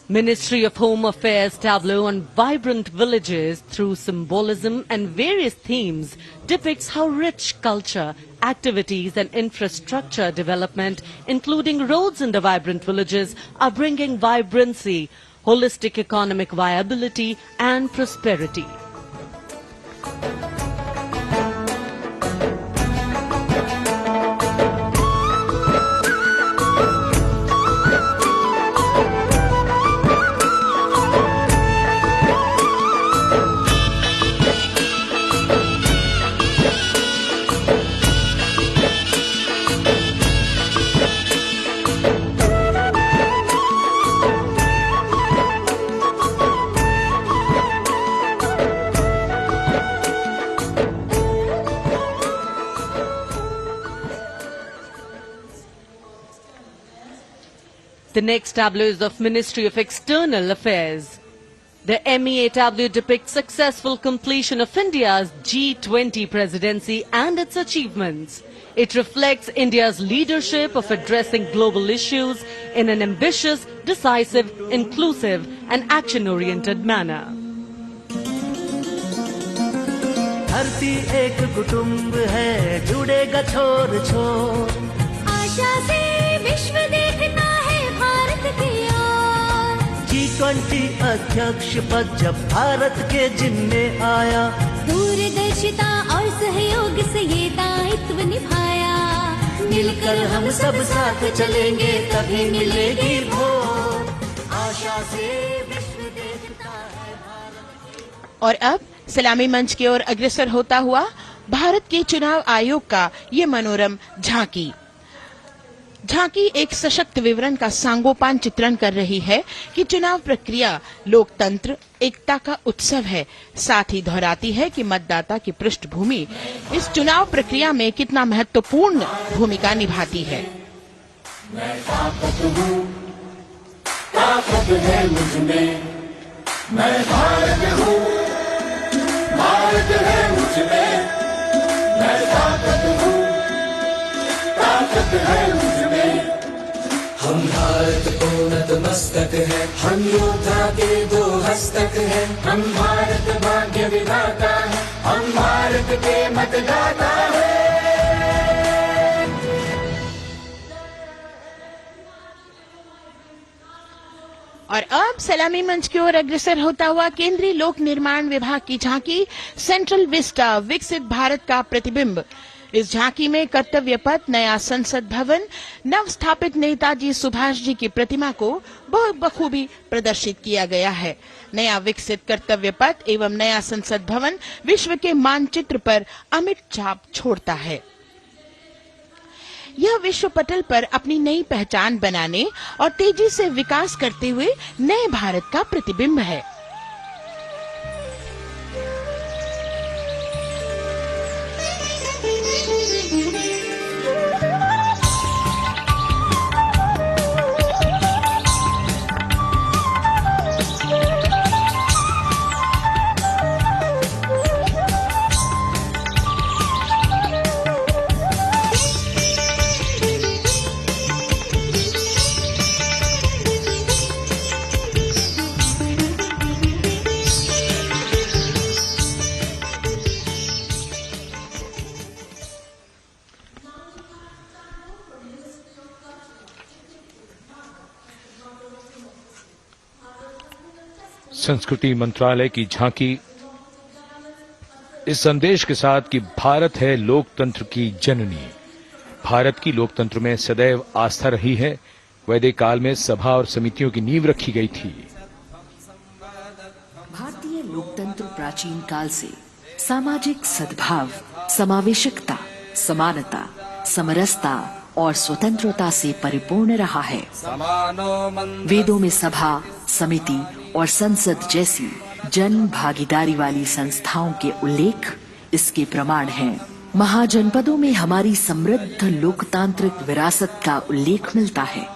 Ministry of Home Affairs tableau on vibrant villages through symbolism and various themes depicts how rich culture, activities and infrastructure development, including roads in the vibrant villages, are bringing vibrancy, holistic economic viability and prosperity. The next tableau is of Ministry of External Affairs. The MEA tableau depicts successful completion of India's G20 presidency and its achievements. It reflects India's leadership of addressing global issues in an ambitious, decisive, inclusive and action-oriented manner. धरती एक कुटुंब है, जुड़ेगा छोर छोर, आशा से विश्व देखता है भारत की ओर। G20 अध्यक्ष पद जब भारत के जिम्मे आया, दूरदर्शिता और सहयोग से ये दायित्व निभाया, मिलकर हम सब साथ चलेंगे तभी मिलेगी भोर, आशा से विश्व देखता है भारत। और अब सलामी मंच की ओर अग्रसर होता हुआ भारत के चुनाव आयोग का ये मनोरम झांकी एक सशक्त विवरण का सांगोपान चित्रण कर रही है कि चुनाव प्रक्रिया लोकतंत्र, एकता का उत्सव है। साथ ही दोहराती है कि मतदाता की पृष्ठभूमि इस चुनाव प्रक्रिया में कितना महत्वपूर्ण भूमिका निभाती है। मैं ताकत हूँ, ताकत है मुझ में, मैं भारत हूँ, भारत है मुझ में, मैं ताकत हूँ, ताकत है मुझ में। हम भारत को नतमस्तक है, हम योद्धा के दो हस्तक है, हम भारत भाग्य विधाता है, हम भारत के मतदाता है। और अब सलामी मंच की ओर अग्रसर होता हुआ केंद्रीय लोक निर्माण विभाग की झांकी सेंट्रल विस्टा, विकसित भारत का प्रतिबिंब, इस झांकी में कर्तव्य पथ, नया संसद भवन, नव स्थापित नेताजी सुभाष जी की प्रतिमा को बहुत बखूबी प्रदर्शित किया गया है। नया विकसित कर्तव्य पथ एवं नया संसद भवन विश्व के मानचित्र पर अमिट छाप छोड़ता है। यह विश्व पटल पर अपनी नई पहचान बनाने और तेजी से विकास करते हुए नए भारत का प्रतिबिंब है। संस्कृति मंत्रालय की झांकी इस संदेश के साथ कि भारत है लोकतंत्र की जननी। भारत की लोकतंत्र में सदैव आस्था रही है। वैदिक काल में सभा और समितियों की नींव रखी गई थी। भारतीय लोकतंत्र प्राचीन काल से सामाजिक सद्भाव, समावेशकता, समानता, समरसता और स्वतंत्रता से परिपूर्ण रहा है। वेदों में सभा, समिति और संसद जैसी जन भागीदारी वाली संस्थाओं के उल्लेख इसके प्रमाण हैं। महाजनपदों में हमारी समृद्ध लोकतांत्रिक विरासत का उल्लेख मिलता है।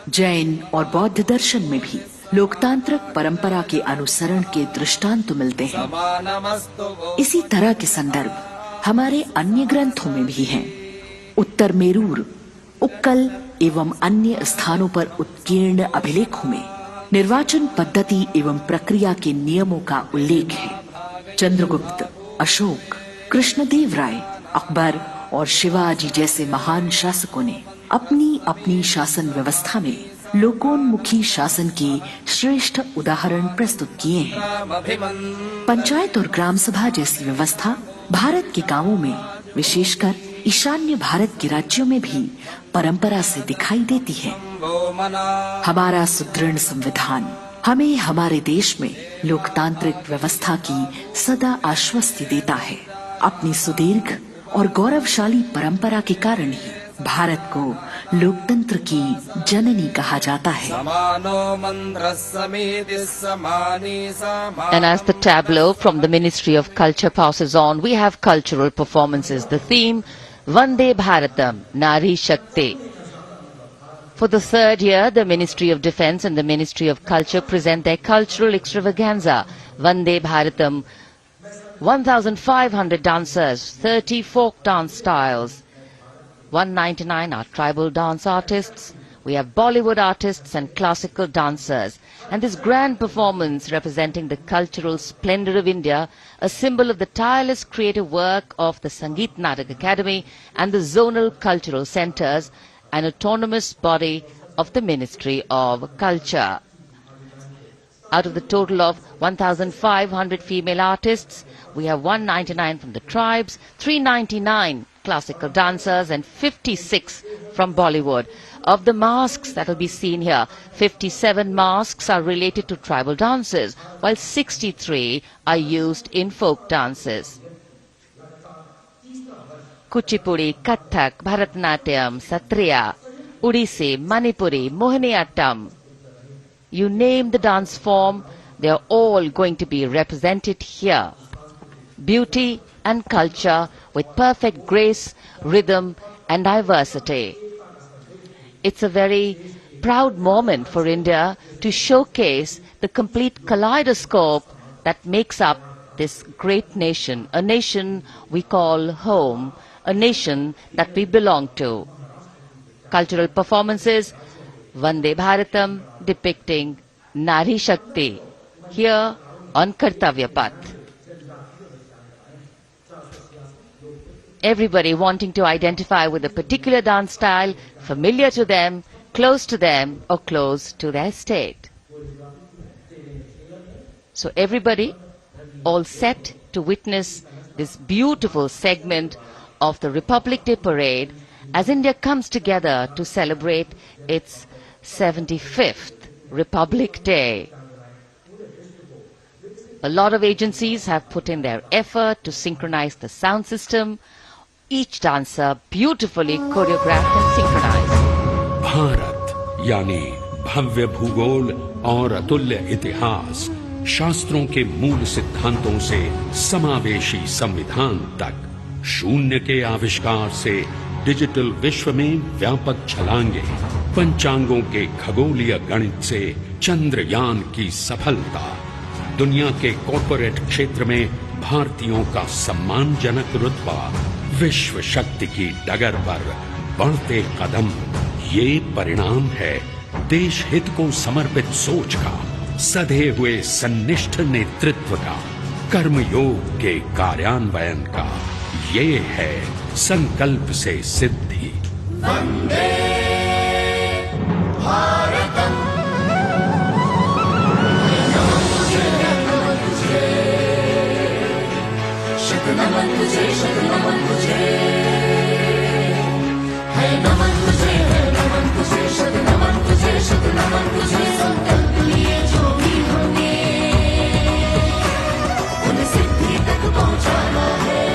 जैन और बौद्ध दर्शन में भी लोकतांत्रिक परंपरा के अनुसरण के दृष्टांत मिलते हैं। इसी तरह के संदर्भ हमारे अन्य ग्रंथों में भी हैं। उत्तर मेरूर, उक्कल एवं अन्य स्थानों पर उत्कीर्ण अभिलेखों में निर्वाचन पद्धति एवं प्रक्रिया के नियमों का उल्लेख है। चंद्रगुप्त, अशोक, कृष्णदेव राय, अकबर और शिवाजी जैसे महान शासकों ने अपनी अपनी शासन व्यवस्था में लोकोन्मुखी शासन के श्रेष्ठ उदाहरण प्रस्तुत किए हैं। पंचायत और ग्राम सभा जैसी व्यवस्था भारत के गांवों में, विशेषकर ईशान्य भारत के राज्यों में भी परंपरा से दिखाई देती है। हमारा सुदृढ़ संविधान हमें हमारे देश में लोकतांत्रिक व्यवस्था की सदा आश्वस्ति देता है। अपनी सुदीर्घ और गौरवशाली परंपरा के कारण ही भारत को लोकतंत्र की जननी कहा जाता है। And as the tableau from the Ministry of Culture passes on, we have cultural performances. The theme, Vande Bharatam, Nari Shakti. For the third year, the Ministry of Defence and the Ministry of Culture present their cultural extravaganza, Vande Bharatam. 1,500 dancers, 30 folk dance styles, 199 are tribal dance artists. We have Bollywood artists and classical dancers. And this grand performance representing the cultural splendor of India, a symbol of the tireless creative work of the Sangeet Natak Academy and the zonal cultural centers, an autonomous body of the Ministry of Culture. Out of the total of 1,500 female artists, we have 199 from the tribes, 399 classical dancers and 56 from Bollywood. Of the masks that will be seen here, 57 masks are related to tribal dances, while 63 are used in folk dances. Kuchipudi, Kathak, Bharatanatyam, Satriya, Odissi, Manipuri, Mohiniyattam. You name the dance form, they are all going to be represented here. Beauty and culture with perfect grace, rhythm and diversity. It's a very proud moment for India to showcase the complete kaleidoscope that makes up this great nation, a nation we call home, a nation that we belong to. Cultural performances, Vande Bharatam depicting Nari Shakti, here on Kartavya Path. Everybody wanting to identify with a particular dance style, familiar to them, close to them, or close to their state. So everybody all set to witness this beautiful segment of the Republic Day parade as India comes together to celebrate its 75th Republic Day. A lot of agencies have put in their effort to synchronize the sound system. Each dancer beautifully choreographed and synchronized. Bharat यानी भव्य भूगोल और अतुल्य इतिहास, शास्त्रों के मूल सिद्धांतों से समावेशी संविधान तक, शून्य के आविष्कार से डिजिटल विश्व में व्यापक छलांगे, पंचांगों के खगोलीय गणित से चंद्रयान की सफलता, दुनिया के कॉर्पोरेट क्षेत्र में भारतीयों का सम्मानजनक रुतबा, विश्व शक्ति की डगर पर बढ़ते कदम, ये परिणाम है देश हित को समर्पित सोच का, सधे हुए सन्निष्ठ नेतृत्व का, कर्मयोग के कार्यान्वयन का। ये है संकल्प से सिद्धि। वंदे भारतम, नमन तुझे, शत नमन तुझे, शत नमन तुझे, है नमन तुझे, है नमन तुझे, शत नमन तुझे, शत नमन तुझे। संकल्प लिए जो भी हमने उन्हें सिद्धि तक पहुंचाना है।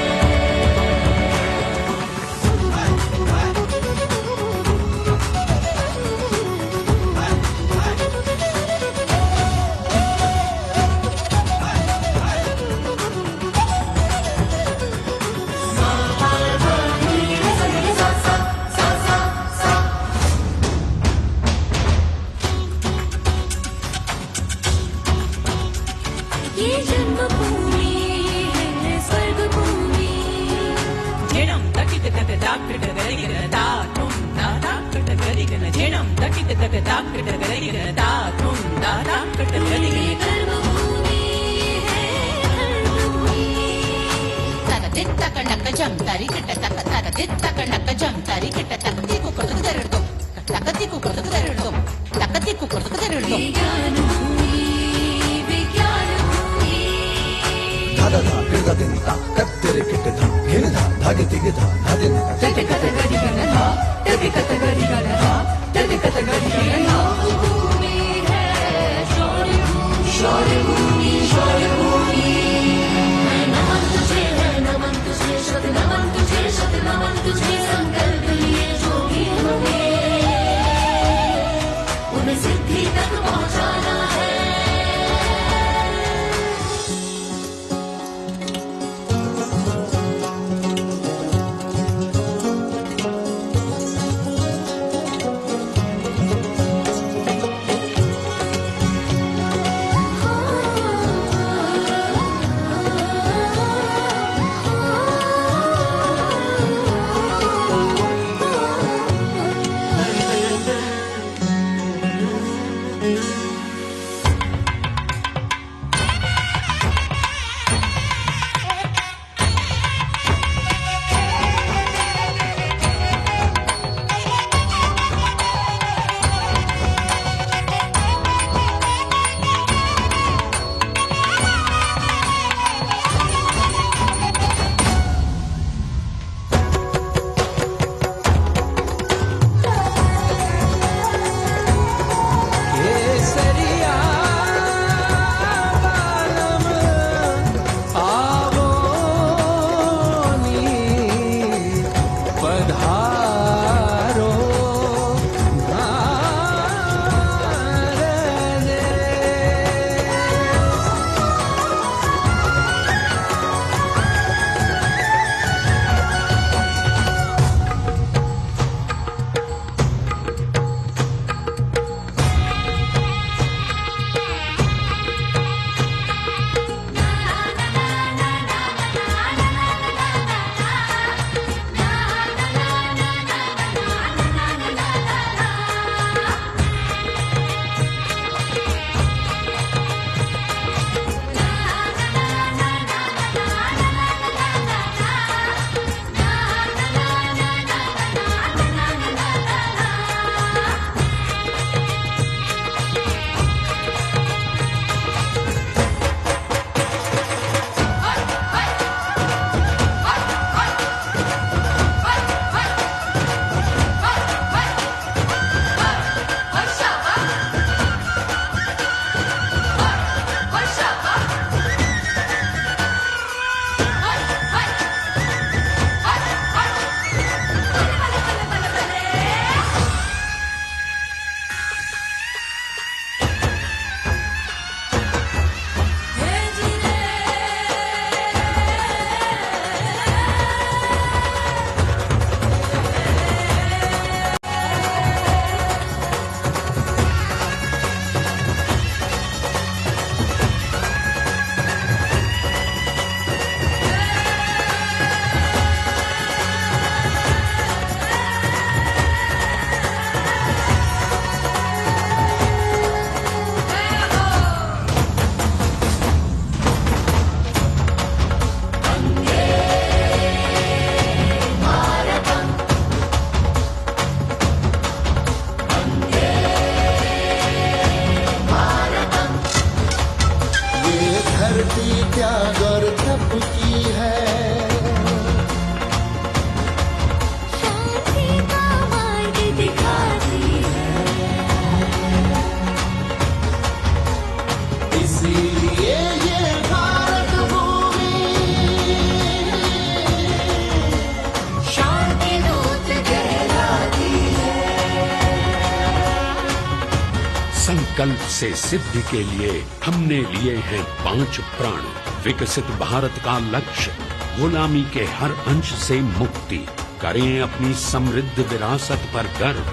संकल्प से सिद्धि के लिए हमने लिए हैं 5 प्रण। विकसित भारत का लक्ष्य, गुलामी के हर अंश से मुक्ति, करें अपनी समृद्ध विरासत पर गर्व,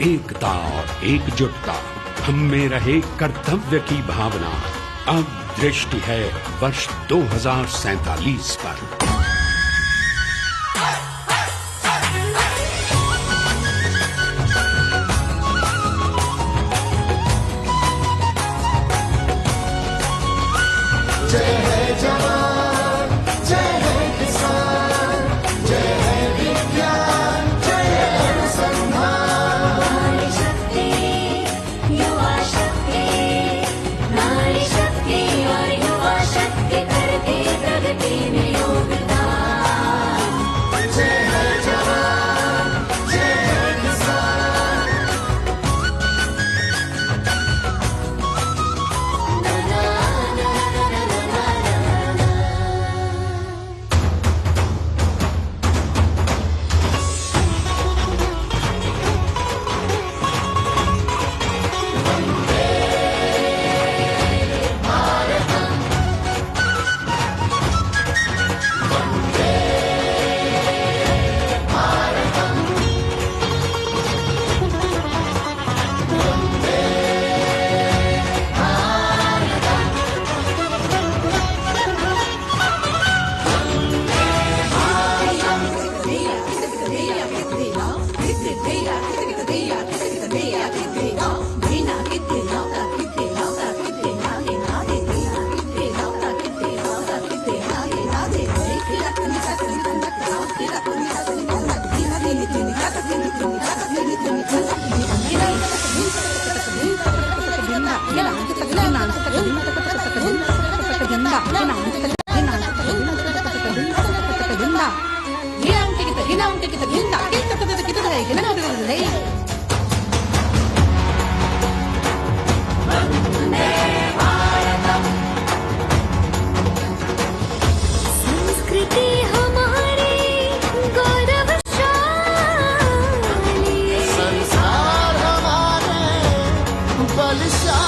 एकता और एकजुटता, हम में रहे कर्तव्य की भावना। अब दृष्टि है वर्ष 2047 पर। जय है जवान, जय है किसान, जय है विज्ञान, जय है अनुसंधान। नारी शक्ति, युवा शक्ति, नारी शक्ति और युवा शक्ति करती प्रगति में योगदान। जय है जवान, जय है किसान। संस्कृति हमारी गौरवशाली, संस्कार हमारे बलशाली।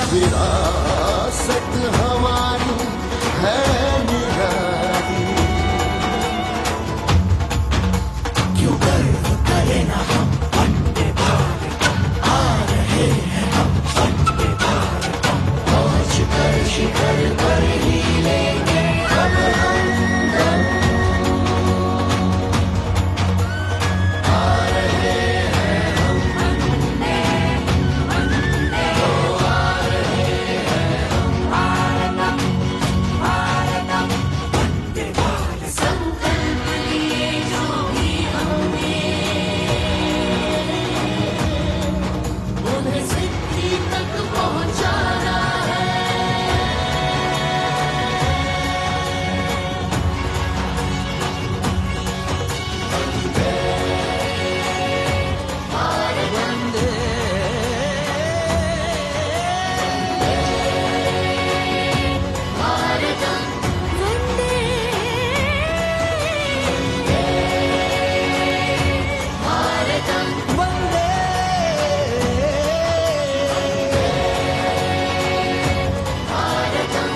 विरासत हमारी है निराली, क्यों गर्व करें ना हम वंदे भारतम, आ रहे हैं हम वंदे भारतम, पहुंच कर शिखर पर ही लेंगे अब हम दम। आ रहे हैं हम वंदे, ओ आ रहे हैं हम भारतम, भारतम, वंदे भारतम। संकल्प लिए जो भी हमने, उन्हें सिद्धि तक पहुंचाना है। वंदे भारत, वंदे भारतम, वंदे भारतम,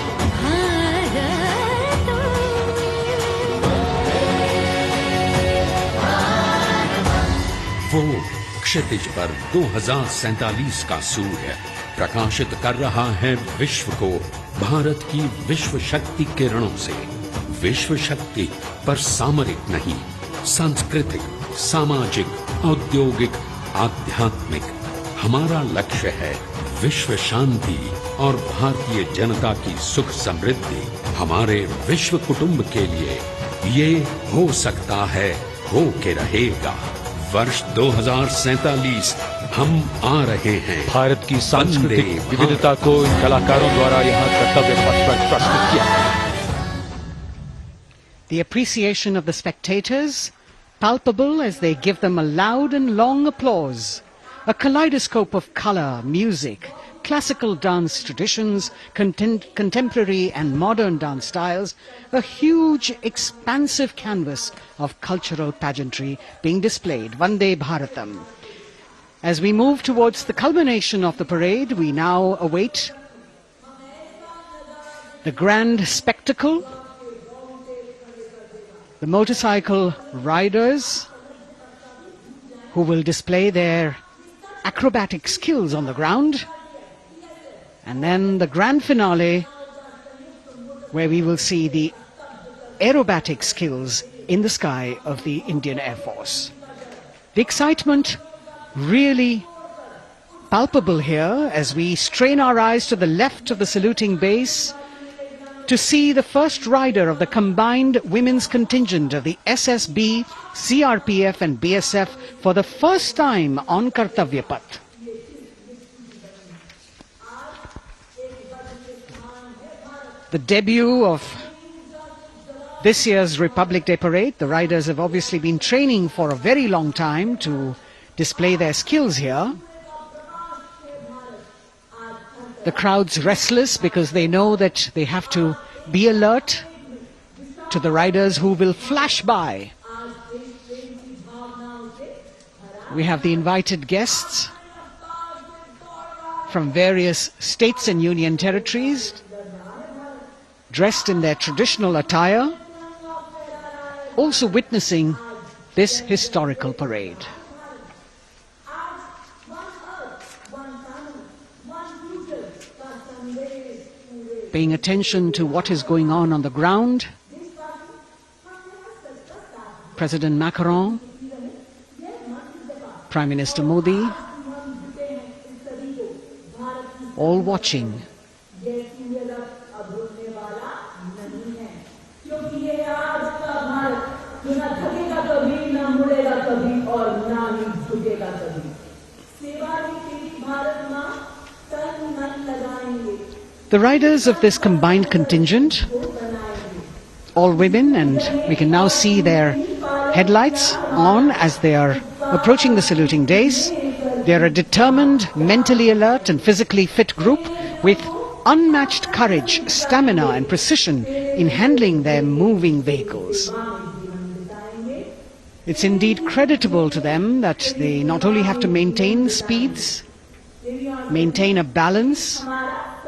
वंदे भारतम, वो क्षितिज पर 2047 का सूर्य प्रकाशित कर रहा है विश्व को भारत की विश्व शक्ति किरणों से। विश्व शक्ति पर सामरिक नहीं, सांस्कृतिक, सामाजिक, औद्योगिक, आध्यात्मिक। हमारा लक्ष्य है विश्व शांति और भारतीय जनता की सुख समृद्धि। हमारे विश्व कुटुंब के लिए ये हो सकता है, हो के रहेगा। वर्ष 2047 हम आ रहे हैं। भारत की सांस्कृतिक विविधता को इन कलाकारों द्वारा यहाँ कर्तव्य पथ पर प्रस्तुत किया गया। The appreciation of the spectators, palpable as they give them a loud and long applause. A kaleidoscope of color, music, classical dance traditions, contemporary and modern dance styles, a huge, expansive canvas of cultural pageantry being displayed, Vande Bharatam. As we move towards the culmination of the parade, we now await the grand spectacle. The motorcycle riders who will display their acrobatic skills on the ground, and then the grand finale where we will see the aerobatic skills in the sky of the Indian Air Force. The excitement really palpable here as we strain our eyes to the left of the saluting base to see the first rider of the combined women's contingent of the SSB, CRPF and BSF for the first time on Kartavya Path. The debut of this year's Republic Day Parade. The riders have obviously been training for a very long time to display their skills here. The crowd's restless because they know that they have to be alert to the riders who will flash by. We have the invited guests from various states and union territories, dressed in their traditional attire, also witnessing this historical parade. Paying attention to what is going on the ground, President Macron, Prime Minister Modi, all watching. The riders of this combined contingent, all women, and we can now see their headlights on as they are approaching the saluting days. They are a determined, mentally alert and physically fit group with unmatched courage, stamina and precision in handling their moving vehicles. It's indeed creditable to them that they not only have to maintain speeds, maintain a balance,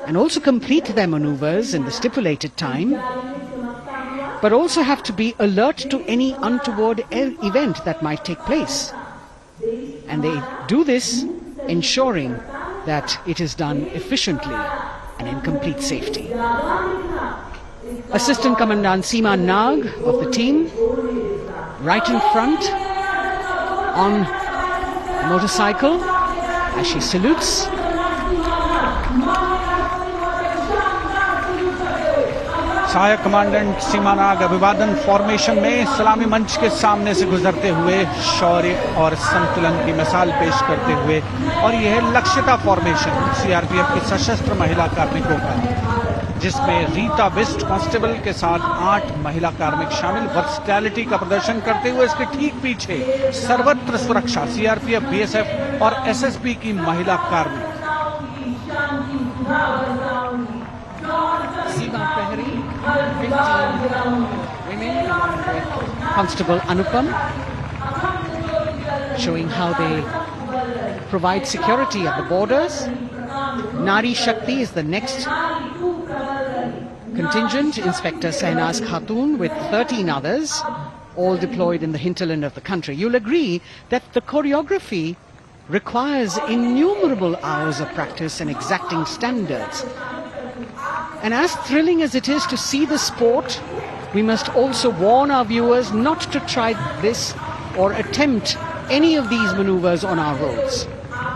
and also complete their maneuvers in the stipulated time, but also have to be alert to any untoward event that might take place. And they do this ensuring that it is done efficiently and in complete safety. Assistant Commandant Seema Nag of the team, right in front on a motorcycle as she salutes. सहायक commandant सीमा नाग अभिवादन formation में सलामी मंच के सामने से गुजरते हुए शौर्य और संतुलन की मिसाल पेश करते हुए, और यह लक्ष्यता फॉर्मेशन सीआरपीएफ की सशस्त्र महिला कार्मिकों का, जिसमें रीता बिस्ट कांस्टेबल के साथ 8 महिला कार्मिक शामिल, वर्सटैलिटी का प्रदर्शन करते हुए इसके ठीक पीछे सर्वत्र सुरक्षा सीआरपीएफ, बीएसएफ और एसएसबी की महिला कार्मिक। Seema Prahari, 15 women along with Constable Anupam, showing how they provide security at the borders. Nari Shakti is the next contingent, Inspector Sahnaz Khatun with 13 others, all deployed in the hinterland of the country. You'll agree that the choreography requires innumerable hours of practice and exacting standards. And as thrilling as it is to see the sport, we must also warn our viewers not to try this or attempt any of these maneuvers on our roads.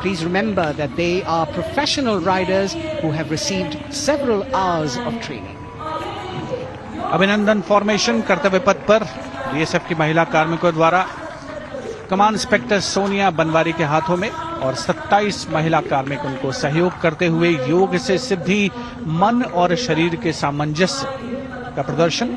Please remember that they are professional riders who have received several hours of training. अभिनंदन formation कर्तव्य पथ पर BSF की महिला कार्मिकों द्वारा कमान inspector Sonia Banwari के हाथों में और 27 महिला कार्मिक उनको सहयोग करते हुए योग से सिद्धि मन और शरीर के सामंजस्य का प्रदर्शन।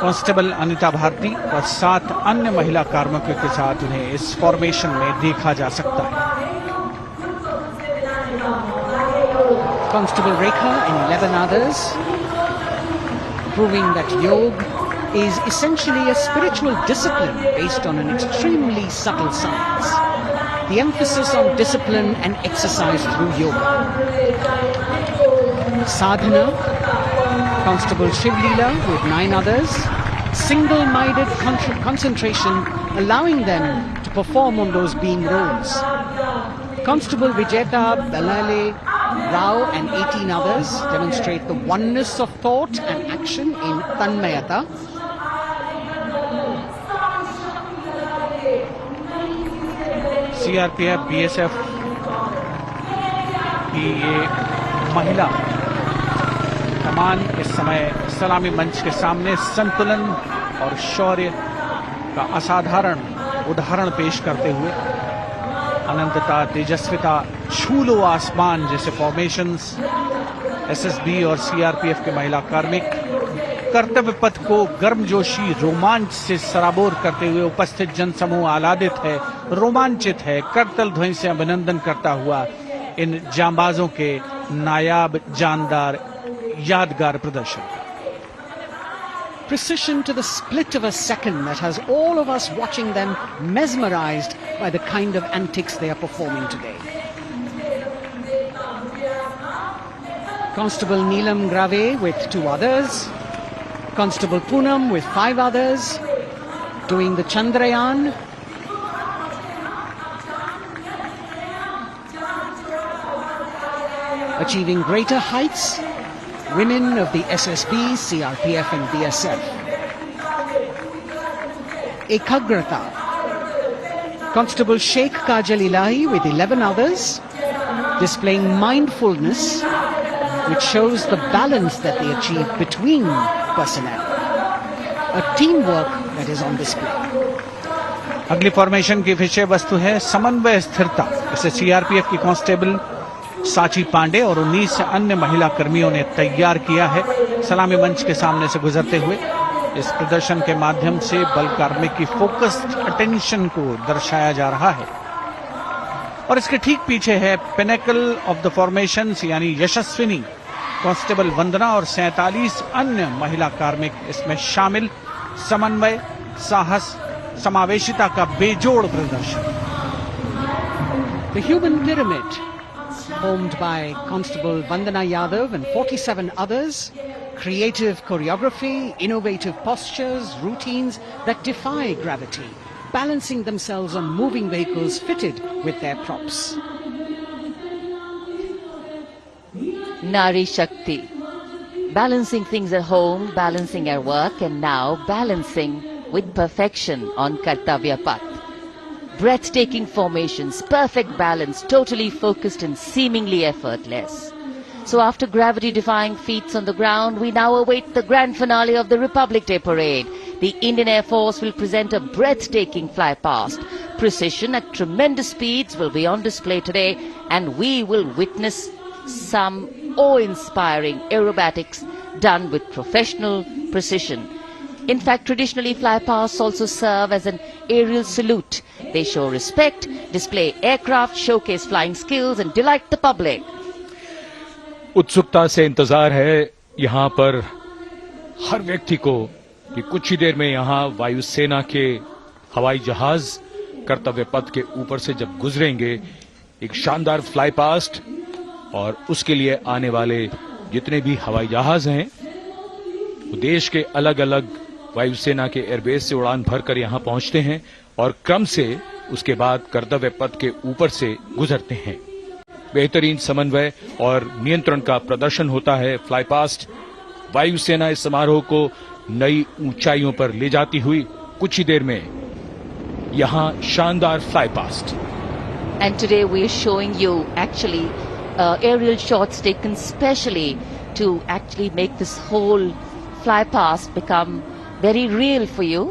कांस्टेबल अनिता भारती और 7 अन्य महिला कार्मिकों के साथ उन्हें इस फॉर्मेशन में देखा जा सकता है। Constable Rekha and 11 others, proving that yoga is essentially a spiritual discipline based on an extremely subtle science. The emphasis on discipline and exercise through yoga. Sadhana, Constable Shivlila with 9 others, single-minded concentration, allowing them to perform on those being roles. Constable Vijeta Balale Rao and 18 others demonstrate the oneness of thought and action in Tanmayata. CRPF, BSF की ये महिला कमान इस समय सलामी मंच के सामने संतुलन और शौर्य का असाधारण उदाहरण पेश करते हुए अनंतता, तेजस्विता, छू लो आसमान जैसे फॉर्मेशंस एसएसबी और सीआरपीएफ के महिला कार्मिक कर्तव्य पथ को गर्मजोशी रोमांच से सराबोर करते हुए उपस्थित जनसमूह आह्लादित है, रोमांचित है, करतल ध्वनि से अभिनंदन करता हुआ इन जांबाजों के नायाब, जानदार, यादगार प्रदर्शन। Precision to the split of a second that has all of us watching them mesmerized by the kind of antics they are performing today. Constable Neelam Grave with 2 others, Constable Poonam with 5 others, doing the Chandrayaan. Achieving greater heights, women of the SSB, CRPF and BSF. Ekagrata. Constable Sheikh Kajal Ilahi with 11 others, displaying mindfulness, which shows the balance that they achieve between personnel. A teamwork that is on display. अगली formation की विषय वस्तु है समन्वय स्थिरता। इसे CRPF की constable साची पांडे और 19 अन्य महिला कर्मियों ने तैयार किया है। सलामी मंच के सामने से गुजरते हुए इस प्रदर्शन के माध्यम से बल कार्मिक की फोकस्ड अटेंशन को दर्शाया जा रहा है और इसके ठीक पीछे है पिनेकल ऑफ द फॉर्मेशंस यानी यशस्विनी कांस्टेबल वंदना और 47 अन्य महिला कार्मिक इसमें शामिल। समन्वय, साहस, समावेशिता का बेजोड़ प्रदर्शन। The human pyramid, formed by Constable Vandana Yadav and 47 others, creative choreography, innovative postures, routines that defy gravity, balancing themselves on moving vehicles fitted with their props. Nari Shakti, balancing things at home, balancing at work, and now balancing with perfection on Kartavya Path. Breathtaking formations, perfect balance, totally focused and seemingly effortless. So after gravity-defying feats on the ground, we now await the grand finale of the Republic Day Parade. The Indian Air Force will present a breathtaking fly-past. Precision at tremendous speeds will be on display today, and we will witness some awe-inspiring aerobatics done with professional precision. In fact, traditionally fly-pasts also serve as an aerial salute. They show respect, display aircraft, showcase flying skills and delight the public. उत्सुकता से इंतजार है यहाँ पर हर व्यक्ति को कि कुछ ही देर में यहाँ वायुसेना के हवाई जहाज कर्तव्य पथ के ऊपर से जब गुजरेंगे, एक शानदार फ्लाई पास्ट और उसके लिए आने वाले जितने भी हवाई जहाज हैं वो देश के अलग अलग वायुसेना के एयरबेस से उड़ान भरकर यहाँ पहुंचते हैं और क्रम से उसके बाद कर्तव्य पथ के ऊपर से गुजरते हैं। बेहतरीन समन्वय और नियंत्रण का प्रदर्शन होता है। फ्लाई पास्ट वायुसेना इस समारोह को नई ऊंचाइयों पर ले जाती हुई कुछ ही देर में यहाँ शानदार fly past. And today we are showing you actually aerial shots taken specially to actually make this whole fly past become very real for you.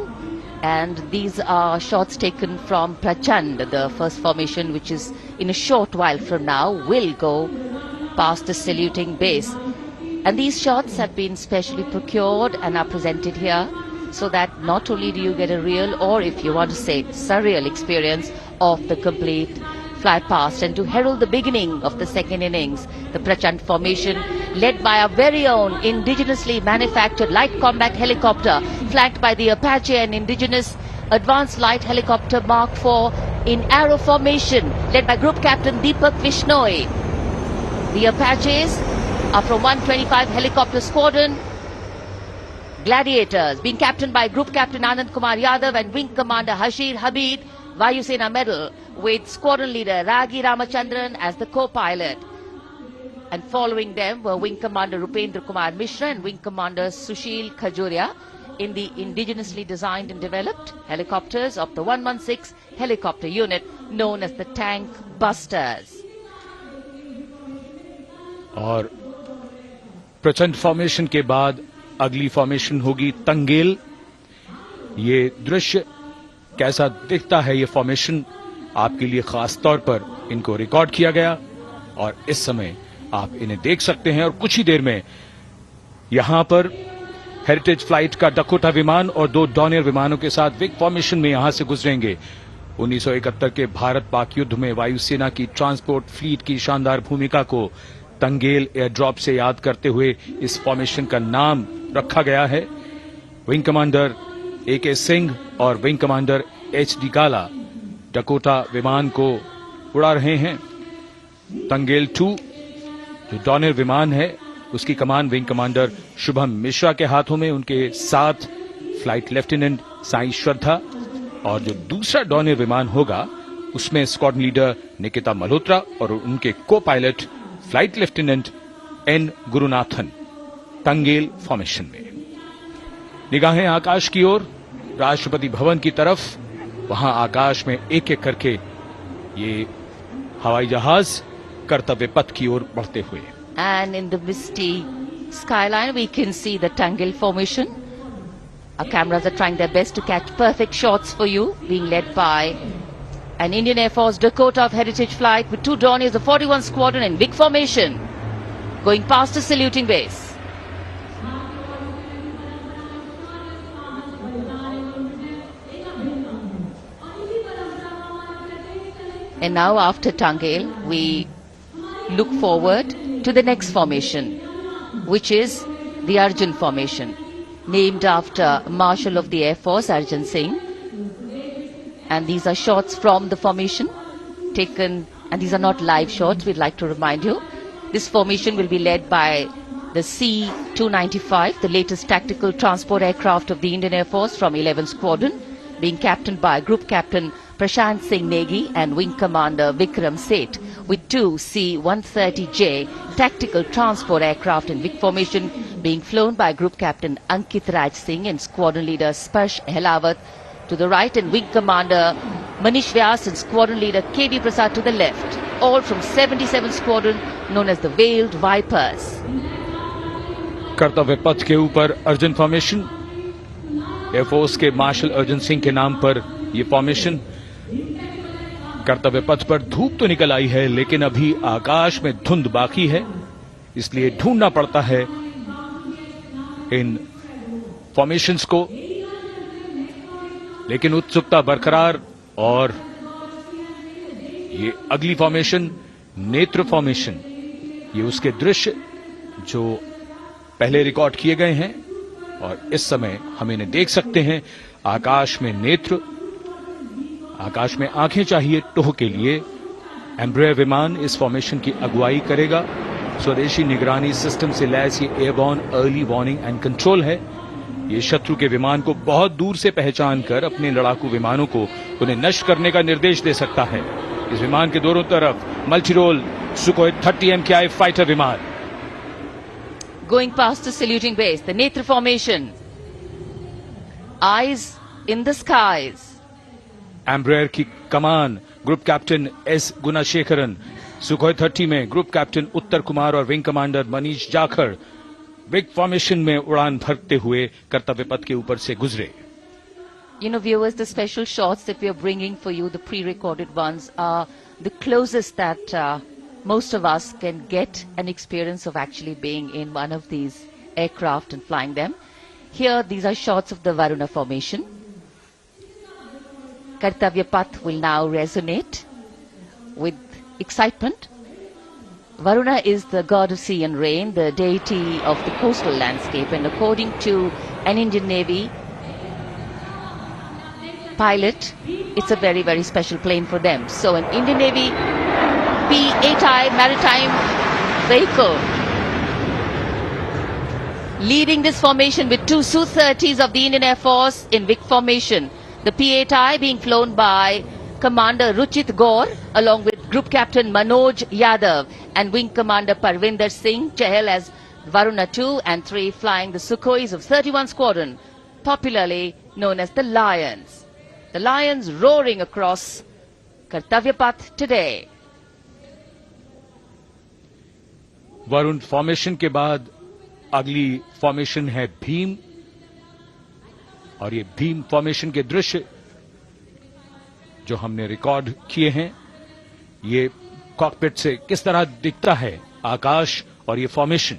And these are shots taken from Prachand, the first formation, which is in a short while from now will go past the saluting base. And these shots have been specially procured and are presented here so that not only do you get a real, or if you want to say surreal experience of the complete fly past, and to herald the beginning of the second innings, the Prachand formation led by our very own indigenously manufactured light combat helicopter flanked by the Apache and indigenous advanced light helicopter Mark IV in arrow formation led by Group Captain Deepak Vishnoi. The Apaches are from 125 Helicopter Squadron. Gladiators being captained by Group Captain Anand Kumar Yadav and Wing Commander Hashir Habib, Vayu Sena Medal, with Squadron Leader Ragi Ramachandran as the co-pilot. And following them were Wing Commander Rupendra Kumar Mishra and Wing Commander Sushil Khajuria in the indigenously designed and developed helicopters of the 116 helicopter unit known as the Tank Busters. और प्रचंड formation के बाद अगली formation होगी तंगेल। ये दृश्य कैसा दिखता है, ये फॉर्मेशन आपके लिए खास तौर पर इनको रिकॉर्ड किया गया और इस समय आप इन्हें देख सकते हैं। और कुछ ही देर में यहां पर हेरिटेज फ्लाइट का डकोटा विमान और 2 डॉनियर विमानों के साथ विग फॉर्मेशन में यहां से गुजरेंगे। 1971 के भारत पाक युद्ध में वायुसेना की ट्रांसपोर्ट फ्लीट की शानदार भूमिका को तंगेल एयर ड्रॉप से याद करते हुए इस फॉर्मेशन का नाम रखा गया है। विंग कमांडर AK सिंह और विंग कमांडर HD काला डकोटा विमान को उड़ा रहे हैं। तंगेल 2 जो डॉनियर विमान है उसकी कमान विंग कमांडर शुभम मिश्रा के हाथों में, उनके साथ फ्लाइट लेफ्टिनेंट साई श्रद्धा, और जो दूसरा डॉनियर विमान होगा उसमें स्क्वाड्रन लीडर निकिता मल्होत्रा और उनके co-pilot flight lieutenant N Gurunathan. Tangail formation में निगाहें आकाश की ओर, राष्ट्रपति भवन की तरफ। वहां आकाश में एक एक करके ये हवाई जहाज कर्तव्य पथ की ओर बढ़ते हुए। And in the misty skyline we can see the Tangel formation. Our cameras are trying their best to catch perfect shots for you, being led by an Indian Air Force Dakota of Heritage Flight with 2 Dorniers of 41 Squadron in big formation, going past the saluting base. And now after Tangel, we look forward to the next formation, which is the Arjun formation, named after Marshal of the Air Force Arjun Singh. And these are shots from the formation taken, and these are not live shots, we'd like to remind you. This formation will be led by the C-295, the latest tactical transport aircraft of the Indian Air Force from 11th Squadron, being captained by Group Captain Prashant Singh Negi and Wing Commander Vikram Seth, with 2 C-130J tactical transport aircraft in big formation being flown by Group Captain Ankit Raj Singh and Squadron Leader Sparsh Helawat to the right and Wing Commander Manish Vyas and Squadron Leader KD Prasad to the left, all from 77th Squadron known as the Veiled Vipers. कर्तव्य पथ के ऊपर Arjun formation, air force के martial Arjun Singh के नाम पर यह formation. कर्तव्य पथ पर धूप तो निकल आई है लेकिन अभी आकाश में धुंध बाकी है, इसलिए ढूंढना पड़ता है इन फॉर्मेशंस को, लेकिन उत्सुकता बरकरार। और ये अगली फॉर्मेशन नेत्र फॉर्मेशन, ये उसके दृश्य जो पहले रिकॉर्ड किए गए हैं और इस समय हम इन्हें देख सकते हैं। आकाश में नेत्र, आकाश में आंखें चाहिए टोह के लिए। एम्ब्रेयर विमान इस फॉर्मेशन की अगुवाई करेगा। स्वदेशी निगरानी सिस्टम से लैस ये airborne early warning and control है। ये शत्रु के विमान को बहुत दूर से पहचान कर अपने लड़ाकू विमानों को उन्हें नष्ट करने का निर्देश दे सकता है। इस विमान के दोनों तरफ मल्टीरोल सुखोई 30 MKI फाइटर विमान। Going past the saluting base, the Netra formation, eyes in the skies. Embraer की कमान ग्रुप कैप्टन S गुणाशेखरन, सुखोई 30 में ग्रुप कैप्टन उत्तर कुमार और wing commander Manish Jakhar big formation में उड़ान भरते हुए कर्तव्य पथ के ऊपर से गुजरे। viewers, the special shots that we are bringing for you, the pre-recorded ones, are the closest that most of us can get an experience of actually being in one of these aircraft and flying them. Here, these are shots of the Varuna formation. Kartavya Path will now resonate with excitement. Varuna is the god of sea and rain, the deity of the coastal landscape, and according to an Indian Navy pilot, it's a very, very special plane for them. So an Indian Navy P-8I maritime vehicle leading this formation with two Su-30s of the Indian Air Force in Vic formation. The P-8I being flown by Commander Ruchit Gaur along with Group Captain Manoj Yadav and Wing Commander Parvinder Singh Chahal as Varuna 2 and 3 flying the Sukhois of 31 Squadron, popularly known as the Lions. The Lions roaring across Kartavya Path today. Varun formation के बाद अगली formation है भीम, और ये Bhim formation के दृश्य जो हमने रिकॉर्ड किए हैं, ये कॉकपिट से किस तरह दिखता है आकाश और ये फॉर्मेशन।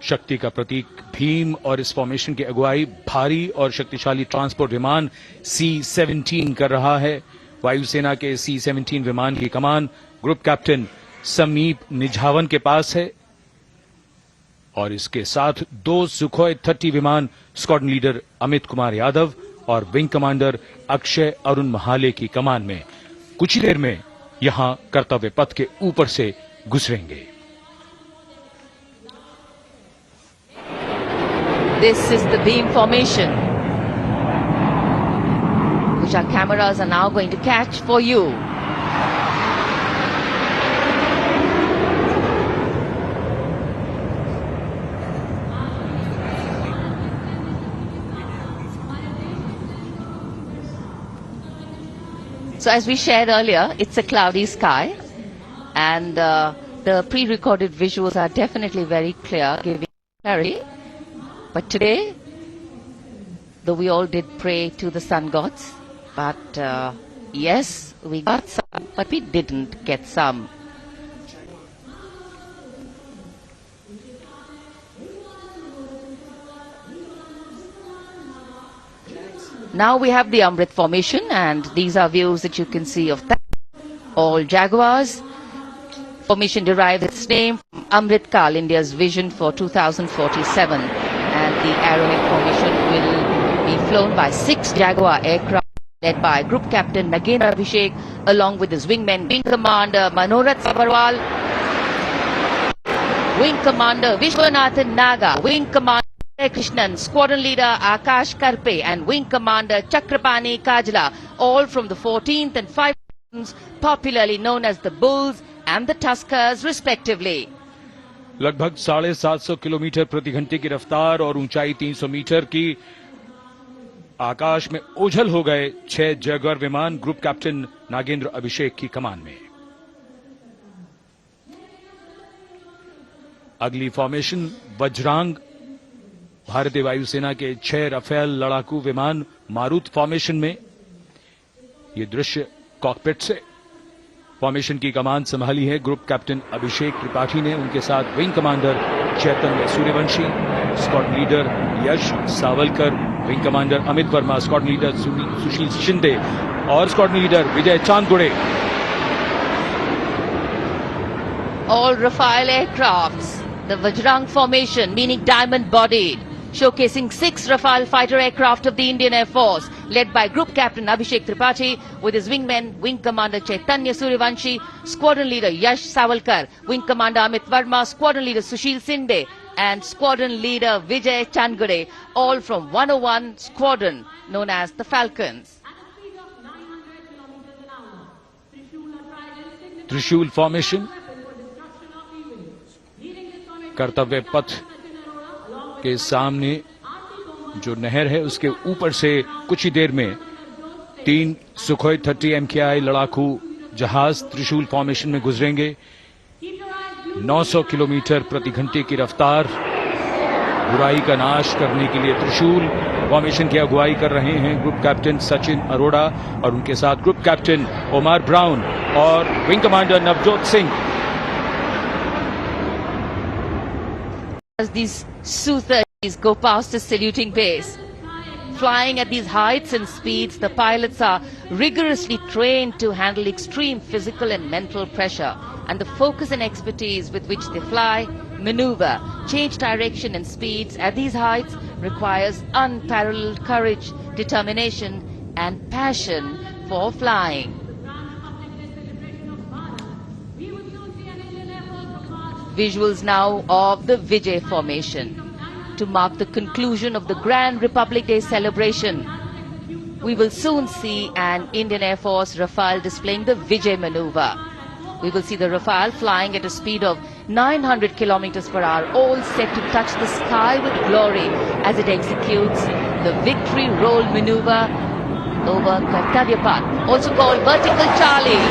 शक्ति का प्रतीक भीम और इस फॉर्मेशन की अगुवाई भारी और शक्तिशाली ट्रांसपोर्ट विमान C-17 कर रहा है। वायुसेना के C-17 विमान की कमान ग्रुप कैप्टन समीप निझावन के पास है, और इसके साथ दो सुखोई 30 विमान स्क्वाड्रन लीडर अमित कुमार यादव और विंग कमांडर अक्षय अरुण महाले की कमान में कुछ ही देर में यहां कर्तव्य पथ के ऊपर से गुजरेंगे। This is the beam formation, which our cameras are now going to catch for you. So as we shared earlier, it's a cloudy sky, and the pre-recorded visuals are definitely very clear, giving clarity. But today, though we all did pray to the sun gods, but yes, we got some, but we didn't get some. Now we have the Amrit formation, and these are views that you can see of that. All Jaguars. Formation derived its name from Amrit Kal, India's vision for 2047. And the Arrowhead formation will be flown by 6 Jaguar aircraft led by Group Captain Nagendra Abhishek along with his wingmen, Wing Commander Manorat Sabarwal, Wing Commander Vishwanathan Naga, Wing Commander Krishnan, Squadron Leader Akash Karpe and Wing Commander Chakrapani Kajla, all from the 14th and 5th squadrons, popularly known as the Bulls and the Tuskers respectively. लगभग 750 kilometre प्रति घंटे की रफ्तार और ऊंचाई 300 metre की आकाश में ओझल हो गए 6 जैगुआर विमान ग्रुप कैप्टन नागेंद्र अभिषेक की कमान में। अगली फॉर्मेशन वज्रांग, भारतीय वायुसेना के 6 राफेल लड़ाकू विमान मारुत फॉर्मेशन में। ये दृश्य कॉकपिट से। फॉर्मेशन की कमान संभाली है ग्रुप कैप्टन अभिषेक त्रिपाठी ने, उनके साथ wing commander Chaitanya Suryavanshi, squadron leader Yash Savalkar, wing commander Amit Verma, squadron leader Sushil Shinde और squadron leader Vijay Chandgude. All Rafale aircrafts, the Vajrang formation, meaning diamond bodied, showcasing 6 Rafale fighter aircraft of the Indian Air Force, led by Group Captain Abhishek Tripathi with his wingmen, Wing Commander Chaitanya Suryavanshi, Squadron Leader Yash Savalkar, Wing Commander Amit Verma, Squadron Leader Sushil Sinde, and Squadron Leader Vijay Chandgade, all from 101 Squadron, known as the Falcons. त्रिशूल formation, कर्तव्य पथ के सामने जो नहर है उसके ऊपर से कुछ ही देर में 3 सुखोई 30 MKI लड़ाकू जहाज त्रिशूल फॉर्मेशन में गुजरेंगे। 900 किलोमीटर प्रति घंटे की रफ्तार बुराई का नाश करने के लिए त्रिशूल फॉर्मेशन की अगुवाई कर रहे हैं ग्रुप कैप्टन सचिन अरोड़ा और उनके साथ ग्रुप कैप्टन ओमार ब्राउन और wing commander Navjot Singh. As these Su-30s go past the saluting base, flying at these heights and speeds, the pilots are rigorously trained to handle extreme physical and mental pressure, and the focus and expertise with which they fly, maneuver, change direction and speeds at these heights requires unparalleled courage, determination and passion for flying. Visuals now of the Vijay formation to mark the conclusion of the Grand Republic Day celebration. We will soon see an Indian Air Force Rafale displaying the Vijay maneuver. We will see the Rafale flying at a speed of 900 kilometers per hour, all set to touch the sky with glory as it executes the victory roll maneuver over Kartavya Path, also called Vertical Charlie.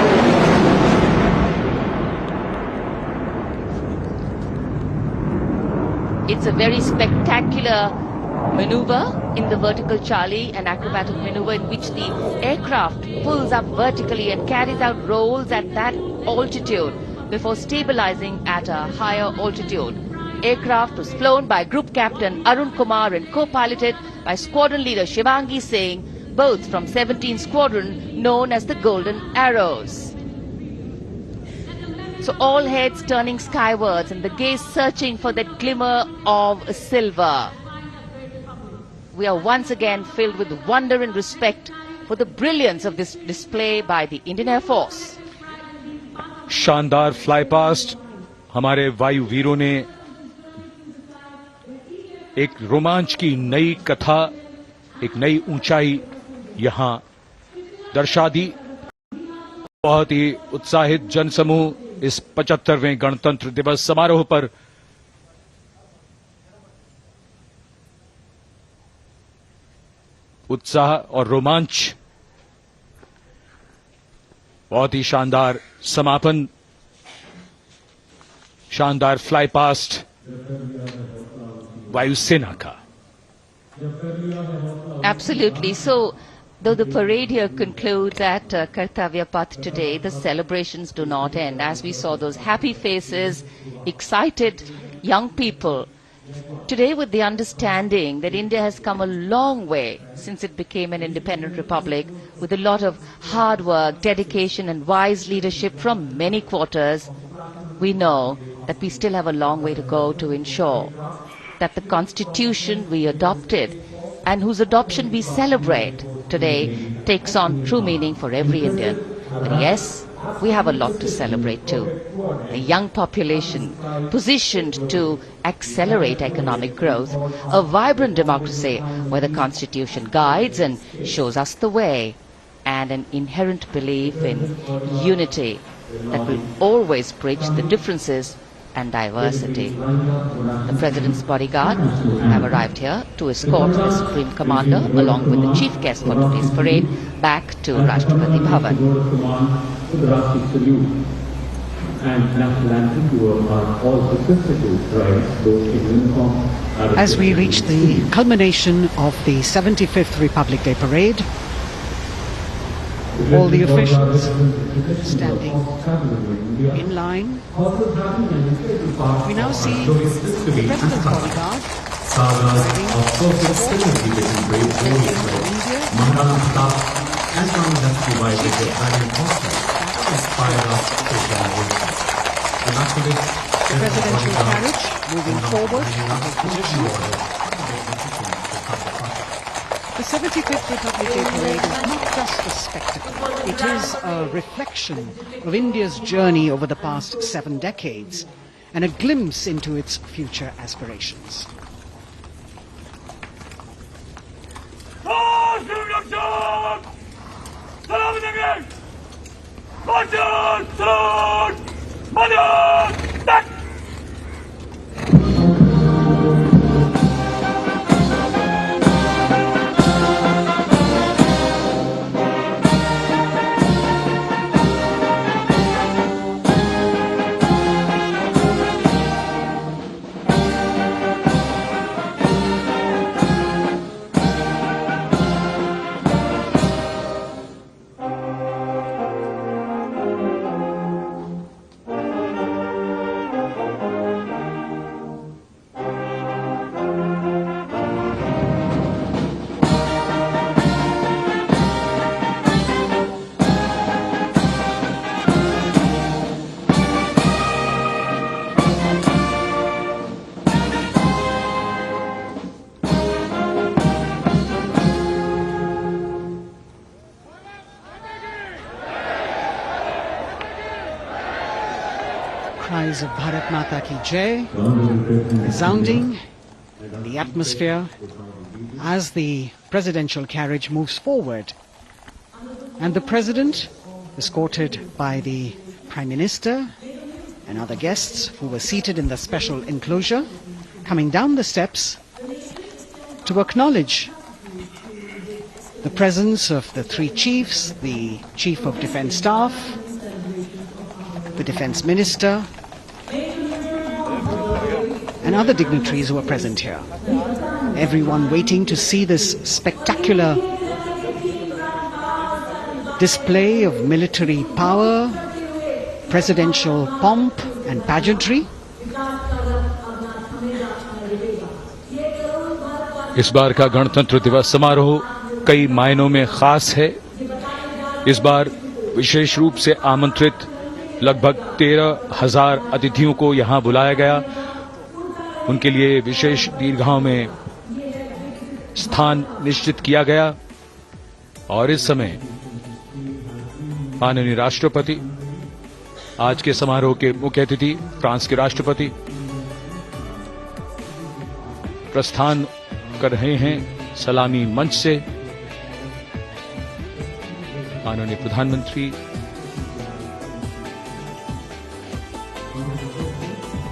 It's a very spectacular maneuver in the Vertical Charlie, an acrobatic maneuver in which the aircraft pulls up vertically and carries out rolls at that altitude before stabilizing at a higher altitude. Aircraft was flown by Group Captain Arun Kumar and co-piloted by Squadron Leader Shivangi Singh, both from 17th Squadron, known as the Golden Arrows. So all heads turning skywards and the gaze searching for that glimmer of silver. We are once again filled with wonder and respect for the brilliance of this display by the Indian Air Force. शानदार fly past हमारे वायु वीरों ने एक रोमांच की नई कथा, एक नई ऊंचाई यहां दर्शा दी। बहुत ही उत्साहित जनसमूह इस 75वें गणतंत्र दिवस समारोह पर उत्साह और रोमांच, बहुत ही शानदार समापन, शानदार फ्लाई पास्ट वायुसेना का। Absolutely. So, though the parade here concludes at Kartavya Path today, the celebrations do not end. As we saw those happy faces, excited young people, today with the understanding that India has come a long way since it became an independent republic, with a lot of hard work, dedication and wise leadership from many quarters, we know that we still have a long way to go to ensure that the constitution we adopted and whose adoption we celebrate today takes on true meaning for every Indian. But yes, we have a lot to celebrate too. A young population positioned to accelerate economic growth, a vibrant democracy where the constitution guides and shows us the way, and an inherent belief in unity that will always bridge the differences and diversity. The President's bodyguard have arrived here to escort the Supreme Commander along with the chief guest for today's parade back to Rashtrapati Bhavan. As we reach the culmination of the 75th Republic Day Parade, all the officials standing in line. We now see the President's bodyguard the presidential carriage moving forward to position. The 75th Republic Day Parade is not just a spectacle. It is a reflection of India's journey over the past 7 decades and a glimpse into its future aspirations. cries of Bharat Mata Ki Jai resounding in the atmosphere as the presidential carriage moves forward. And the President, escorted by the Prime Minister and other guests who were seated in the special enclosure, coming down the steps to acknowledge the presence of the three chiefs, the Chief of Defence Staff, the Defence Minister, and other dignitaries who are present here. Everyone waiting to see this spectacular display of military power, presidential pomp and pageantry. इस बार का गणतंत्र दिवस समारोह कई मायनों में खास है। इस बार विशेष रूप से आमंत्रित लगभग 13,000 अतिथियों को यहां बुलाया गया। उनके लिए विशेष दीर्घाओं में स्थान निश्चित किया गया और इस समय माननीय राष्ट्रपति, आज के समारोह के मुख्य अतिथि फ्रांस के राष्ट्रपति, प्रस्थान कर रहे हैं सलामी मंच से। माननीय प्रधानमंत्री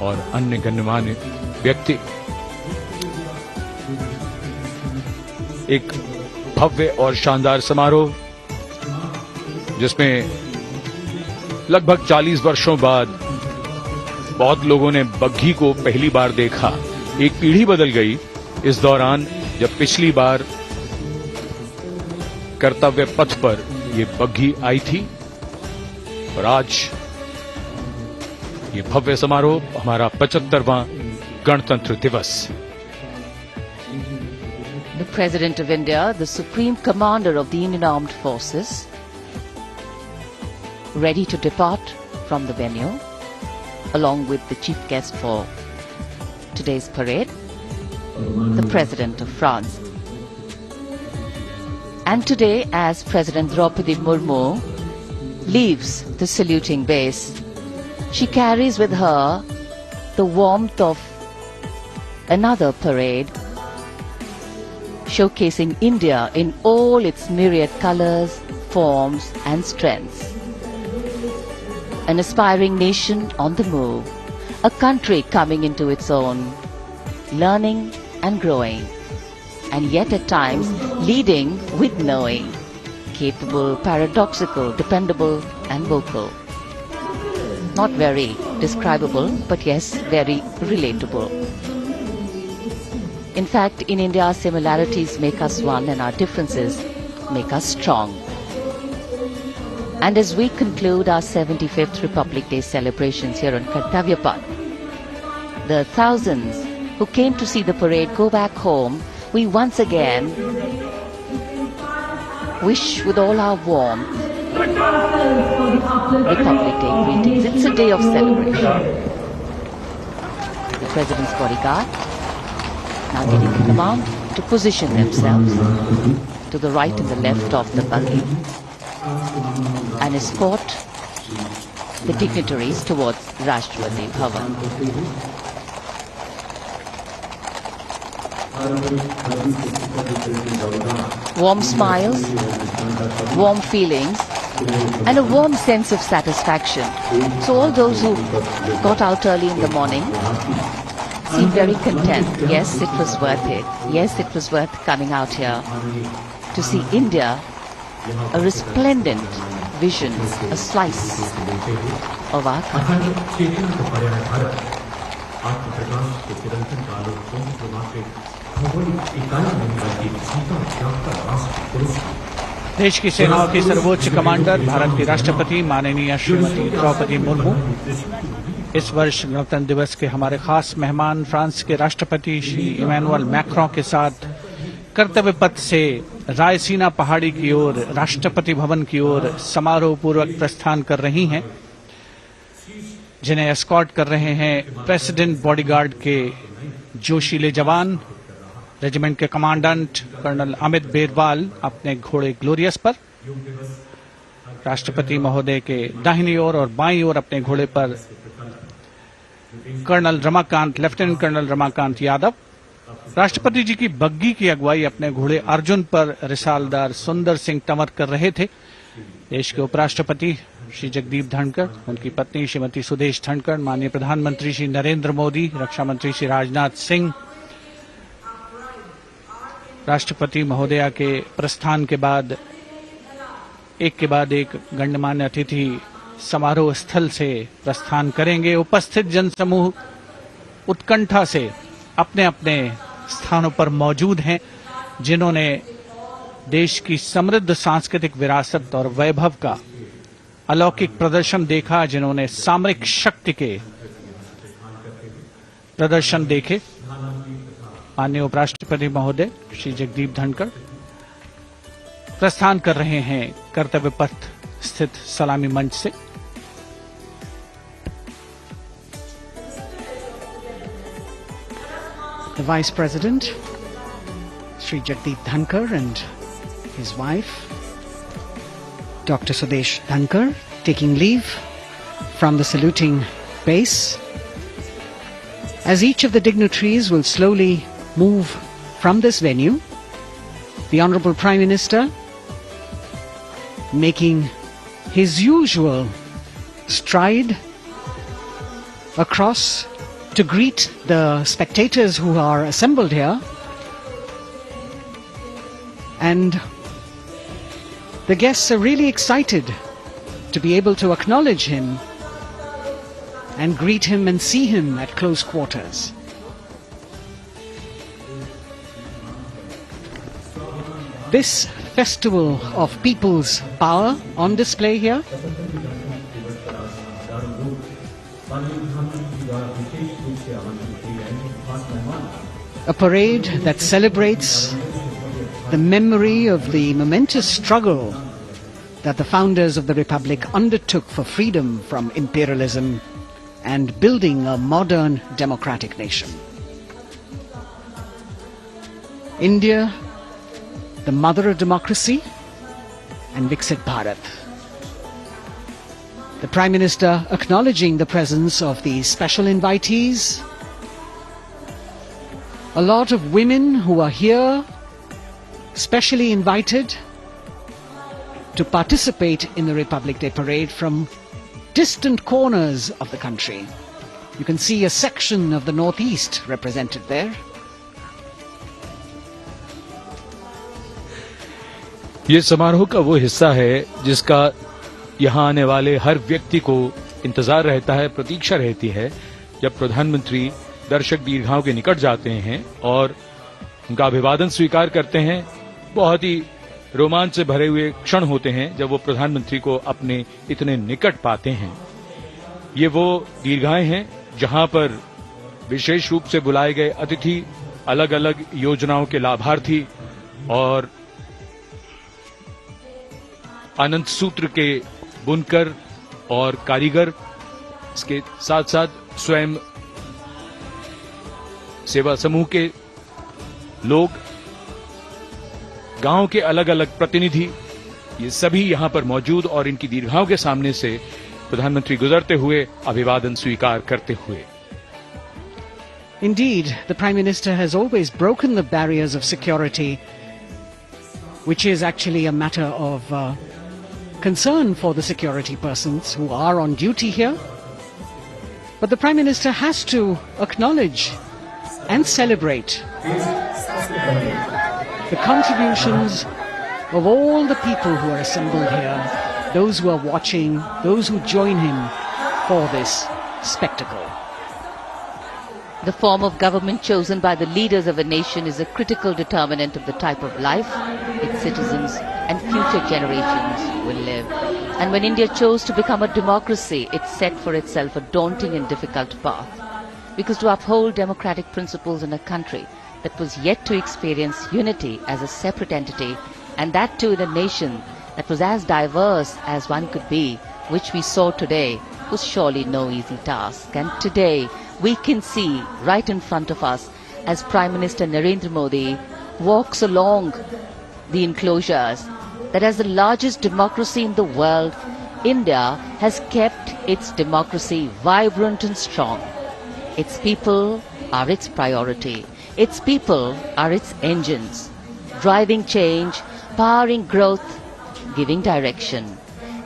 और अन्य गण्यमान्य व्यक्ति एक भव्य और शानदार समारोह जिसमें लगभग 40 वर्षों बाद बहुत लोगों ने बग्घी को पहली बार देखा। एक पीढ़ी बदल गई इस दौरान, जब पिछली बार कर्तव्य पथ पर ये बग्घी आई थी और आज ये भव्य समारोह हमारा 75वां गणतंत्र दिवस। The President of India, the Supreme Commander of the Indian Armed Forces, ready to depart from the venue, along with the chief guest for today's parade, the President of France. And today, as President Draupadi Murmu leaves the saluting base, she carries with her the warmth of another parade, showcasing India in all its myriad colors, forms and strengths. An aspiring nation on the move, a country coming into its own, learning and growing, and yet at times leading with knowing, capable, paradoxical, dependable and vocal. Not very describable, but yes, very relatable. In fact, in India, similarities make us one and our differences make us strong. And as we conclude our 75th Republic Day celebrations here on Kartavya Path, the thousands who came to see the parade go back home, we once again wish with all our warmth Republic Day greetings. It's a day of celebration. The President's bodyguard now getting the command to position themselves to the right and the left of the buggy and escort the dignitaries towards Rashtrapati Bhavan. Warm smiles, warm feelings, and a warm sense of satisfaction. So all those who got out early in the morning seem very content. Yes, it was worth it. Yes, it was worth coming out here to see India, a resplendent vision, a slice of our country. देश की सेनाओं की सर्वोच्च commander Bharat की राष्ट्रपति माननीय श्रीमती द्रौपदी मुर्मू, इस वर्ष गणतंत्र दिवस के हमारे खास मेहमान फ्रांस के राष्ट्रपति श्री इमैनुअल मैक्रों के साथ कर्तव्य पथ से रायसीना पहाड़ी की ओर राष्ट्रपति भवन की ओर समारोह पूर्वक प्रस्थान कर रही हैं, जिन्हें एस्कॉर्ट कर रहे हैं प्रेसिडेंट बॉडीगार्ड के जोशीले जवान, रेजिमेंट के कमांडेंट कर्नल अमित बेरवाल अपने घोड़े ग्लोरियस पर, राष्ट्रपति महोदय के दाहिनी ओर और बाईं ओर अपने घोड़े पर colonel Ramakant, lieutenant colonel Ramakant Yadav. राष्ट्रपति जी की बग्गी की अगुवाई अपने घोड़े अर्जुन पर रिसालदार सुंदर सिंह तंवर कर रहे थे। देश के उपराष्ट्रपति श्री जगदीप धनखड़, उनकी पत्नी श्रीमती सुदेश धनखड़, माननीय प्रधानमंत्री श्री नरेंद्र मोदी, रक्षा मंत्री श्री राजनाथ सिंह, राष्ट्रपति महोदया के प्रस्थान के बाद एक के बाद एक गण्यमान्य अतिथि समारोह स्थल से प्रस्थान करेंगे। उपस्थित जनसमूह उत्कंठा से अपने अपने स्थानों पर मौजूद हैं। जिन्होंने देश की समृद्ध सांस्कृतिक विरासत और वैभव का अलौकिक प्रदर्शन देखा, जिन्होंने सामरिक शक्ति के प्रदर्शन देखे, माननीय उपराष्ट्रपति महोदय श्री जगदीप धनखड़ प्रस्थान कर रहे हैं कर्तव्य पथ स्थित सलामी मंच से। The Vice President, Shri Jagdeep Dhankar, and his wife, Dr. Sudesh Dhankar, taking leave from the saluting base. As each of the dignitaries will slowly move from this venue, the Honourable Prime Minister making his usual stride across to greet the spectators who are assembled here, and the guests are really excited to be able to acknowledge him and greet him and see him at close quarters. This festival of people's power on display here a parade that celebrates the memory of the momentous struggle that the founders of the Republic undertook for freedom from imperialism and building a modern democratic nation. India, the mother of democracy, and Viksit Bharat. The Prime Minister acknowledging the presence of these special invitees, a lot of women who are here, specially invited to participate in the Republic Day Parade from distant corners of the country. You can see a section of the Northeast represented there. ये समारोह का वो हिस्सा है जिसका यहाँ आने वाले हर व्यक्ति को इंतजार रहता है, प्रतीक्षा रहती है, जब प्रधानमंत्री दर्शक दीर्घाओं के निकट जाते हैं और उनका अभिवादन स्वीकार करते हैं। बहुत ही रोमांच से भरे हुए क्षण होते हैं जब वो प्रधानमंत्री को अपने इतने निकट पाते हैं। ये वो दीर्घाएं हैं जहां पर विशेष रूप से बुलाए गए अतिथि, अलग अलग योजनाओं के लाभार्थी और आनंद सूत्र के बुनकर और कारीगर, इसके साथ साथ स्वयं सेवा समूह के लोग, गांव के अलग अलग प्रतिनिधि, ये सभी यहां पर मौजूद और इनकी दीर्घाओं के सामने से प्रधानमंत्री गुजरते हुए अभिवादन स्वीकार करते हुए। Indeed, the Prime Minister has always broken the barriers of security, which is actually a matter of concern for the security persons who are on duty here. But the Prime Minister has to acknowledge and celebrate the contributions of all the people who are assembled here, those who are watching, those who join him for this spectacle. The form of government chosen by the leaders of a nation is a critical determinant of the type of life its citizens and future generations will live. And when India chose to become a democracy, it set for itself a daunting and difficult path. Because to uphold democratic principles in a country that was yet to experience unity as a separate entity, and that too in a nation that was as diverse as one could be, which we saw today, was surely no easy task. And today, we can see right in front of us as Prime Minister Narendra Modi walks along the enclosures that as the largest democracy in the world, India has kept its democracy vibrant and strong. Its people are its priority. Its people are its engines, driving change, powering growth, giving direction.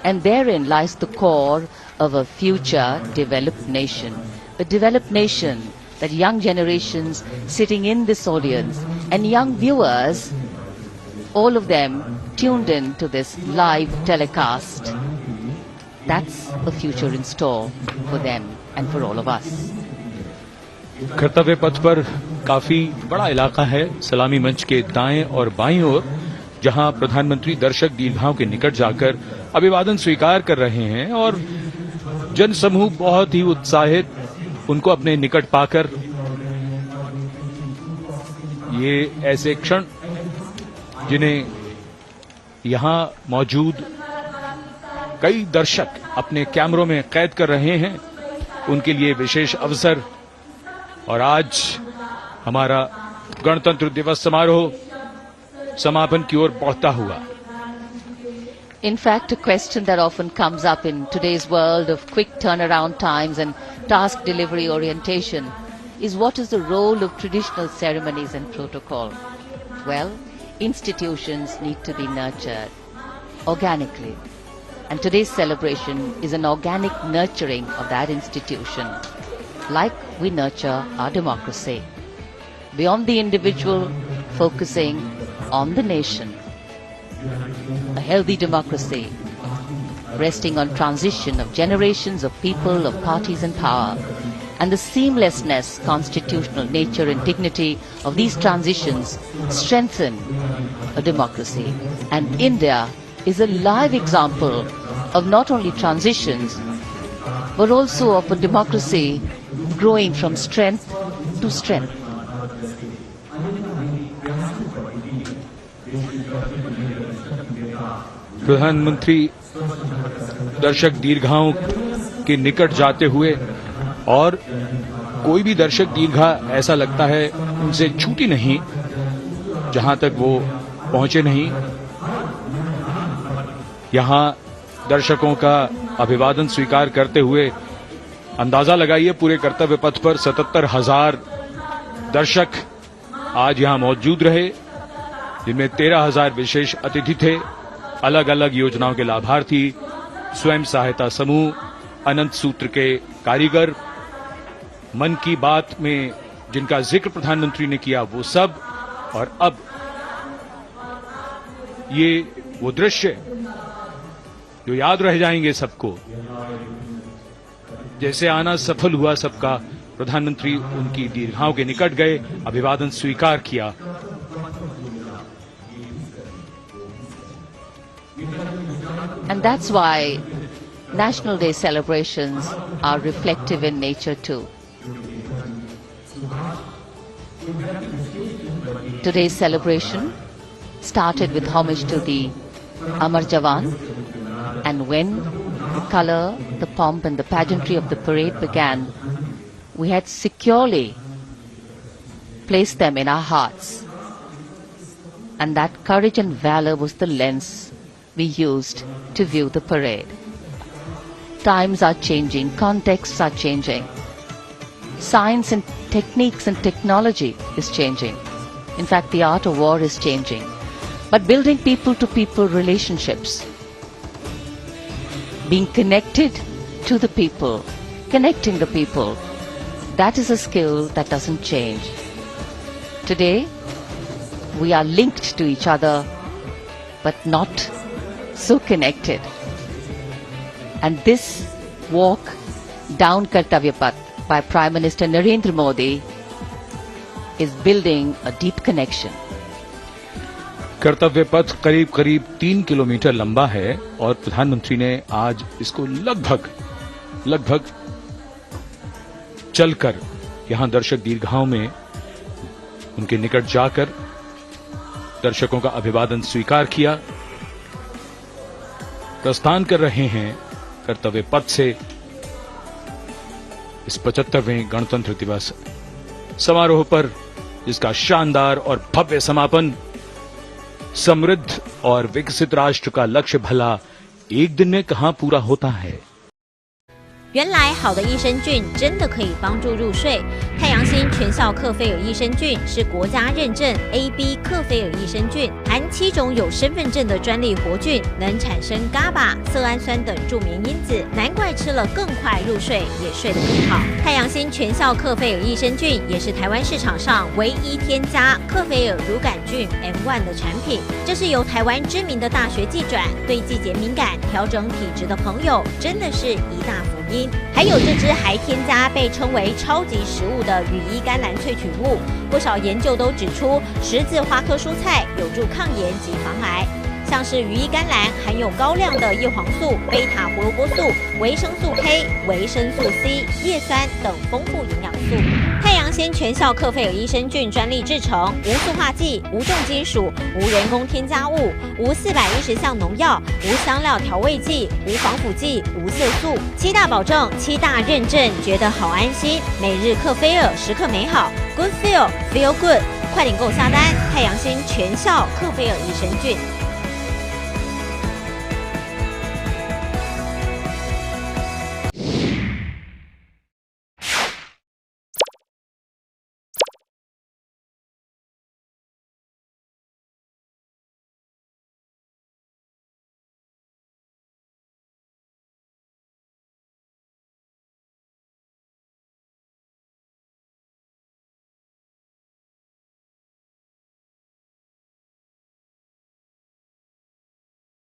And therein lies the core of a future developed nation. A developed nation that young generations sitting in this audience and young viewers, all of them tuned in to this live telecast, that's a future in store for them and for all of us. कर्तव्य पथ पर काफी बड़ा इलाका है, सलामी मंच के दाएं और बाईं ओर, जहां प्रधानमंत्री दर्शक दीर्घाओं के निकट जाकर अभिवादन स्वीकार कर रहे हैं और जनसमूह बहुत ही उत्साहित उनको अपने निकट पाकर, ये ऐसे क्षण जिन्हें यहां मौजूद कई दर्शक अपने कैमरों में कैद कर रहे हैं, उनके लिए विशेष अवसर। और आज हमारा गणतंत्र दिवस समारोह समापन की ओर बढ़ता हुआ। In fact, a question that often comes up in today's world of quick turnaround times and task delivery orientation is what is the role of traditional ceremonies and protocol? Well, institutions need to be nurtured organically. And today's celebration is an organic nurturing of that institution, like we nurture our democracy. Beyond the individual, focusing on the nation. A healthy democracy, resting on transition of generations of people, of parties in power, and the seamlessness, constitutional nature and dignity of these transitions strengthen a democracy. And India is a live example of not only transitions, but also of a democracy growing from strength to strength. प्रधानमंत्री दर्शक दीर्घाओं के निकट जाते हुए, और कोई भी दर्शक दीर्घा ऐसा लगता है उनसे छूटी नहीं जहां तक वो पहुंचे नहीं। यहां दर्शकों का अभिवादन स्वीकार करते हुए अंदाजा लगाइए, पूरे कर्तव्य पथ पर 77,000 दर्शक आज यहां मौजूद रहे, जिनमें 13,000 विशेष अतिथि थे, अलग अलग योजनाओं के लाभार्थी, स्वयं सहायता समूह, अनंत सूत्र के कारीगर, मन की बात में जिनका जिक्र प्रधानमंत्री ने किया वो सब। और अब ये वो दृश्य जो याद रह जाएंगे सबको, जैसे आना सफल हुआ सबका, प्रधानमंत्री उनकी दीर्घाओं के निकट गए, अभिवादन स्वीकार किया। And that's why National Day celebrations are reflective in nature too. Today's celebration started with homage to the Amar Jawan, and when the color, the pomp and the pageantry of the parade began, we had securely placed them in our hearts. And that courage and valor was the lens we used to view the parade. Times are changing, contexts are changing. Science and techniques and technology is changing. In fact, the art of war is changing. But building people-to-people relationships, being connected to the people, connecting the people, that is a skill that doesn't change. Today, we are linked to each other, but not so connected. And this walk down Kartavya Path by Prime Minister Narendra Modi is building a deep connection. कर्तव्य पथ करीब करीब 3 kilometre लंबा है और प्रधानमंत्री ने आज इसको लगभग चलकर यहां दर्शक दीर्घाओं में उनके निकट जाकर दर्शकों का अभिवादन स्वीकार किया। प्रस्थान कर रहे हैं कर्तव्य पथ से इस 75वें गणतंत्र दिवस समारोह पर, जिसका शानदार और भव्य समापन समृद्ध और विकसित राष्ट्र का लक्ष्य भला एक दिन में कहां पूरा होता है। 原来好的益生菌真的可以帮助入睡。太阳星全效克菲尔益生菌是国家认证 AB 克菲尔益生菌，含7种有身份证的专利活菌，能产生 GABA、色氨酸等助眠因子，难怪吃了更快入睡，也睡得更好。太阳星全效克菲尔益生菌也是台湾市场上唯一添加克菲尔乳杆菌 M1 的产品，这是由台湾知名的大学季转，对季节敏感、调整体质的朋友真的是一大福音。还有这支还添加被称为超级食物的羽衣甘蓝萃取物，不少研究都指出，十字花科蔬菜有助抗炎及防癌。像是羽衣甘蓝含有高量的叶黄素、贝塔胡萝卜素、维生素 K、维生素 C、叶酸等丰富营养素。太阳仙全效克菲尔益生菌专利制成，无塑化剂、无重金属、无人工添加物、无410项农药、无香料调味剂、无防腐剂、无色素，7大保证、7大认证，觉得好安心。每日克菲尔，时刻美好 ，Good Feel Feel Good， 快点购下单！太阳星全效克菲尔益生菌。